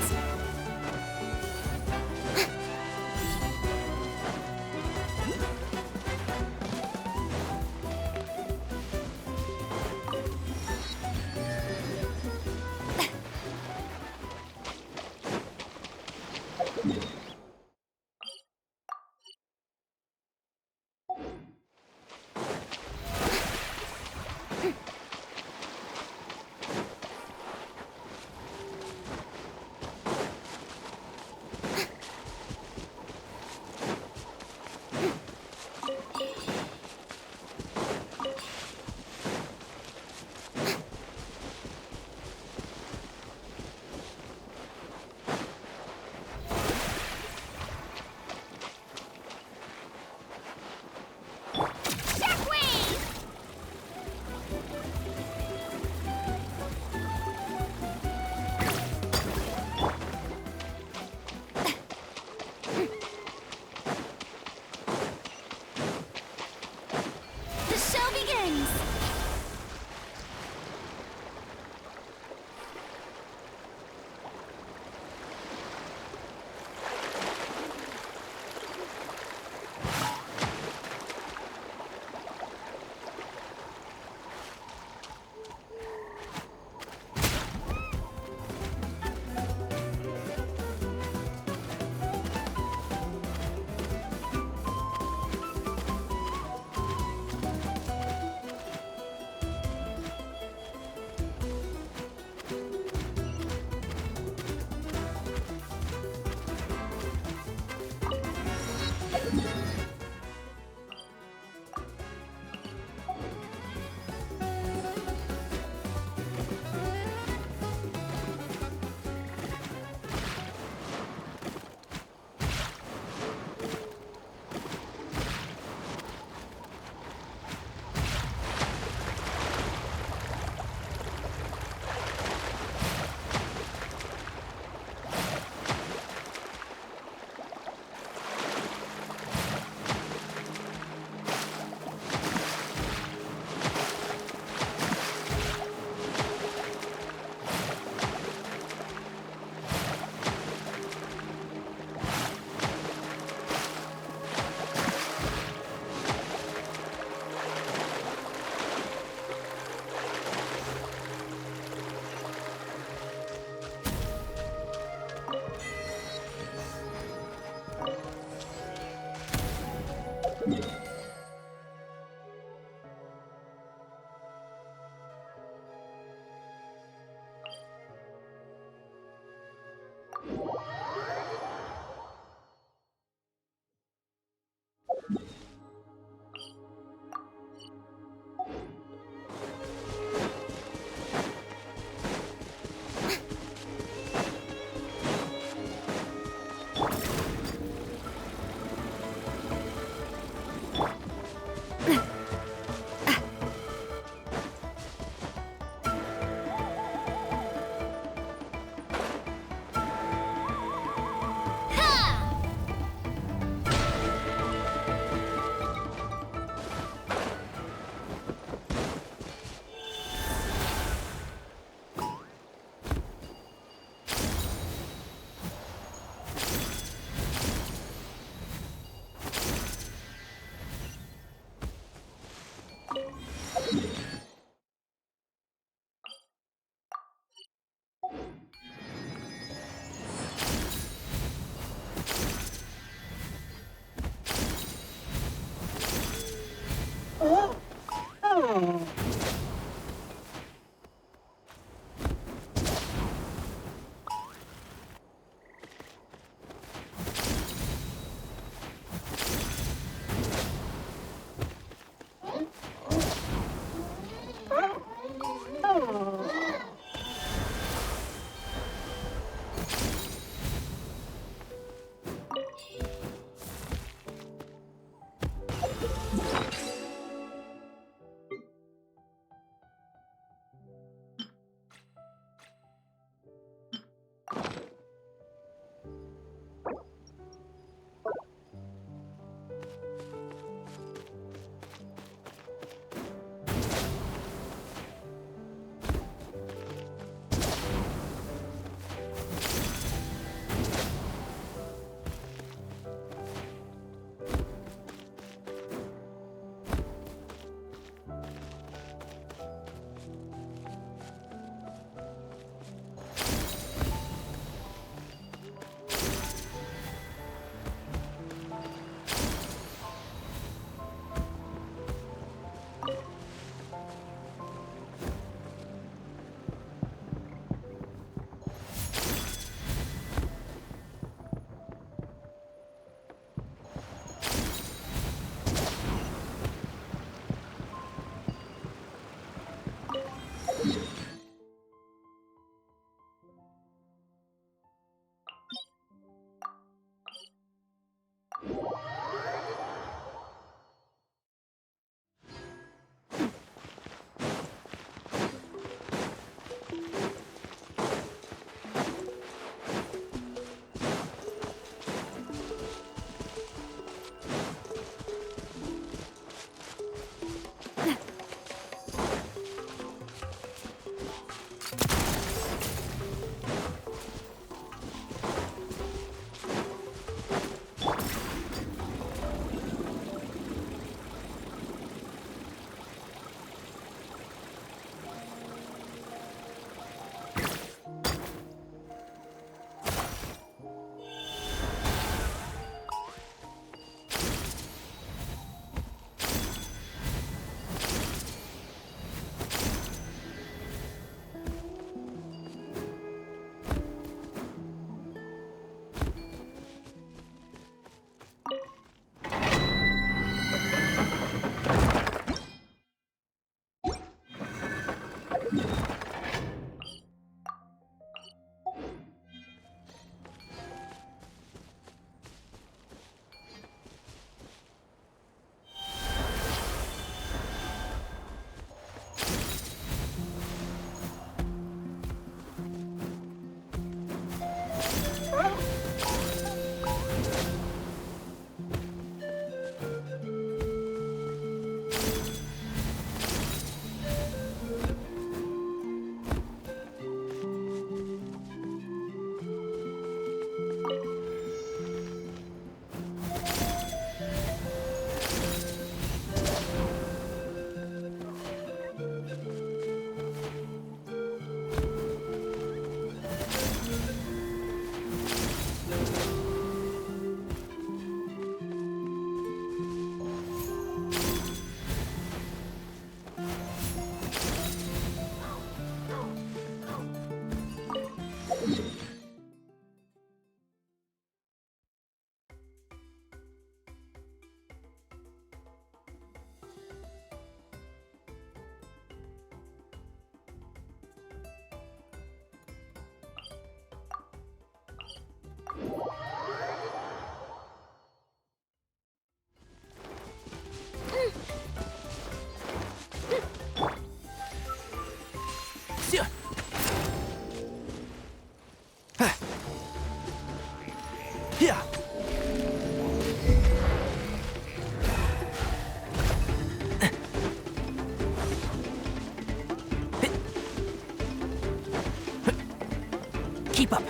Keep up.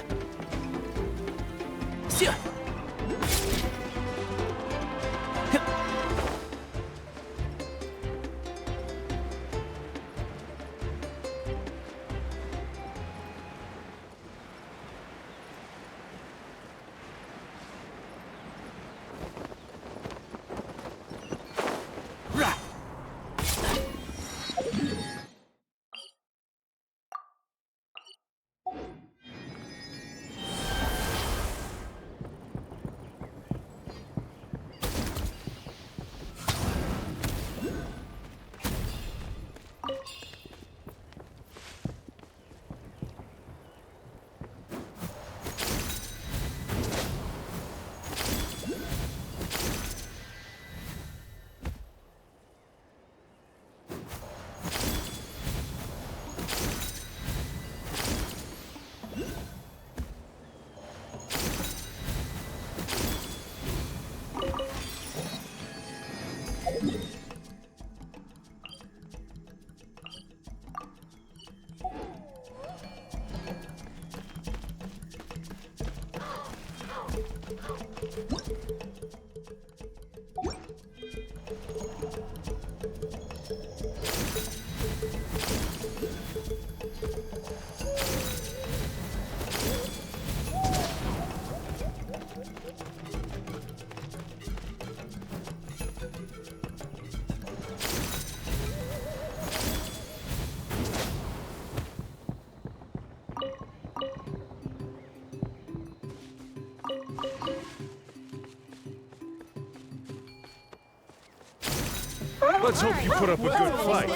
Let's hope you put up a good fight.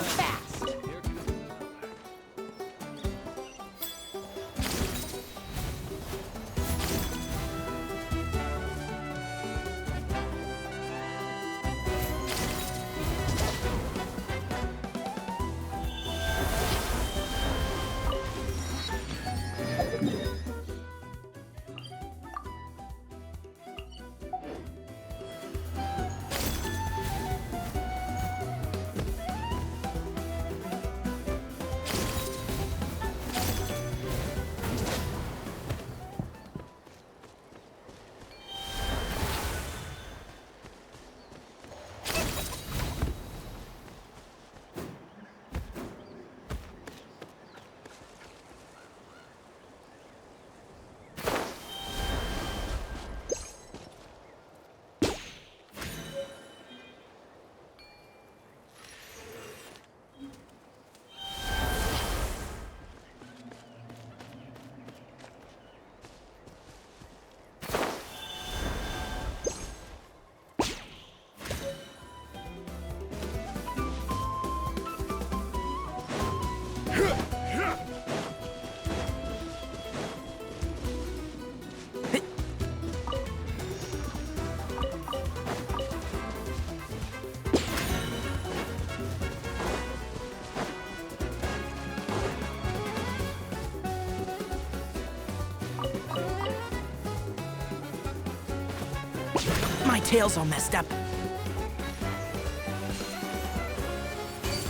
My tail's all messed up.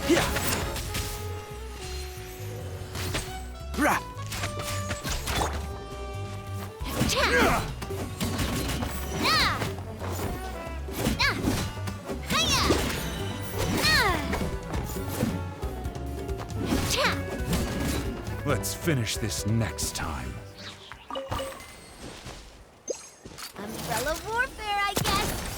Yeah. Rah. Let's finish this next time. Umbrella warfare, I guess.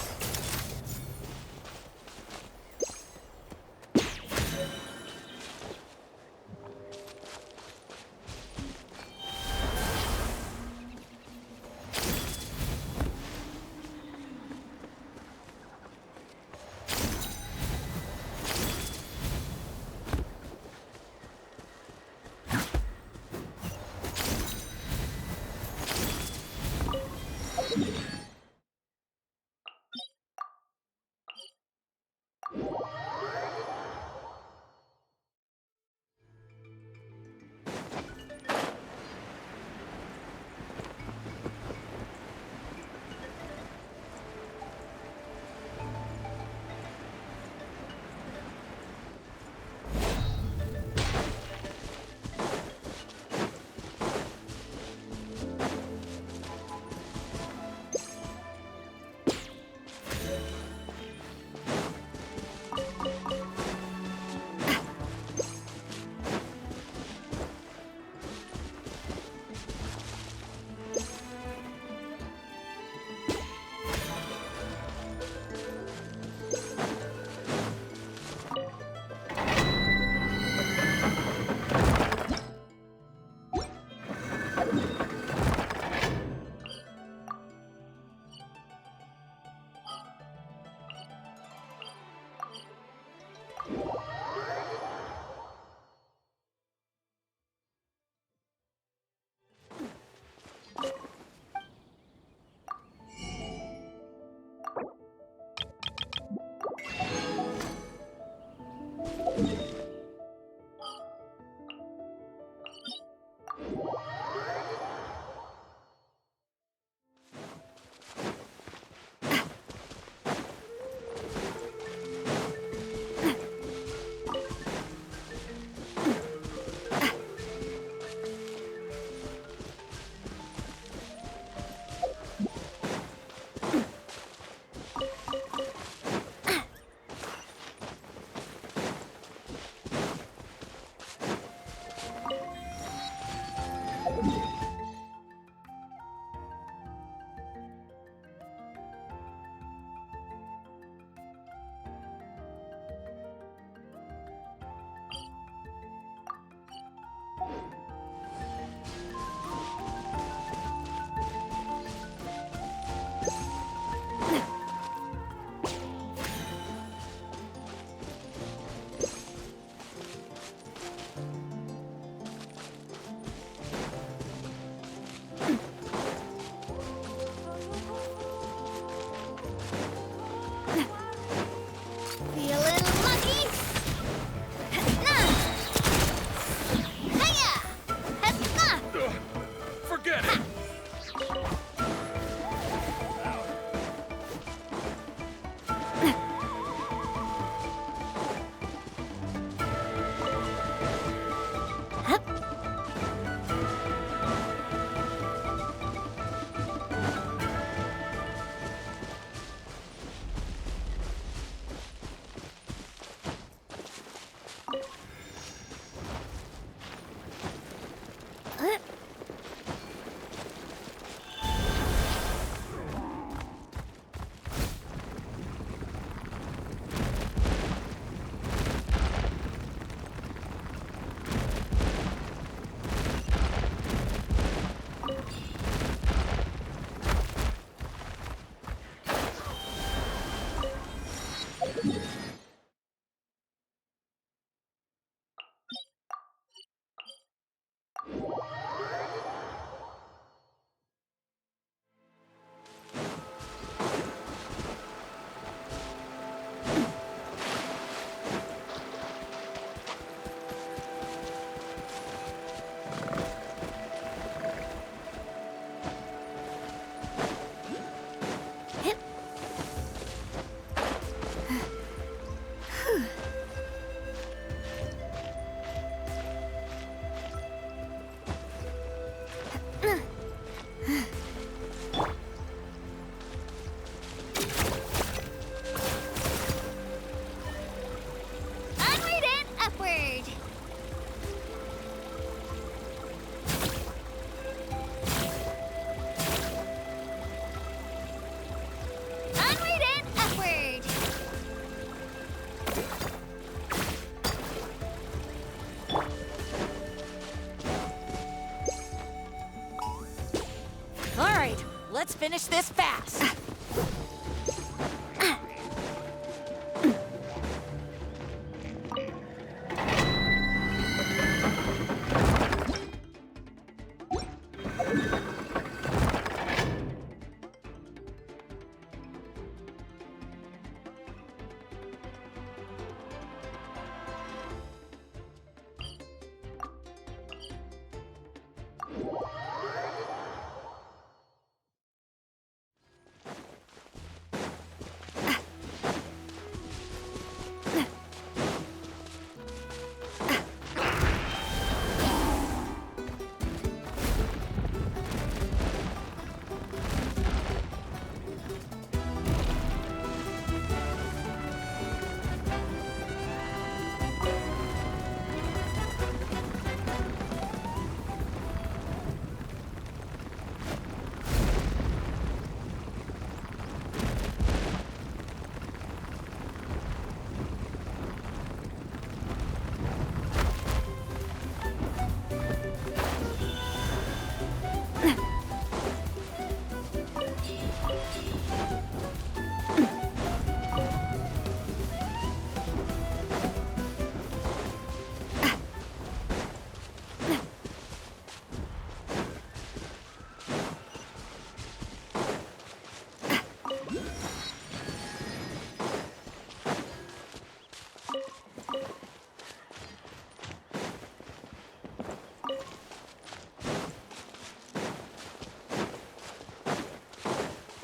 right, let's finish this fast.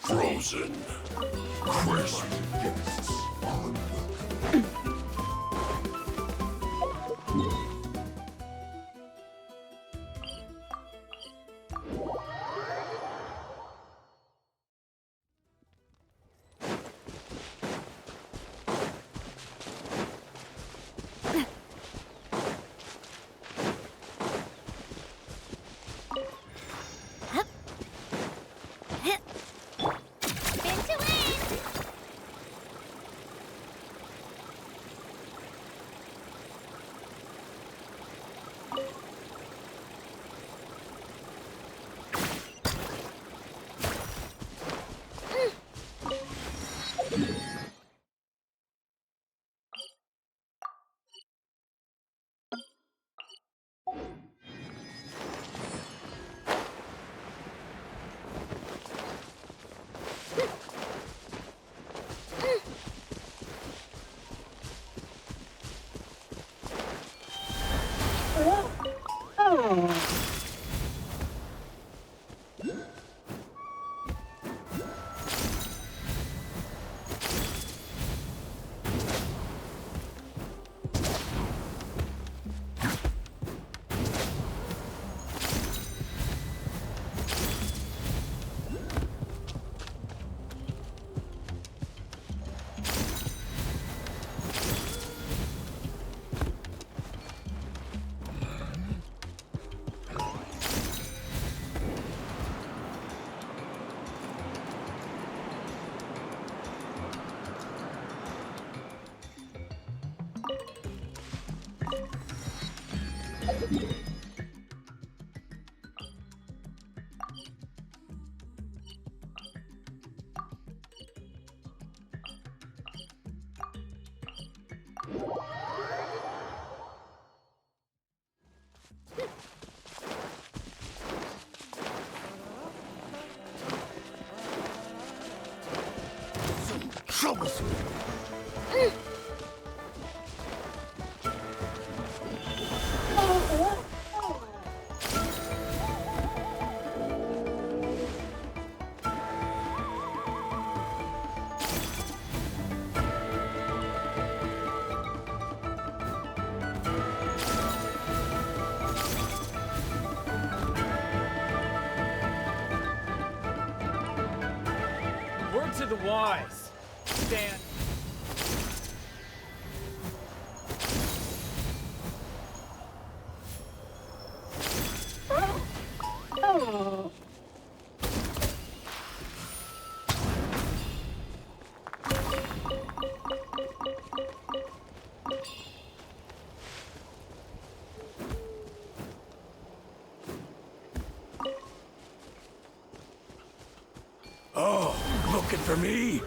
Frozen, crisp guests troublesome. Word to the wise. Stand. Oh, looking for me?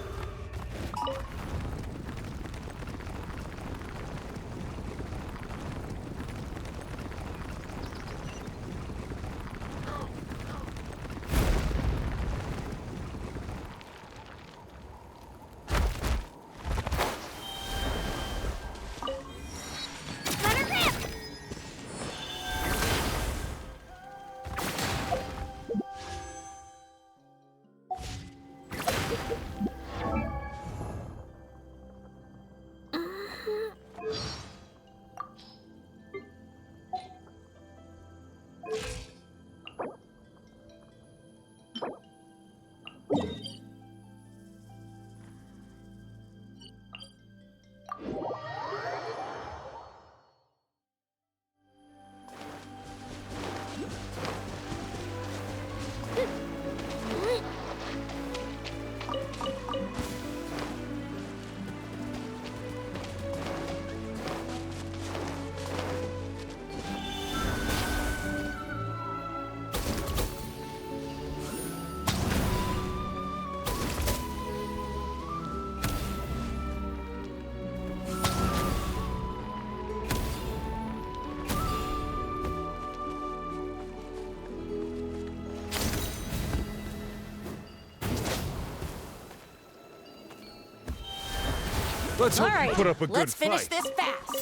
Let's hope All right, you put up a let's good finish fight. this fast.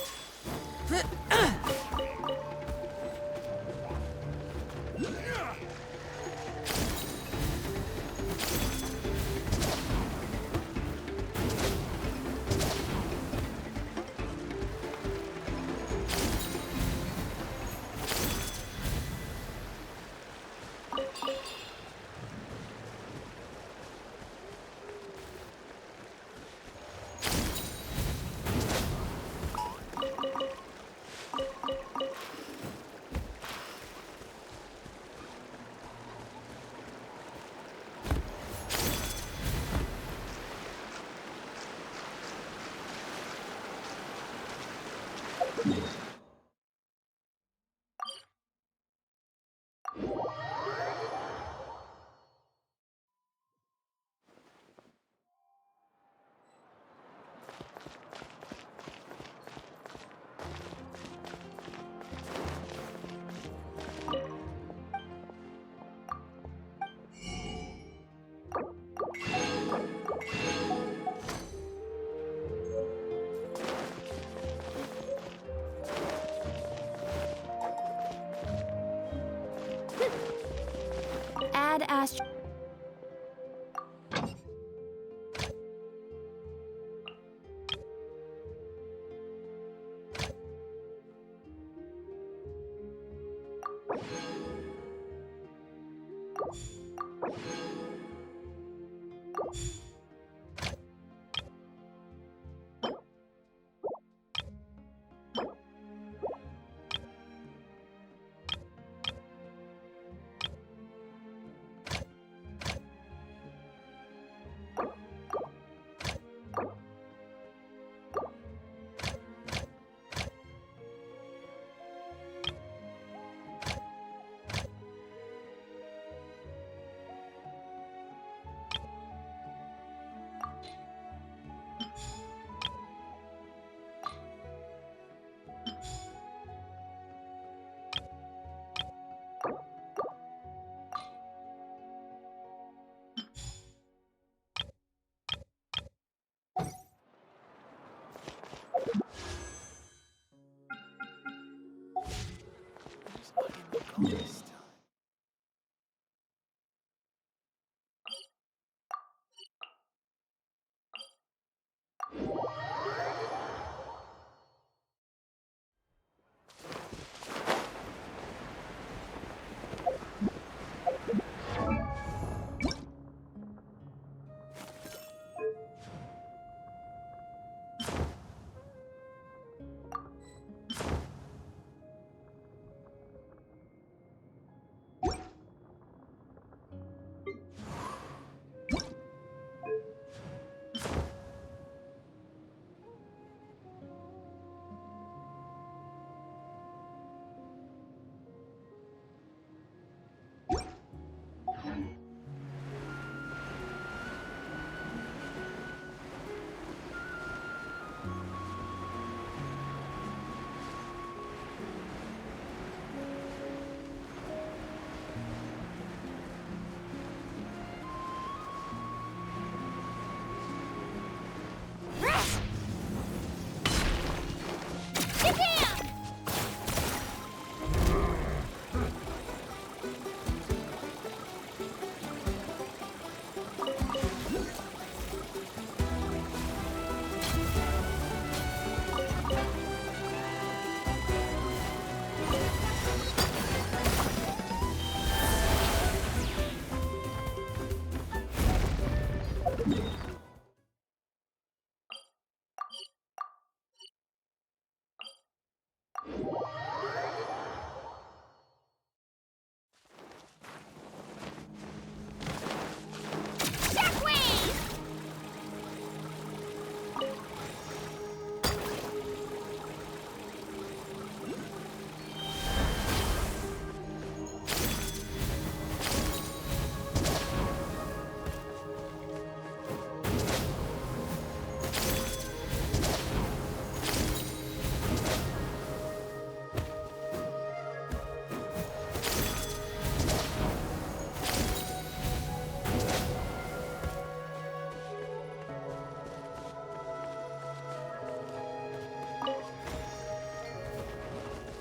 Add Astro.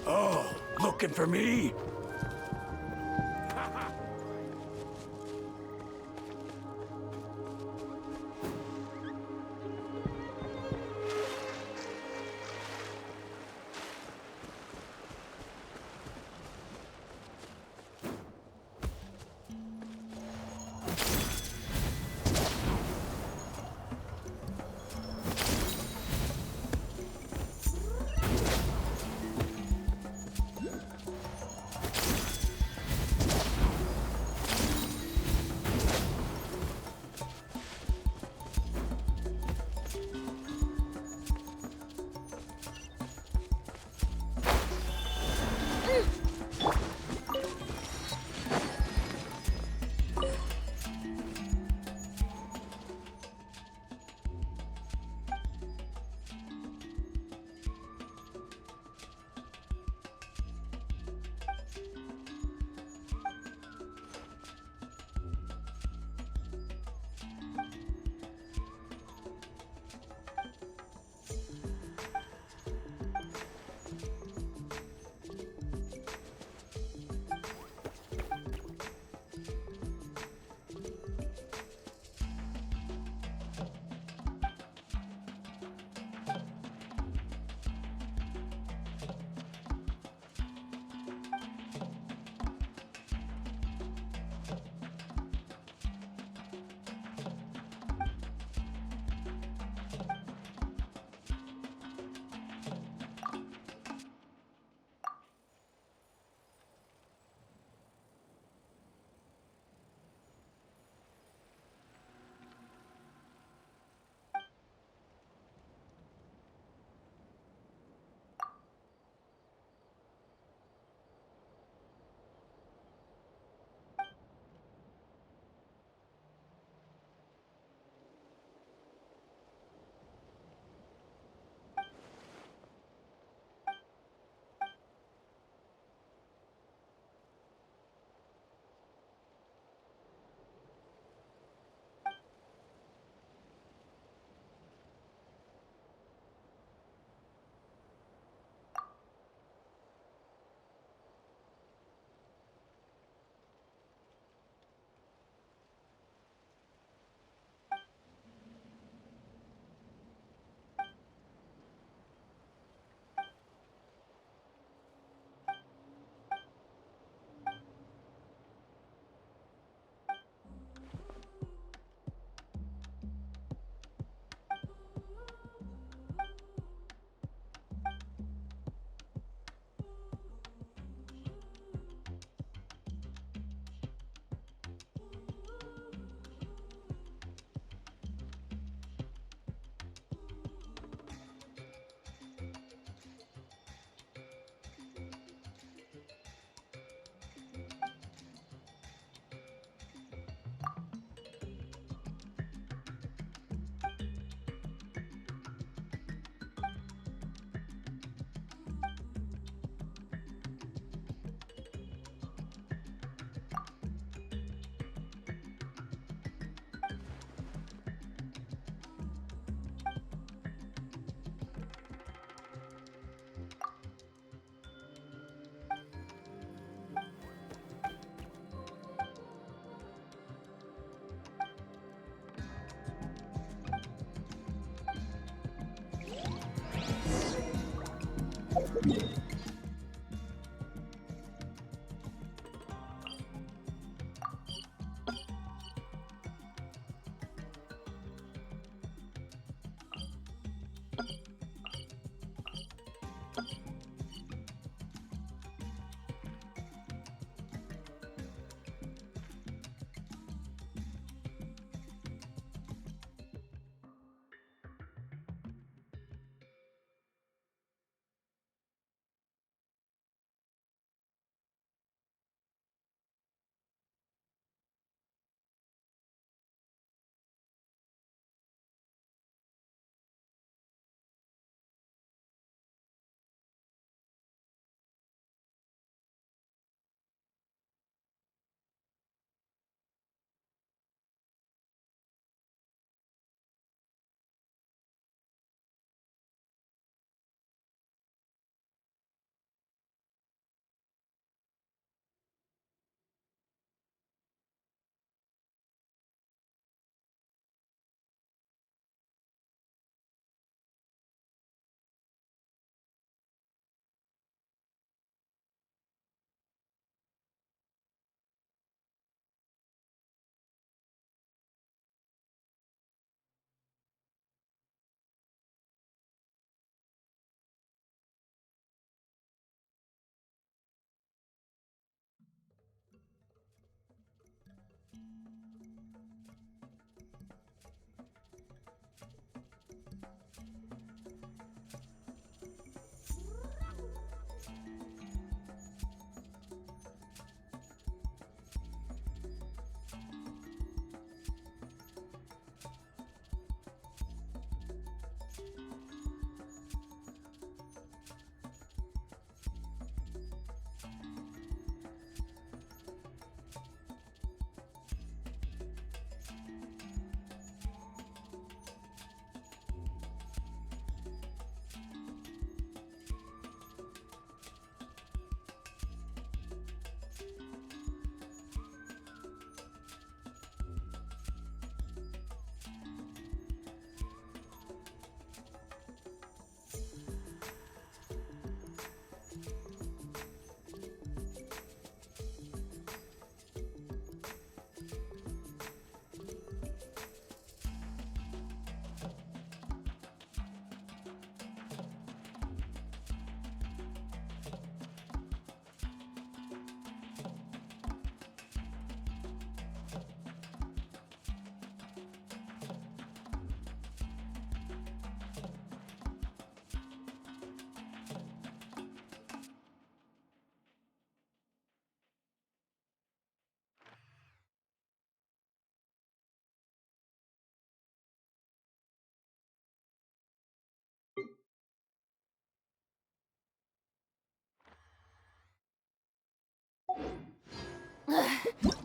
Oh, looking for me?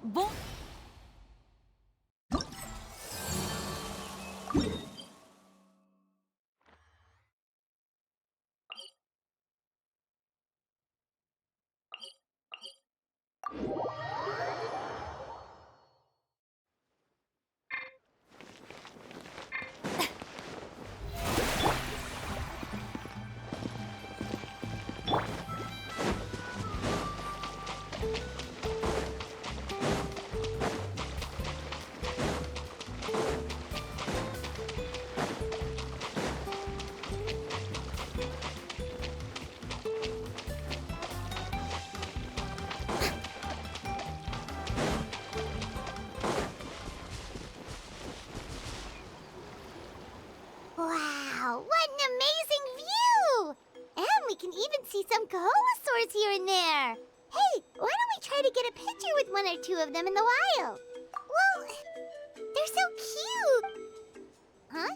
Bon. Wow, what an amazing view! And we can even see some Koholosaurs here and there. Hey, why don't we try to get a picture with one or two of them in the wild? Well, they're so cute. Huh?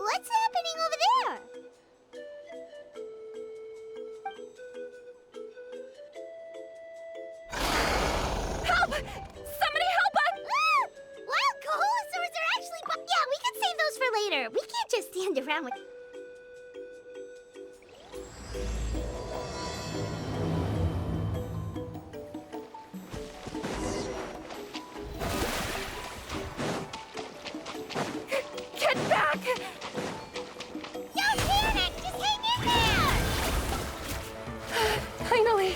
What's happening over there? Help! Somebody help us! Ah! Wild Koholosaurs are actually... Yeah, we can save those for later. We can't just stand around with... Get back! Don't panic! Just hang in there! Finally!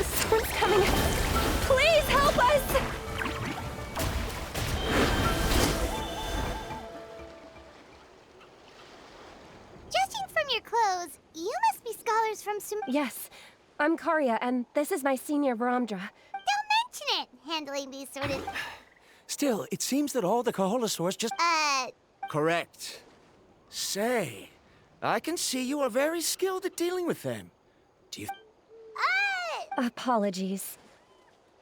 Someone's coming! Please help us! Yes. I'm Karya, and this is my senior, Varamdra. Don't mention it! Handling these sort of... Still, it seems that all the Kaholasaurs just... Correct. Say, I can see you are very skilled at dealing with them. Do you... Apologies.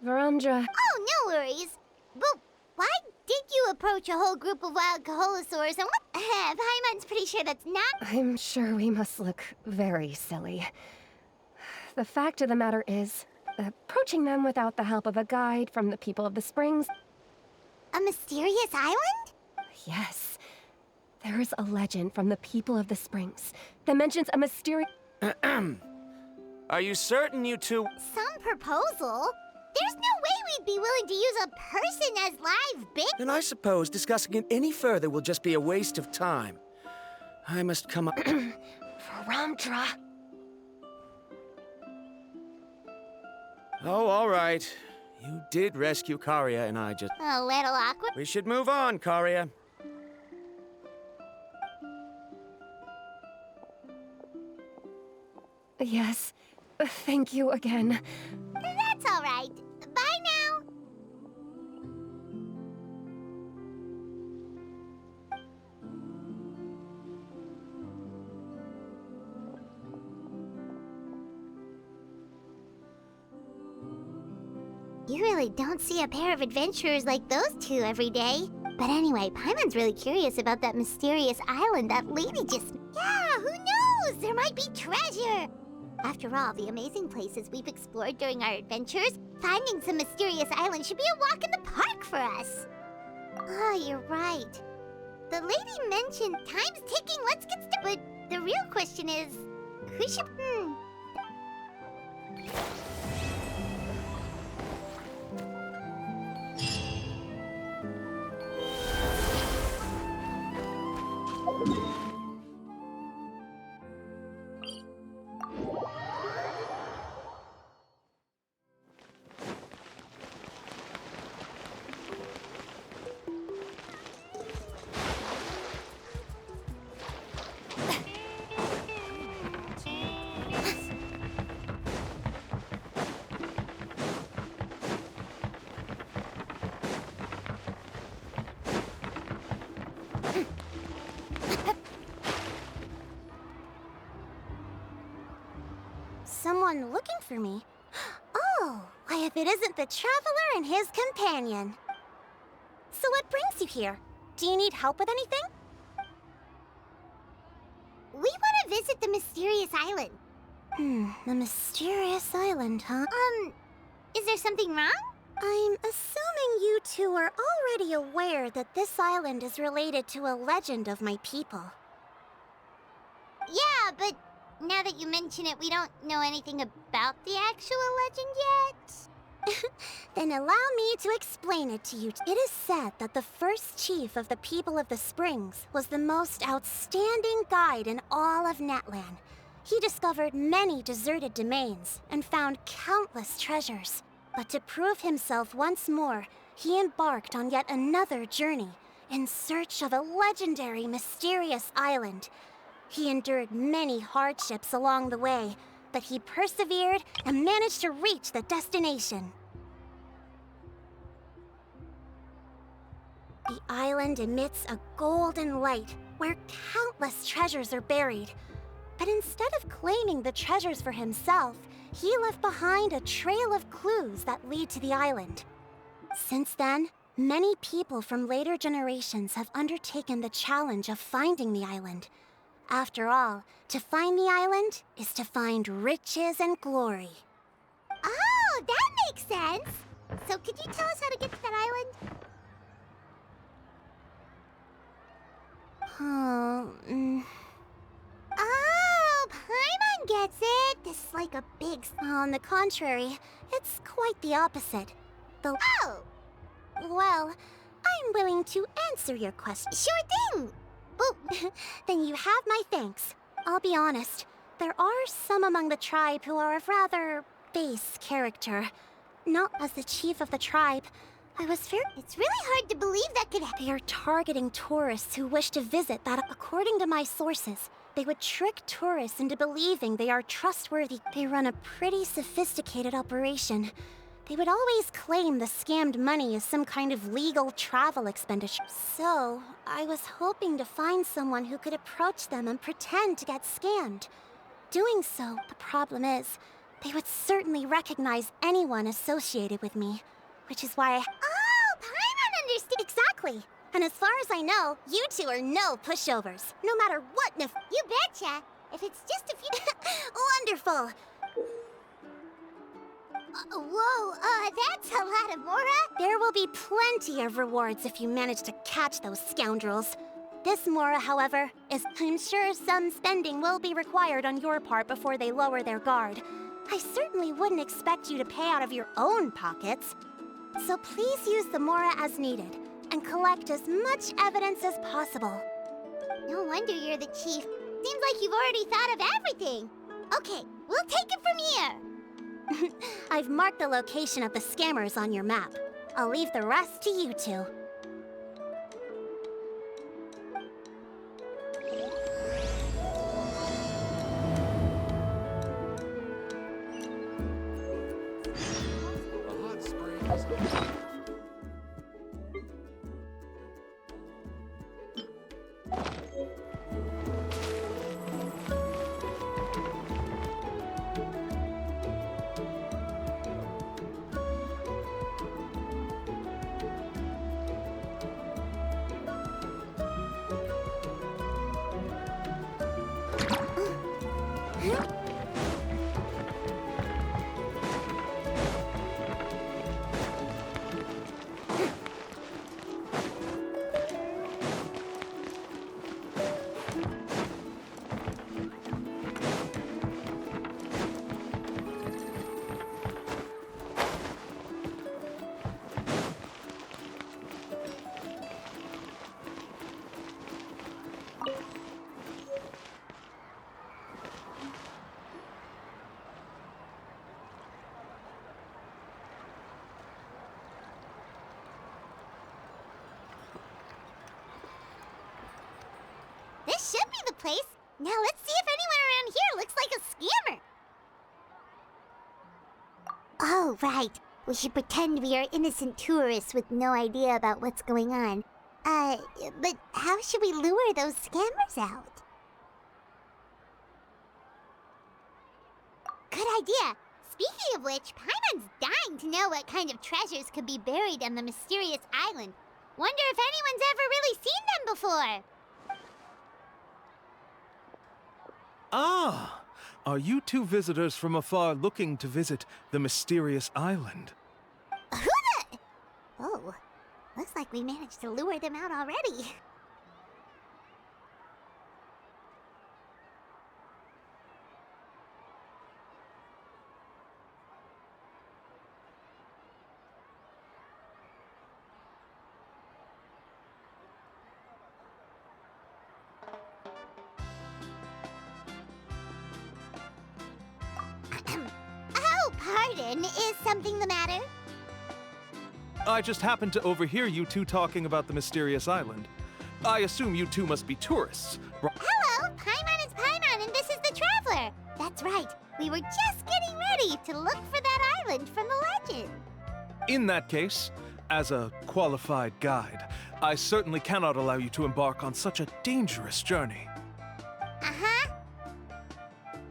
Varamdra... Oh, no worries. But why did you approach a whole group of wild Kaholasaurs and what... Paimon's pretty sure that's not... I'm sure we must look very silly. The fact of the matter is, approaching them without the help of a guide from the people of the Springs... A mysterious island? Yes. There is a legend from the people of the Springs that mentions a mysterious... Are you certain you two... Some proposal? There's no way we'd be willing to use a person as live bait. Then I suppose discussing it any further will just be a waste of time. I must come up... Varamdra... Oh, all right. You did rescue Karya, and I just... A little awkward. We should move on, Karya. Yes. Thank you again. That's all right. Bye now. You really don't see a pair of adventurers like those two every day. But anyway, Paimon's really curious about that mysterious island that lady just... Yeah, who knows? There might be treasure! After all, the amazing places we've explored during our adventures, finding some mysterious island should be a walk in the park for us. Oh, you're right. The lady mentioned time's ticking, let's get started. But the real question is, who should... Someone looking for me? Oh, why if it isn't the Traveler and his companion. So what brings you here? Do you need help with anything? We want to visit the mysterious island. The mysterious island, huh? Is there something wrong? I'm assuming you two are already aware that this island is related to a legend of my people. Yeah, but now that you mention it, we don't know anything about the actual legend yet. Then allow me to explain it to you. It is said that the first chief of the people of the Springs was the most outstanding guide in all of Natlan. He discovered many deserted domains and found countless treasures. But to prove himself once more, he embarked on yet another journey in search of a legendary, mysterious island. He endured many hardships along the way, but he persevered and managed to reach the destination. The island emits a golden light where countless treasures are buried. But instead of claiming the treasures for himself, he left behind a trail of clues that lead to the island. Since then, many people from later generations have undertaken the challenge of finding the island. After all, to find the island is to find riches and glory. Oh, that makes sense! So could you tell us how to get to that island? Oh, Paimon gets it! This is like a big... On the contrary, it's quite the opposite. Oh! Well, I'm willing to answer your question. Sure thing! Oh, then you have my thanks. I'll be honest, there are some among the tribe who are of rather base character. Not as the chief of the tribe, I was very... It's really hard to believe that could happen. They are targeting tourists who wish to visit that, according to my sources, They would trick tourists into believing they are trustworthy. They run a pretty sophisticated operation. They would always claim the scammed money is some kind of legal travel expenditure. So, I was hoping to find someone who could approach them and pretend to get scammed. Doing so, the problem is, they would certainly recognize anyone associated with me. Which is why Oh, Paimon understands. Exactly! And as far as I know, you two are no pushovers. No matter what You betcha! If it's just a few... Wonderful! Whoa, that's a lot of Mora. There will be plenty of rewards if you manage to catch those scoundrels. This Mora, however, I'm sure some spending will be required on your part before they lower their guard. I certainly wouldn't expect you to pay out of your own pockets. So please use the Mora as needed, and collect as much evidence as possible. No wonder you're the chief. Seems like you've already thought of everything. Okay, we'll take it from here. I've marked the location of the scammers on your map. I'll leave the rest to you two. This should be the place. Now let's see if anyone around here looks like a scammer. Oh, right. We should pretend we are innocent tourists with no idea about what's going on. But how should we lure those scammers out? Good idea. Speaking of which, Paimon's dying to know what kind of treasures could be buried on the mysterious island. Wonder if anyone's ever really seen them before. Ah! Are you two visitors from afar looking to visit the mysterious island? Who the... Oh, looks like we managed to lure them out already. Oh, pardon. Is something the matter? I just happened to overhear you two talking about the mysterious island. I assume you two must be tourists. Hello, Paimon is Paimon, and this is the Traveler. That's right. We were just getting ready to look for that island from the legend. In that case, as a qualified guide, I certainly cannot allow you to embark on such a dangerous journey. Uh-huh.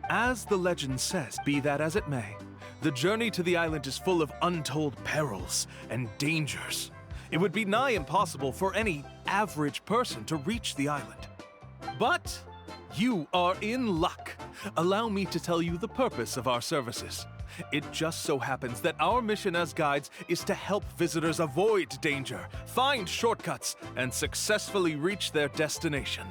As the legend says, be that as it may, the journey to the island is full of untold perils and dangers. It would be nigh impossible for any average person to reach the island. But you are in luck. Allow me to tell you the purpose of our services. It just so happens that our mission as guides is to help visitors avoid danger, find shortcuts, and successfully reach their destination.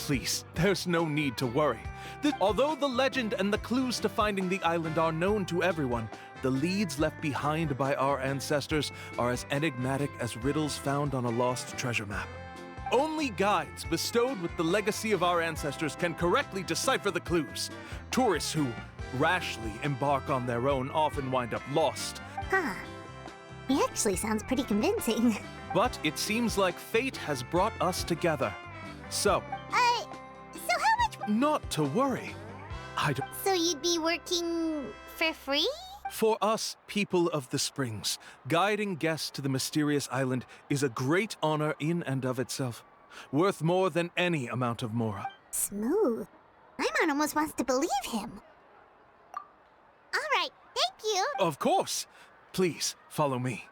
Please, there's no need to worry. Although the legend and the clues to finding the island are known to everyone, the leads left behind by our ancestors are as enigmatic as riddles found on a lost treasure map. Only Only guides bestowed with the legacy of our ancestors can correctly decipher the clues. Tourists who rashly embark on their own often wind up lost. Huh. He actually sounds pretty convincing. But it seems like fate has brought us together. So, So how much... not to worry. I don't... So you'd be working for free? For us, people of the Springs, guiding guests to the mysterious island is a great honor in and of itself, worth more than any amount of mora. Smooth. Paimon almost wants to believe him. All right, thank you. Of course. Please, follow me.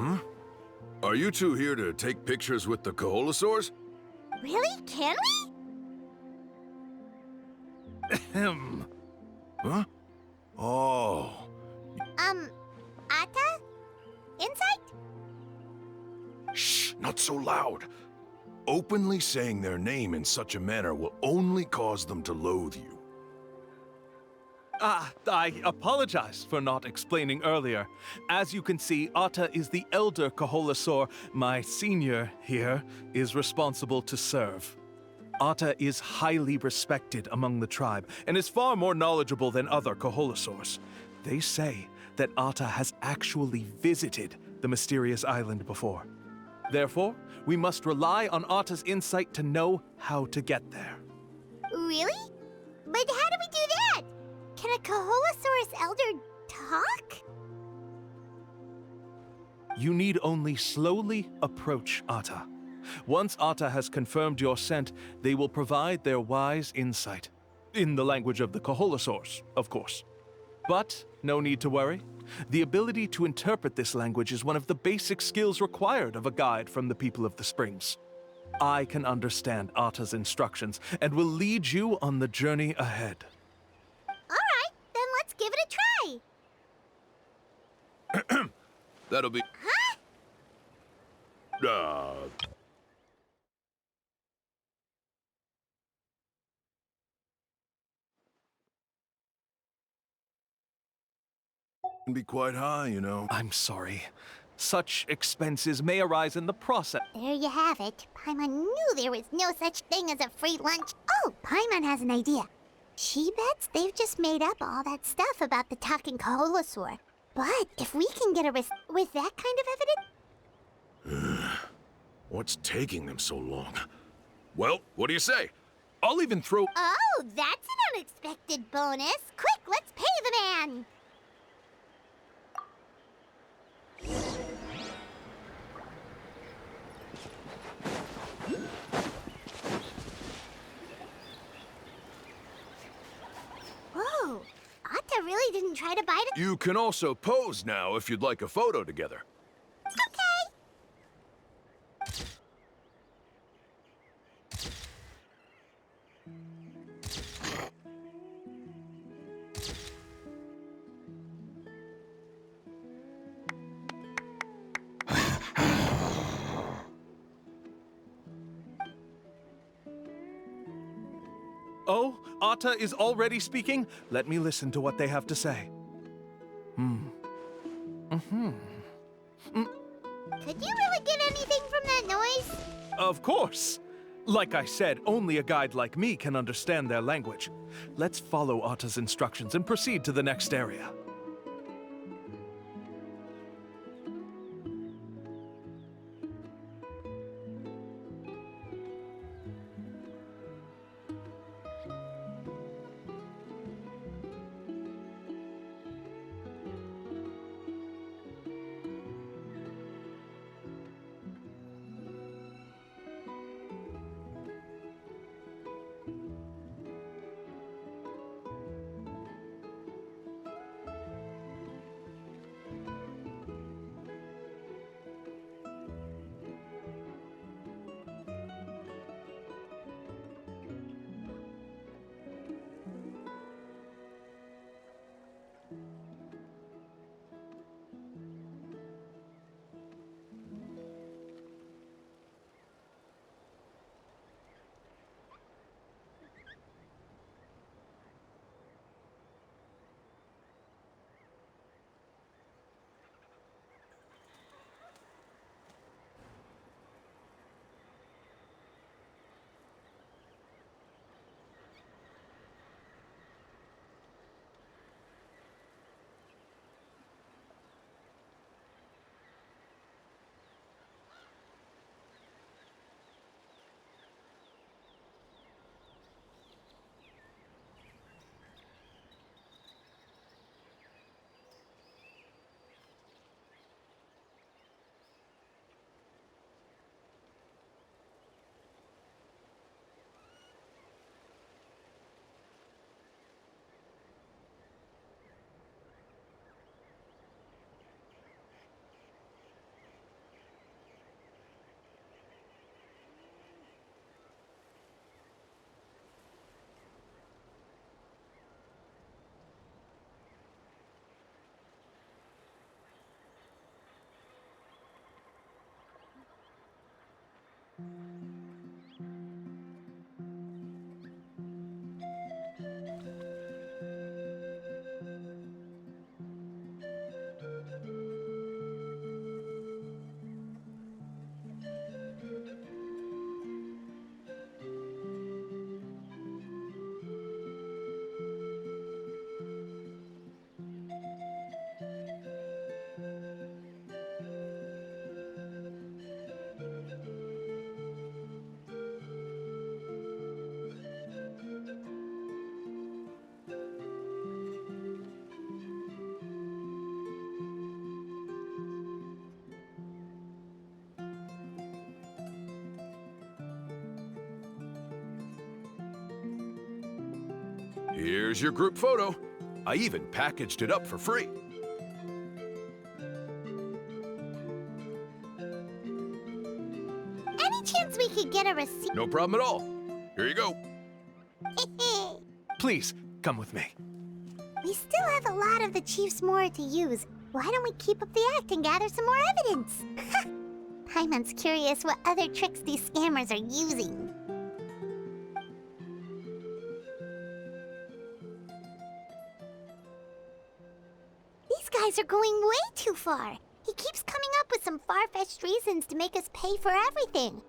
Hmm? Are you two here to take pictures with the Kaholasaurs? Really? Can we? Ahem. Huh? Oh. Ata? Insight? Shh, not so loud. Openly saying their name in such a manner will only cause them to loathe you. I apologize for not explaining earlier. As you can see, Ata is the elder Kaholasaur. My senior here is responsible to serve. Ata is highly respected among the tribe and is far more knowledgeable than other Kaholasaurs. They say that Ata has actually visited the mysterious island before. Therefore, we must rely on Ata's insight to know how to get there. Really? But how do we do that? Can a Kaholosaurus elder talk? You need only slowly approach Ata. Once Ata has confirmed your scent, they will provide their wise insight. In the language of the Kaholosaurs, of course. But no need to worry. The ability to interpret this language is one of the basic skills required of a guide from the people of the Springs. I can understand Ata's instructions and will lead you on the journey ahead. Alright, then let's give it a try. That'll be... Huh? Can be quite high, you know. I'm sorry. Such expenses may arise in the process. There you have it. Paimon knew there was no such thing as a free lunch. Oh, Paimon has an idea. She bets they've just made up all that stuff about the talking Kaholosaur. But if we can get a with that kind of evidence... What's taking them so long? Well, what do you say? I'll even throw... Oh, that's an unexpected bonus. Quick, let's pay the man. Whoa, Ata really didn't try to bite it. You can also pose now if you'd like a photo together. Okay. Oh, Ata is already speaking? Let me listen to what they have to say. Could you really get anything from that noise? Of course! Like I said, only a guide like me can understand their language. Let's follow Ata's instructions and proceed to the next area. Here's your group photo. I even packaged it up for free. Any chance we could get a receipt? No problem at all. Here you go. Please, come with me. We still have a lot of the Chief's Mora to use. Why don't we keep up the act and gather some more evidence? Paimon's curious what other tricks these scammers are using. These guys are going way too far. He keeps coming up with some far-fetched reasons to make us pay for everything.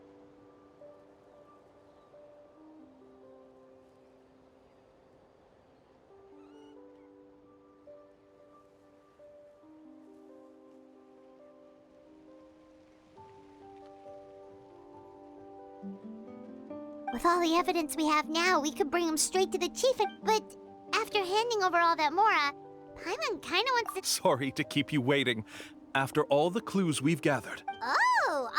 With all the evidence we have now, we could bring him straight to the chief, but after handing over all that Mora, Paimon kinda wants to— Sorry to keep you waiting. After all the clues we've gathered, Oh,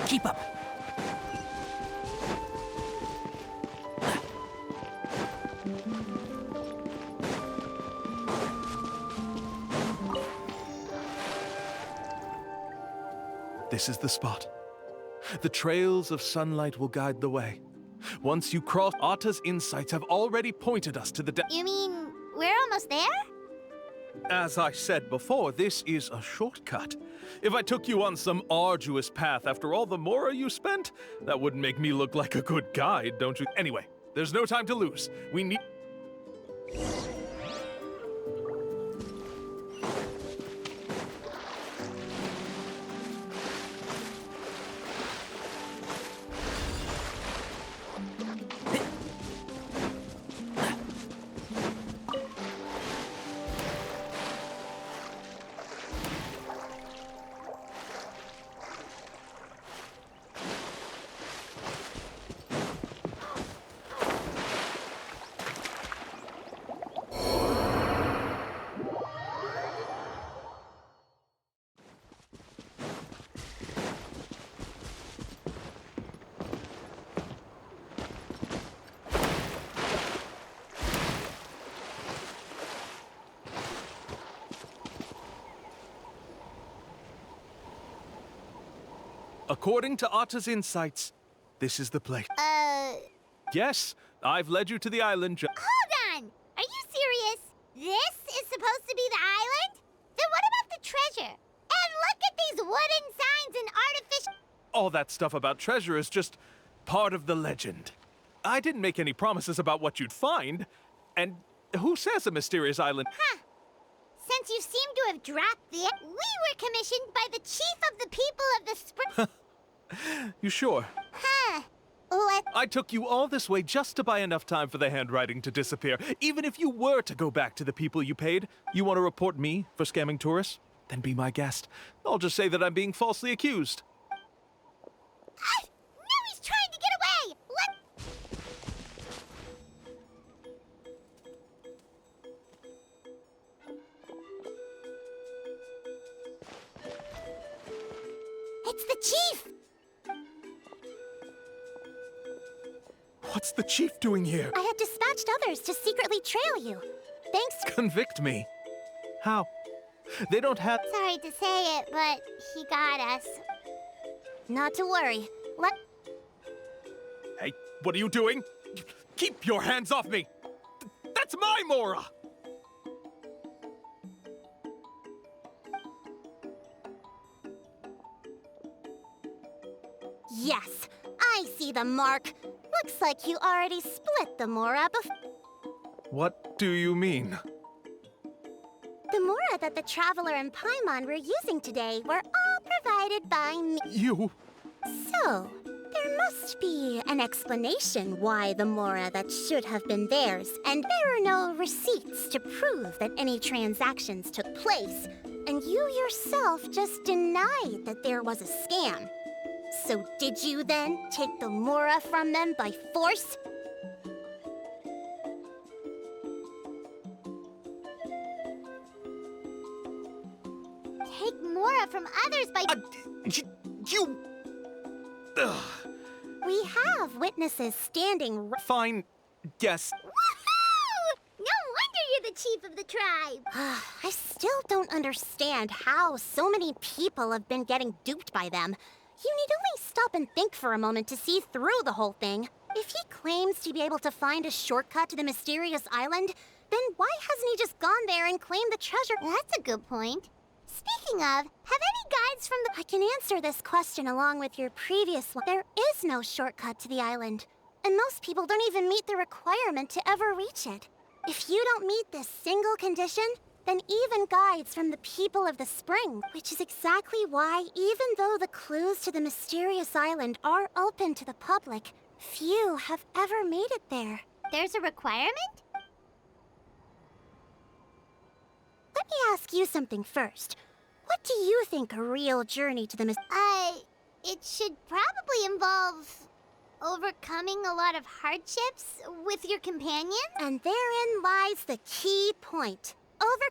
Keep up. this is the spot. The trails of sunlight will guide the way. Once you cross, Atta's insights have already pointed us to the You mean we're almost there? As I said before, this is a shortcut. If I took you on some arduous path after all the Mora you spent, that wouldn't make me look like a good guide, don't you? Anyway, there's no time to lose. We need... According to Atta's insights, this is the place. Yes, I've led you to the island. Hold on! Are you serious? This is supposed to be the island? Then what about the treasure? And look at these wooden signs and artificial— All that stuff about treasure is just part of the legend. I didn't make any promises about what you'd find. And who says a mysterious island? Huh. Since you seem to have dropped the— We were commissioned by the chief of the people of the spring— You sure? Huh. What? I took you all this way just to buy enough time for the handwriting to disappear. Even if you were to go back to the people you paid, you want to report me for scamming tourists? Then be my guest. I'll just say that I'm being falsely accused. Now he's trying to get away! It's the chief! What's the chief doing here? I had dispatched others to secretly trail you. Thanks to— Convict me. How? They don't have— Sorry to say it, but he got us. Not to worry. Hey, what are you doing? Keep your hands off me! That's my Mora! Yes, I see the mark. Looks like you already split the Mora What do you mean? The Mora that the Traveler and Paimon were using today were all provided by me. You... So, there must be an explanation why the Mora that should have been theirs, and there are no receipts to prove that any transactions took place, and you yourself just denied that there was a scam. So did you then take the Mora from them by force? Take Mora from others by... You... Ugh. We have witnesses standing Fine. Yes. Woohoo! No wonder you're the chief of the tribe. I still don't understand how so many people have been getting duped by them. You need only stop and think for a moment to see through the whole thing. If he claims to be able to find a shortcut to the mysterious island, then why hasn't he just gone there and claimed the treasure? That's a good point. Speaking of, have any guides from the... I can answer this question along with your previous one. There is no shortcut to the island, and most people don't even meet the requirement to ever reach it. If you don't meet this single condition, then even guides from the people of the spring, which is exactly why, even though the clues to the mysterious island are open to the public, few have ever made it there. There's a requirement? Let me ask you something first. What do you think a real journey to the It should probably involve overcoming a lot of hardships with your companions? And therein lies the key point.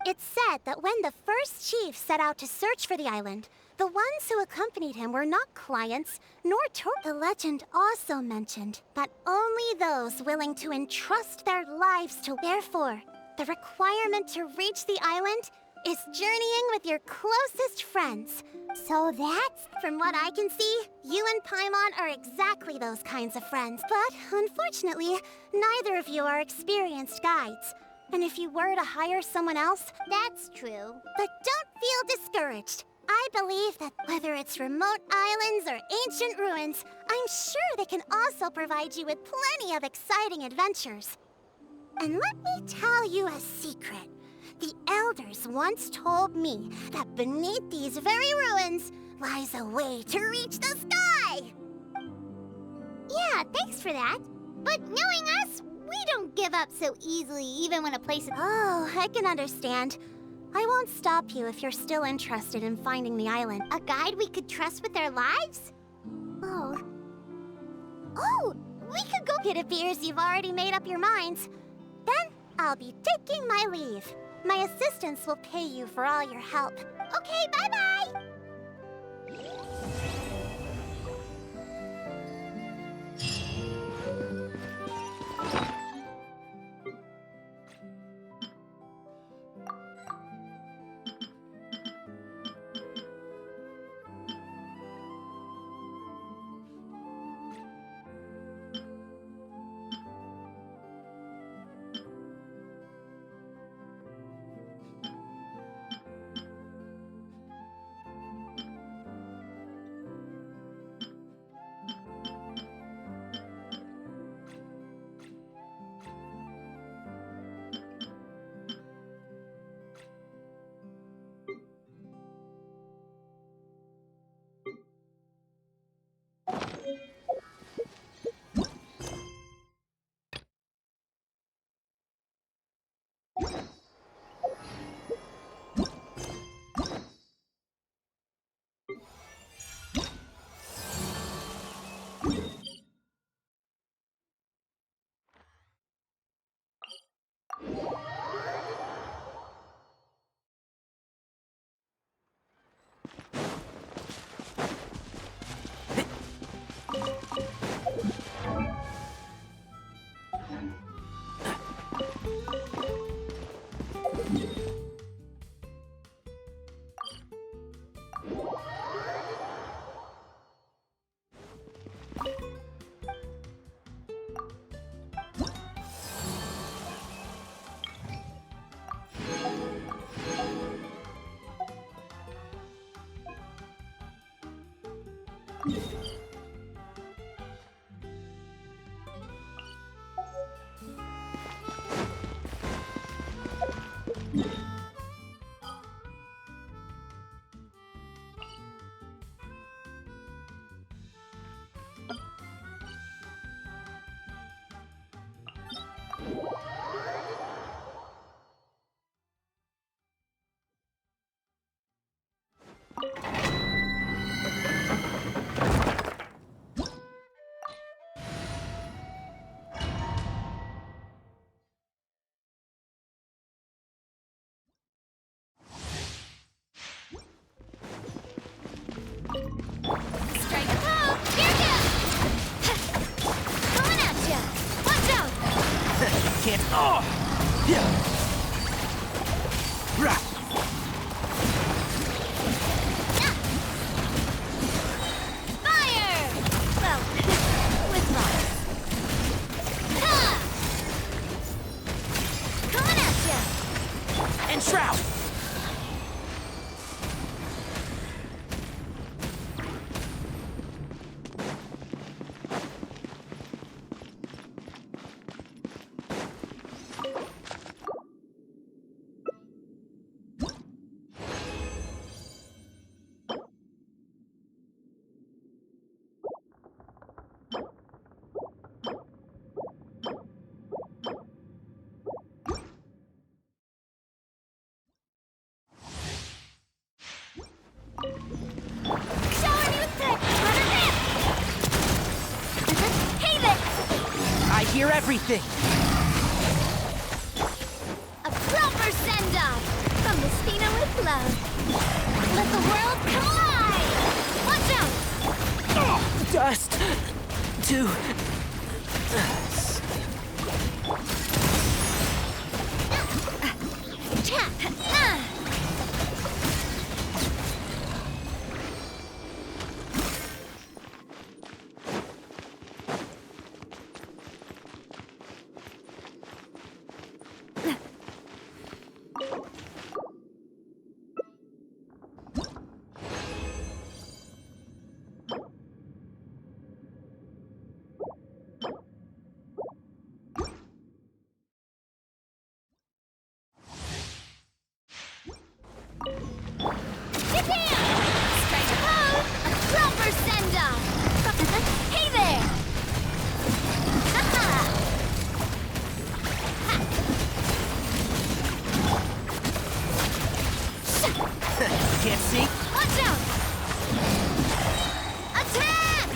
It's said that when the first chief set out to search for the island, the ones who accompanied him were not clients, nor The legend also mentioned that only those willing to entrust their lives to... Therefore, the requirement to reach the island is journeying with your closest friends. So that's... From what I can see, you and Paimon are exactly those kinds of friends. But, unfortunately, neither of you are experienced guides. And if you were to hire someone else... That's true. But don't feel discouraged. I believe that whether it's remote islands or ancient ruins, I'm sure they can also provide you with plenty of exciting adventures. And let me tell you a secret. The elders once told me that beneath these very ruins lies a way to reach the sky! Yeah, thanks for that. But knowing us, we don't give up so easily even when a place is... Oh, I can understand. I won't stop you if you're still interested in finding the island. A guide we could trust with our lives? Oh, we could go... It appears you've already made up your minds. Then I'll be taking my leave. My assistants will pay you for all your help. Okay, bye-bye! hear everything. A proper send-off from Messina with love. Let the world collide! Watch out! Dust to Can't see? Watch out! Attack!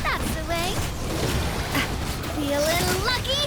That's the way. Feeling lucky?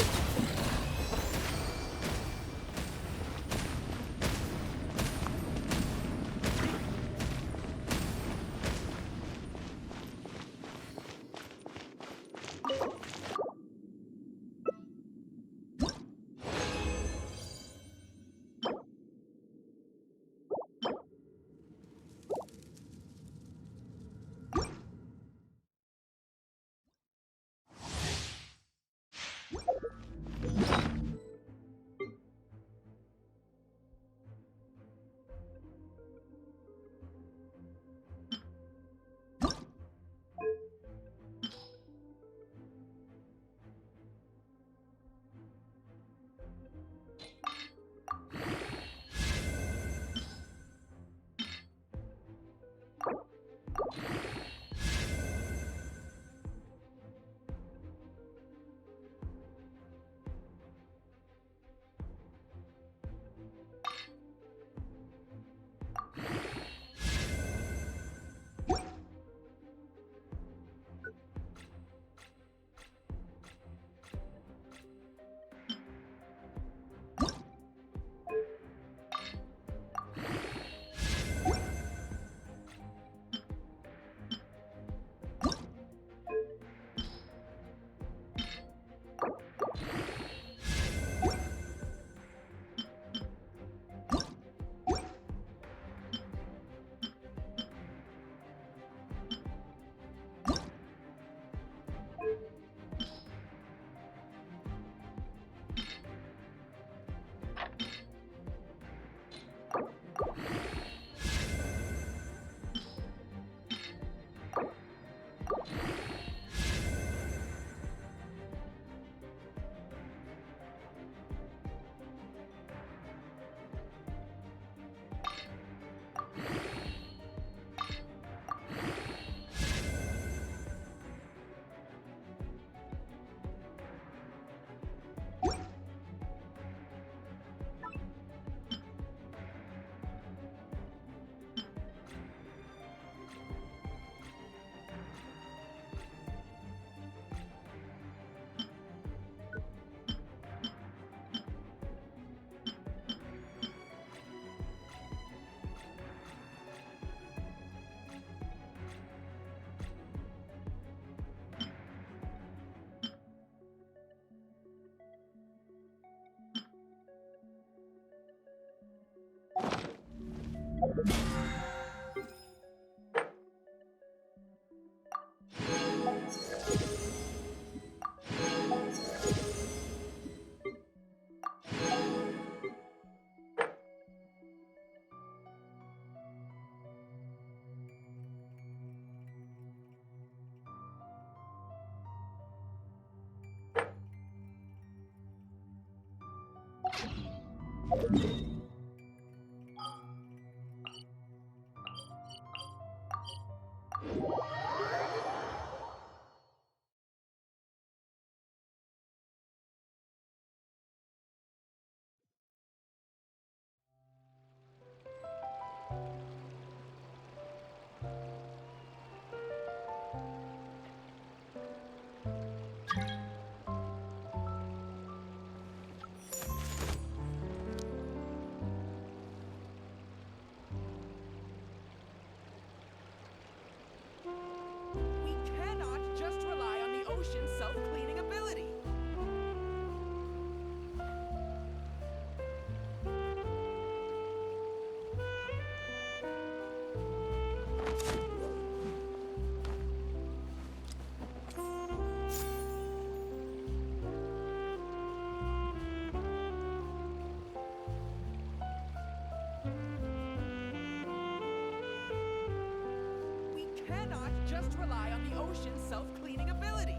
just rely on the ocean's self-cleaning ability.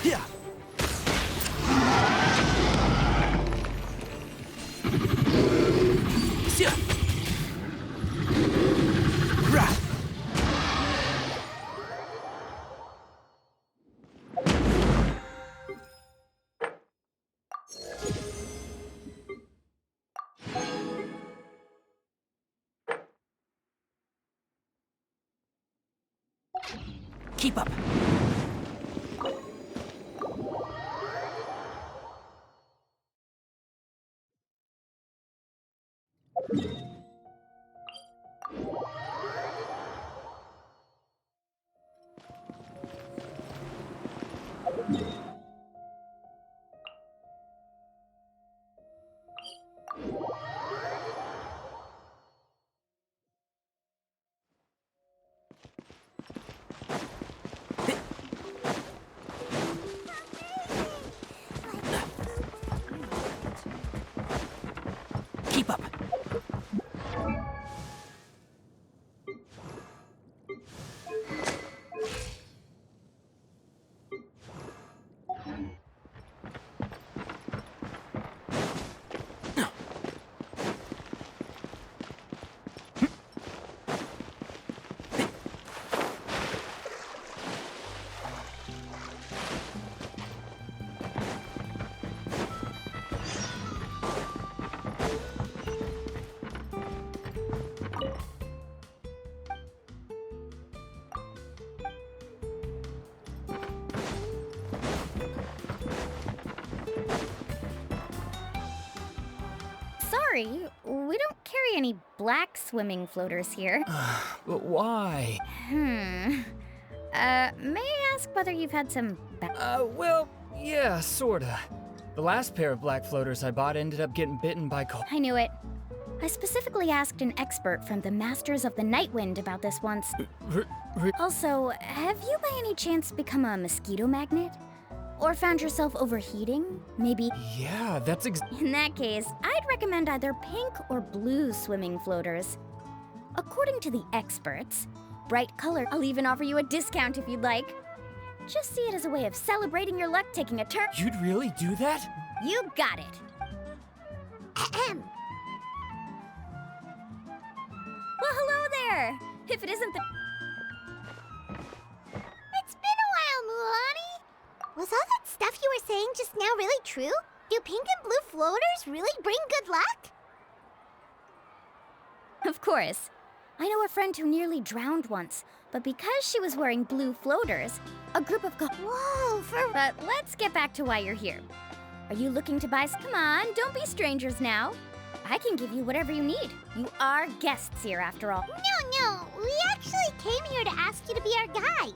Yeah. Yeah. Rah. Keep up. Keep up. Sorry, we don't carry any black swimming floaters here. But why? May I ask whether you've had some Well, yeah, sorta. The last pair of black floaters I bought ended up getting bitten by I knew it. I specifically asked an expert from the Masters of the Night Wind about this once. Also, have you by any chance become a mosquito magnet? Or found yourself overheating? Maybe? Yeah, that's In that case, I'd recommend either pink or blue swimming floaters. According to the experts, bright color. I'll even offer you a discount if you'd like. Just see it as a way of celebrating your luck taking a turn. You'd really do that? You got it. Ahem. Well, hello there. If it isn't the... It's been a while, Mulan. Was all that stuff you were saying just now really true? Do pink and blue floaters really bring good luck? Of course. I know a friend who nearly drowned once, but because she was wearing blue floaters, a group of Whoa, But let's get back to why you're here. Are you looking to buy... Come on, don't be strangers now. I can give you whatever you need. You are guests here, after all. No, we actually came here to ask you to be our guide.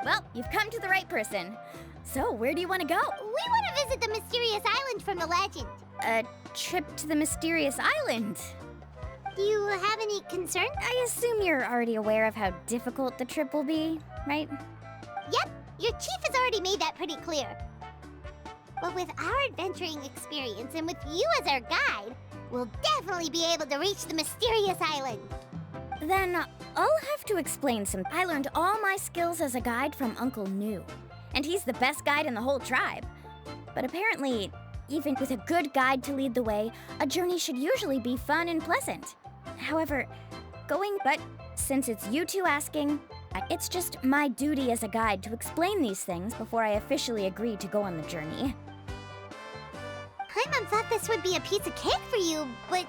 Well, you've come to the right person. So, where do you want to go? We want to visit the mysterious island from the legend. A trip to the mysterious island? Do you have any concern? I assume you're already aware of how difficult the trip will be, right? Yep, your chief has already made that pretty clear. But with our adventuring experience and with you as our guide, we'll definitely be able to reach the mysterious island. Then I'll have to explain some. I learned all my skills as a guide from Uncle New, and he's the best guide in the whole tribe. But apparently, even with a good guide to lead the way, a journey should usually be fun and pleasant. However, but since it's you two asking, it's just my duty as a guide to explain these things before I officially agree to go on the journey. Paimon thought this would be a piece of cake for you, but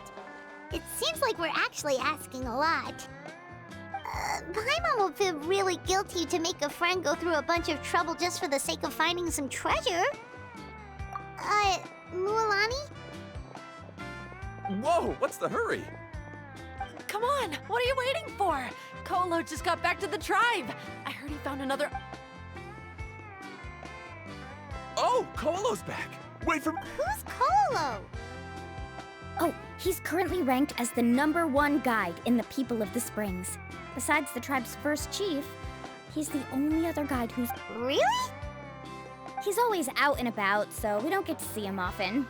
it seems like we're actually asking a lot. Paimon will feel really guilty to make a friend go through a bunch of trouble just for the sake of finding some treasure. Mualani? Whoa, what's the hurry? Come on, what are you waiting for? Ko'olo just got back to the tribe. I heard he found another... Oh, Ko'olo's back. Wait for... Who's Ko'olo? Oh, he's currently ranked as the #1 guide in the People of the Springs. Besides the tribe's first chief, he's the only other guide who's... Really? He's always out and about, so we don't get to see him often.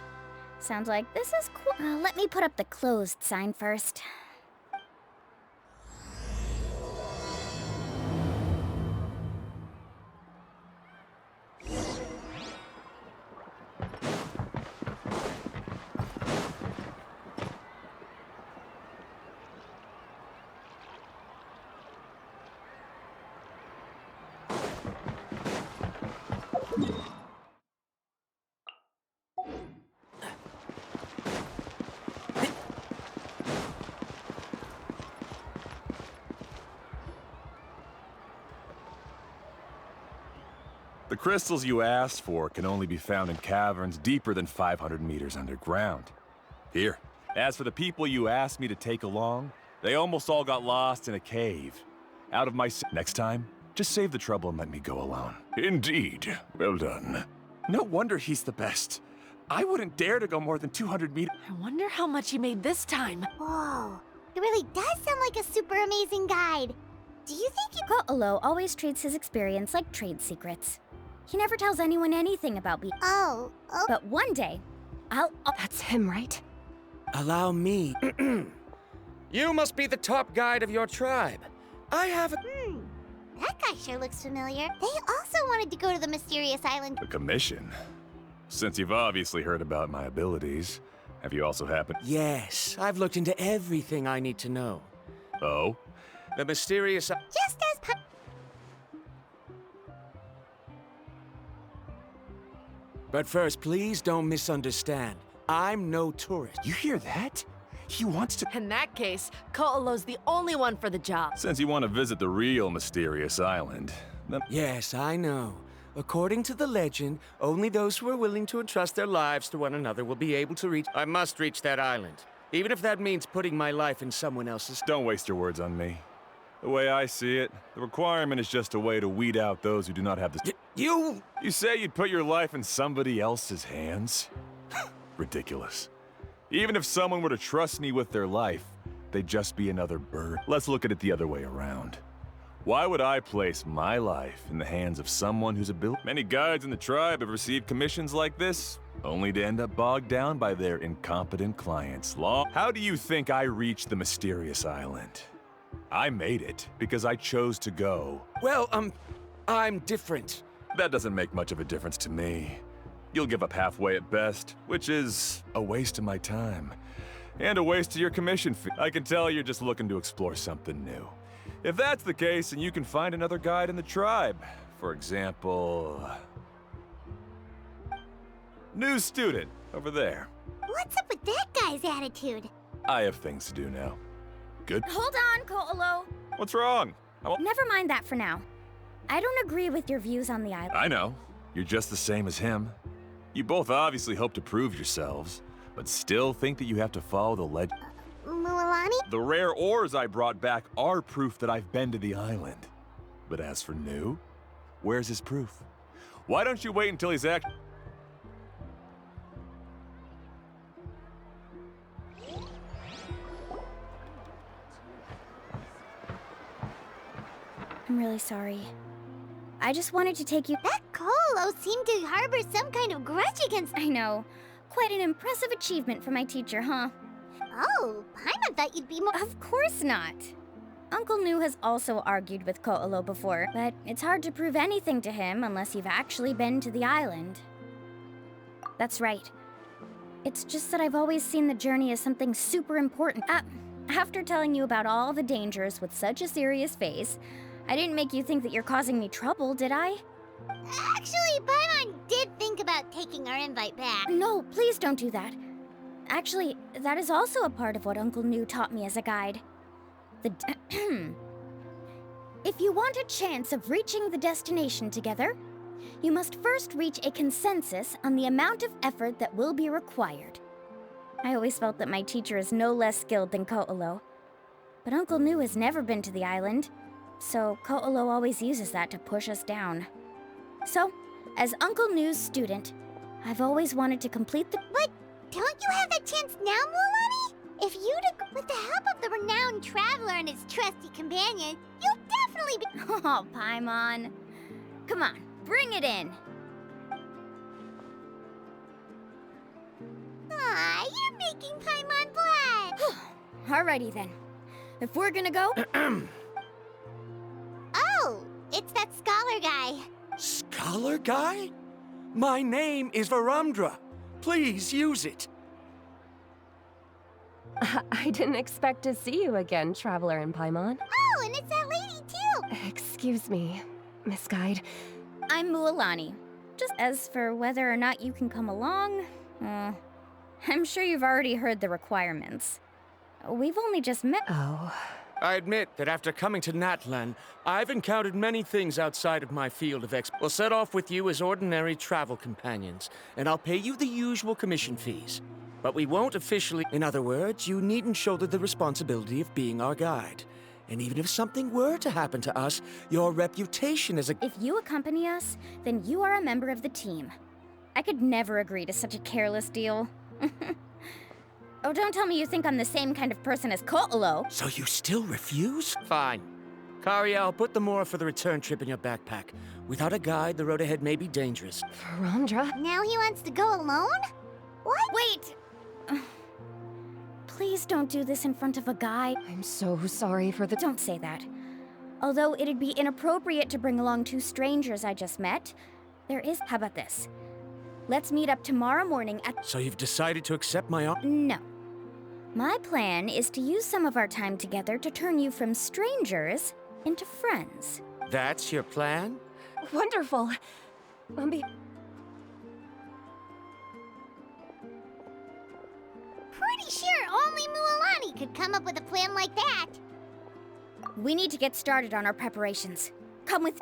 Sounds like this is cool. Let me put up the closed sign first. The crystals you asked for can only be found in caverns deeper than 500 meters underground. Here, as for the people you asked me to take along, they almost all got lost in a cave. Out of my... Next time, just save the trouble and let me go alone. Indeed. Well done. No wonder he's the best. I wouldn't dare to go more than 200 meters. I wonder how much he made this time. Whoa, it really does sound like a super amazing guide. Do you think you... Ko'olo always treats his experience like trade secrets. He never tells anyone anything about me. Oh. But one day, I'll... That's him, right? Allow me. You must be the top guide of your tribe. I have a... That guy sure looks familiar. They also wanted to go to the mysterious island. The commission? Since you've obviously heard about my abilities, have you also happened... Yes, I've looked into everything I need to know. Oh? The mysterious... Just as... But first, please don't misunderstand. I'm no tourist. You hear that? He wants to... In that case, Ko'olo's the only one for the job. Since you want to visit the real mysterious island, then... Yes, I know. According to the legend, only those who are willing to entrust their lives to one another will be able to reach... I must reach that island. Even if that means putting my life in someone else's... Don't waste your words on me. The way I see it, the requirement is just a way to weed out those who do not have the... You say you'd put your life in somebody else's hands? Ridiculous. Even if someone were to trust me with their life, they'd just be another bird. Let's look at it the other way around. Why would I place my life in the hands of someone whose ability... Many guides in the tribe have received commissions like this, only to end up bogged down by their incompetent clients. How do you think I reached the mysterious island? I made it because I chose to go. Well, I'm different. That doesn't make much of a difference to me. You'll give up halfway at best, which is a waste of my time. And a waste of your commission fee. I can tell you're just looking to explore something new. If that's the case, then you can find another guide in the tribe. For example... New student, over there. What's up with that guy's attitude? I have things to do now. Good? Hold on, Ko'olo. What's wrong? Never mind that for now. I don't agree with your views on the island. I know. You're just the same as him. You both obviously hope to prove yourselves, but still think that you have to follow the legend. Mualani? The rare ores I brought back are proof that I've been to the island. But as for New, where's his proof? Why don't you wait until he's actually... I'm really sorry. I just wanted to take you... That Ko'olo seemed to harbor some kind of grudge against... I know. Quite an impressive achievement for my teacher, huh? Oh, Paimon thought you'd be more... Of course not. Uncle Nu has also argued with Ko'olo before, but it's hard to prove anything to him unless you've actually been to the island. That's right. It's just that I've always seen the journey as something super important. After telling you about all the dangers with such a serious face, I didn't make you think that you're causing me trouble, did I? Actually, Paimon did think about taking our invite back. No, please don't do that. Actually, that is also a part of what Uncle Nu taught me as a guide. If you want a chance of reaching the destination together, you must first reach a consensus on the amount of effort that will be required. I always felt that my teacher is no less skilled than Ko'olo. But Uncle Nu has never been to the island, so Ko'olo always uses that to push us down. So, as Uncle Nu's student, I've always wanted to complete the— But don't you have that chance now, Mualani? If you'd— with the help of the renowned traveler and his trusty companion, you'll definitely be— Oh, Paimon. Come on, bring it in. Aw, you're making Paimon blush. Alrighty then. If we're gonna go— Oh, it's that scholar guy. Scholar guy? My name is Varamdra. Please use it. I didn't expect to see you again, Traveler and Paimon. Oh, and it's that lady too. Excuse me, Miss Guide. I'm Mualani. Just as for whether or not you can come along, I'm sure you've already heard the requirements. We've only just met— Oh. I admit that after coming to Natlan, I've encountered many things outside of my field of expertise. We'll set off with you as ordinary travel companions, and I'll pay you the usual commission fees. But we won't officially— In other words, you needn't shoulder the responsibility of being our guide. And even if something were to happen to us, your reputation as a— If you accompany us, then you are a member of the team. I could never agree to such a careless deal. Oh, don't tell me you think I'm the same kind of person as Ko'olo. So you still refuse? Fine. Kariel, put the Mora for the return trip in your backpack. Without a guide, the road ahead may be dangerous. Varamdra? Now he wants to go alone? What? Wait! Please don't do this in front of a guide. I'm so sorry for the— Don't say that. Although it'd be inappropriate to bring along two strangers I just met, there is— How about this? Let's meet up tomorrow morning at— So you've decided to accept my offer? No. My plan is to use some of our time together to turn you from strangers into friends. That's your plan? Wonderful. Pretty sure only Mualani could come up with a plan like that. We need to get started on our preparations. Come with—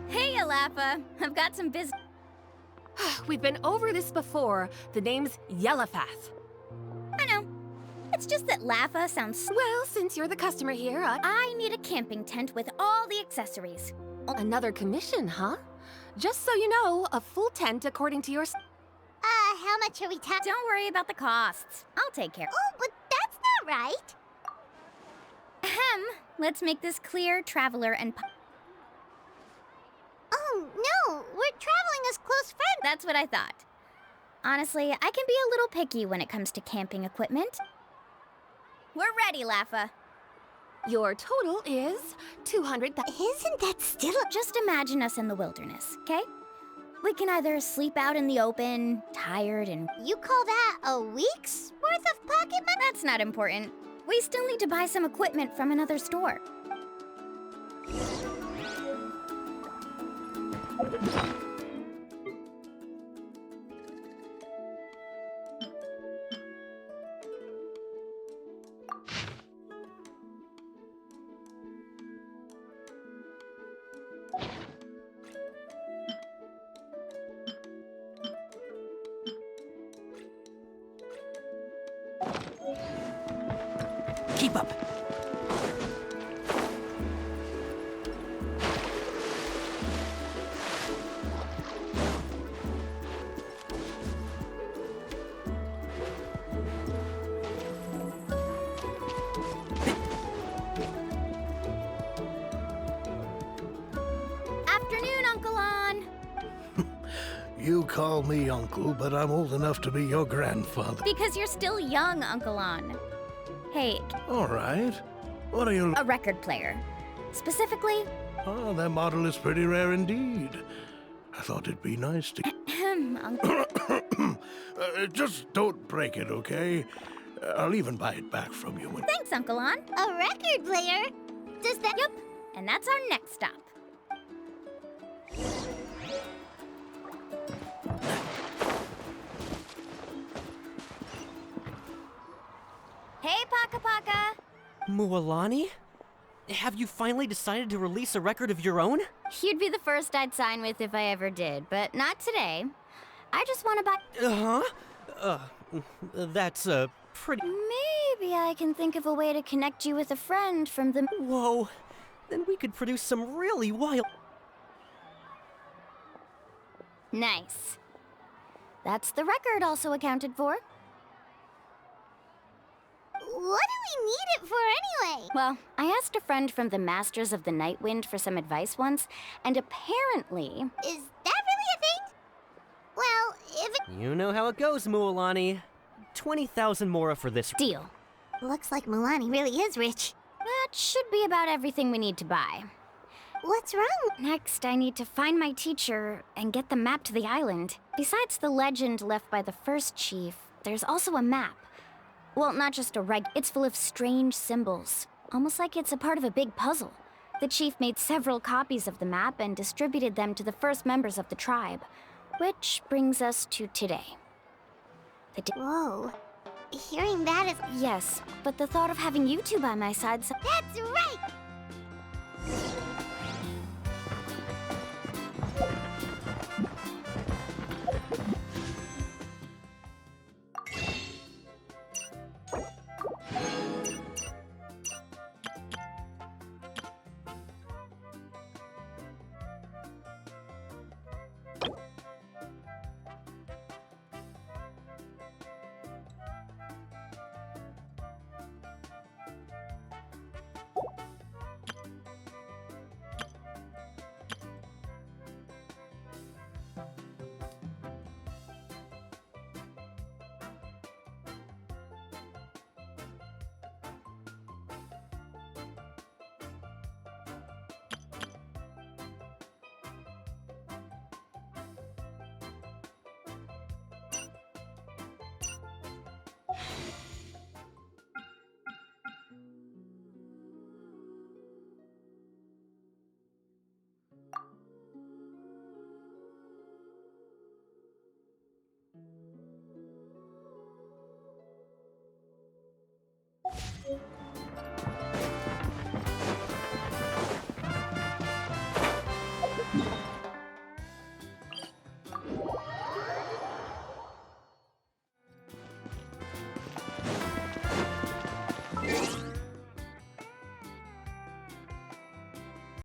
Hey, Alafa. I've got some business. We've been over this before. The name's Yellowfath. I know. It's just that Lafa sounds— Well, since you're the customer here, I need a camping tent with all the accessories. Another commission, huh? Just so you know, a full tent according to your— How much are we talking? Don't worry about the costs. I'll take care. Oh, but that's not right. Ahem. Let's make this clear, Traveler and— Oh, no, we're traveling as close friends. That's what I thought. Honestly, I can be a little picky when it comes to camping equipment. We're ready, Lafa. Your total is 200. Isn't that still— Just imagine us in the wilderness, okay? We can either sleep out in the open, tired and— You call that a week's worth of pocket money? That's not important. We still need to buy some equipment from another store. Keep up. Afternoon, Uncle On. You call me uncle, but I'm old enough to be your grandfather. Because you're still young, Uncle On. Hey. All right. What are you— A record player. Specifically— Oh, that model is pretty rare indeed. I thought it'd be nice to— Uncle. Just don't break it, okay? I'll even buy it back from you when— Thanks, Uncle On. A record player? Does that— Yep. And that's our next stop. Mualani? Have you finally decided to release a record of your own? You'd be the first I'd sign with if I ever did, but not today. I just want to buy... That's, pretty... Maybe I can think of a way to connect you with a friend from the... Whoa, then we could produce some really wild... Nice. That's the record also accounted for. What do we need it for anyway? Well, I asked a friend from the Masters of the Nightwind for some advice once, and apparently... Is that really a thing? Well, if it... You know how it goes, Mualani. 20,000 mora for this... Deal. Looks like Mualani really is rich. That should be about everything we need to buy. What's wrong? Next, I need to find my teacher and get the map to the island. Besides the legend left by the first chief, there's also a map. Well, not just a it's full of strange symbols, almost like it's a part of a big puzzle. The chief made several copies of the map and distributed them to the first members of the tribe. Which brings us to today. Whoa. Hearing that is... Yes, but the thought of having you two by my side... That's right!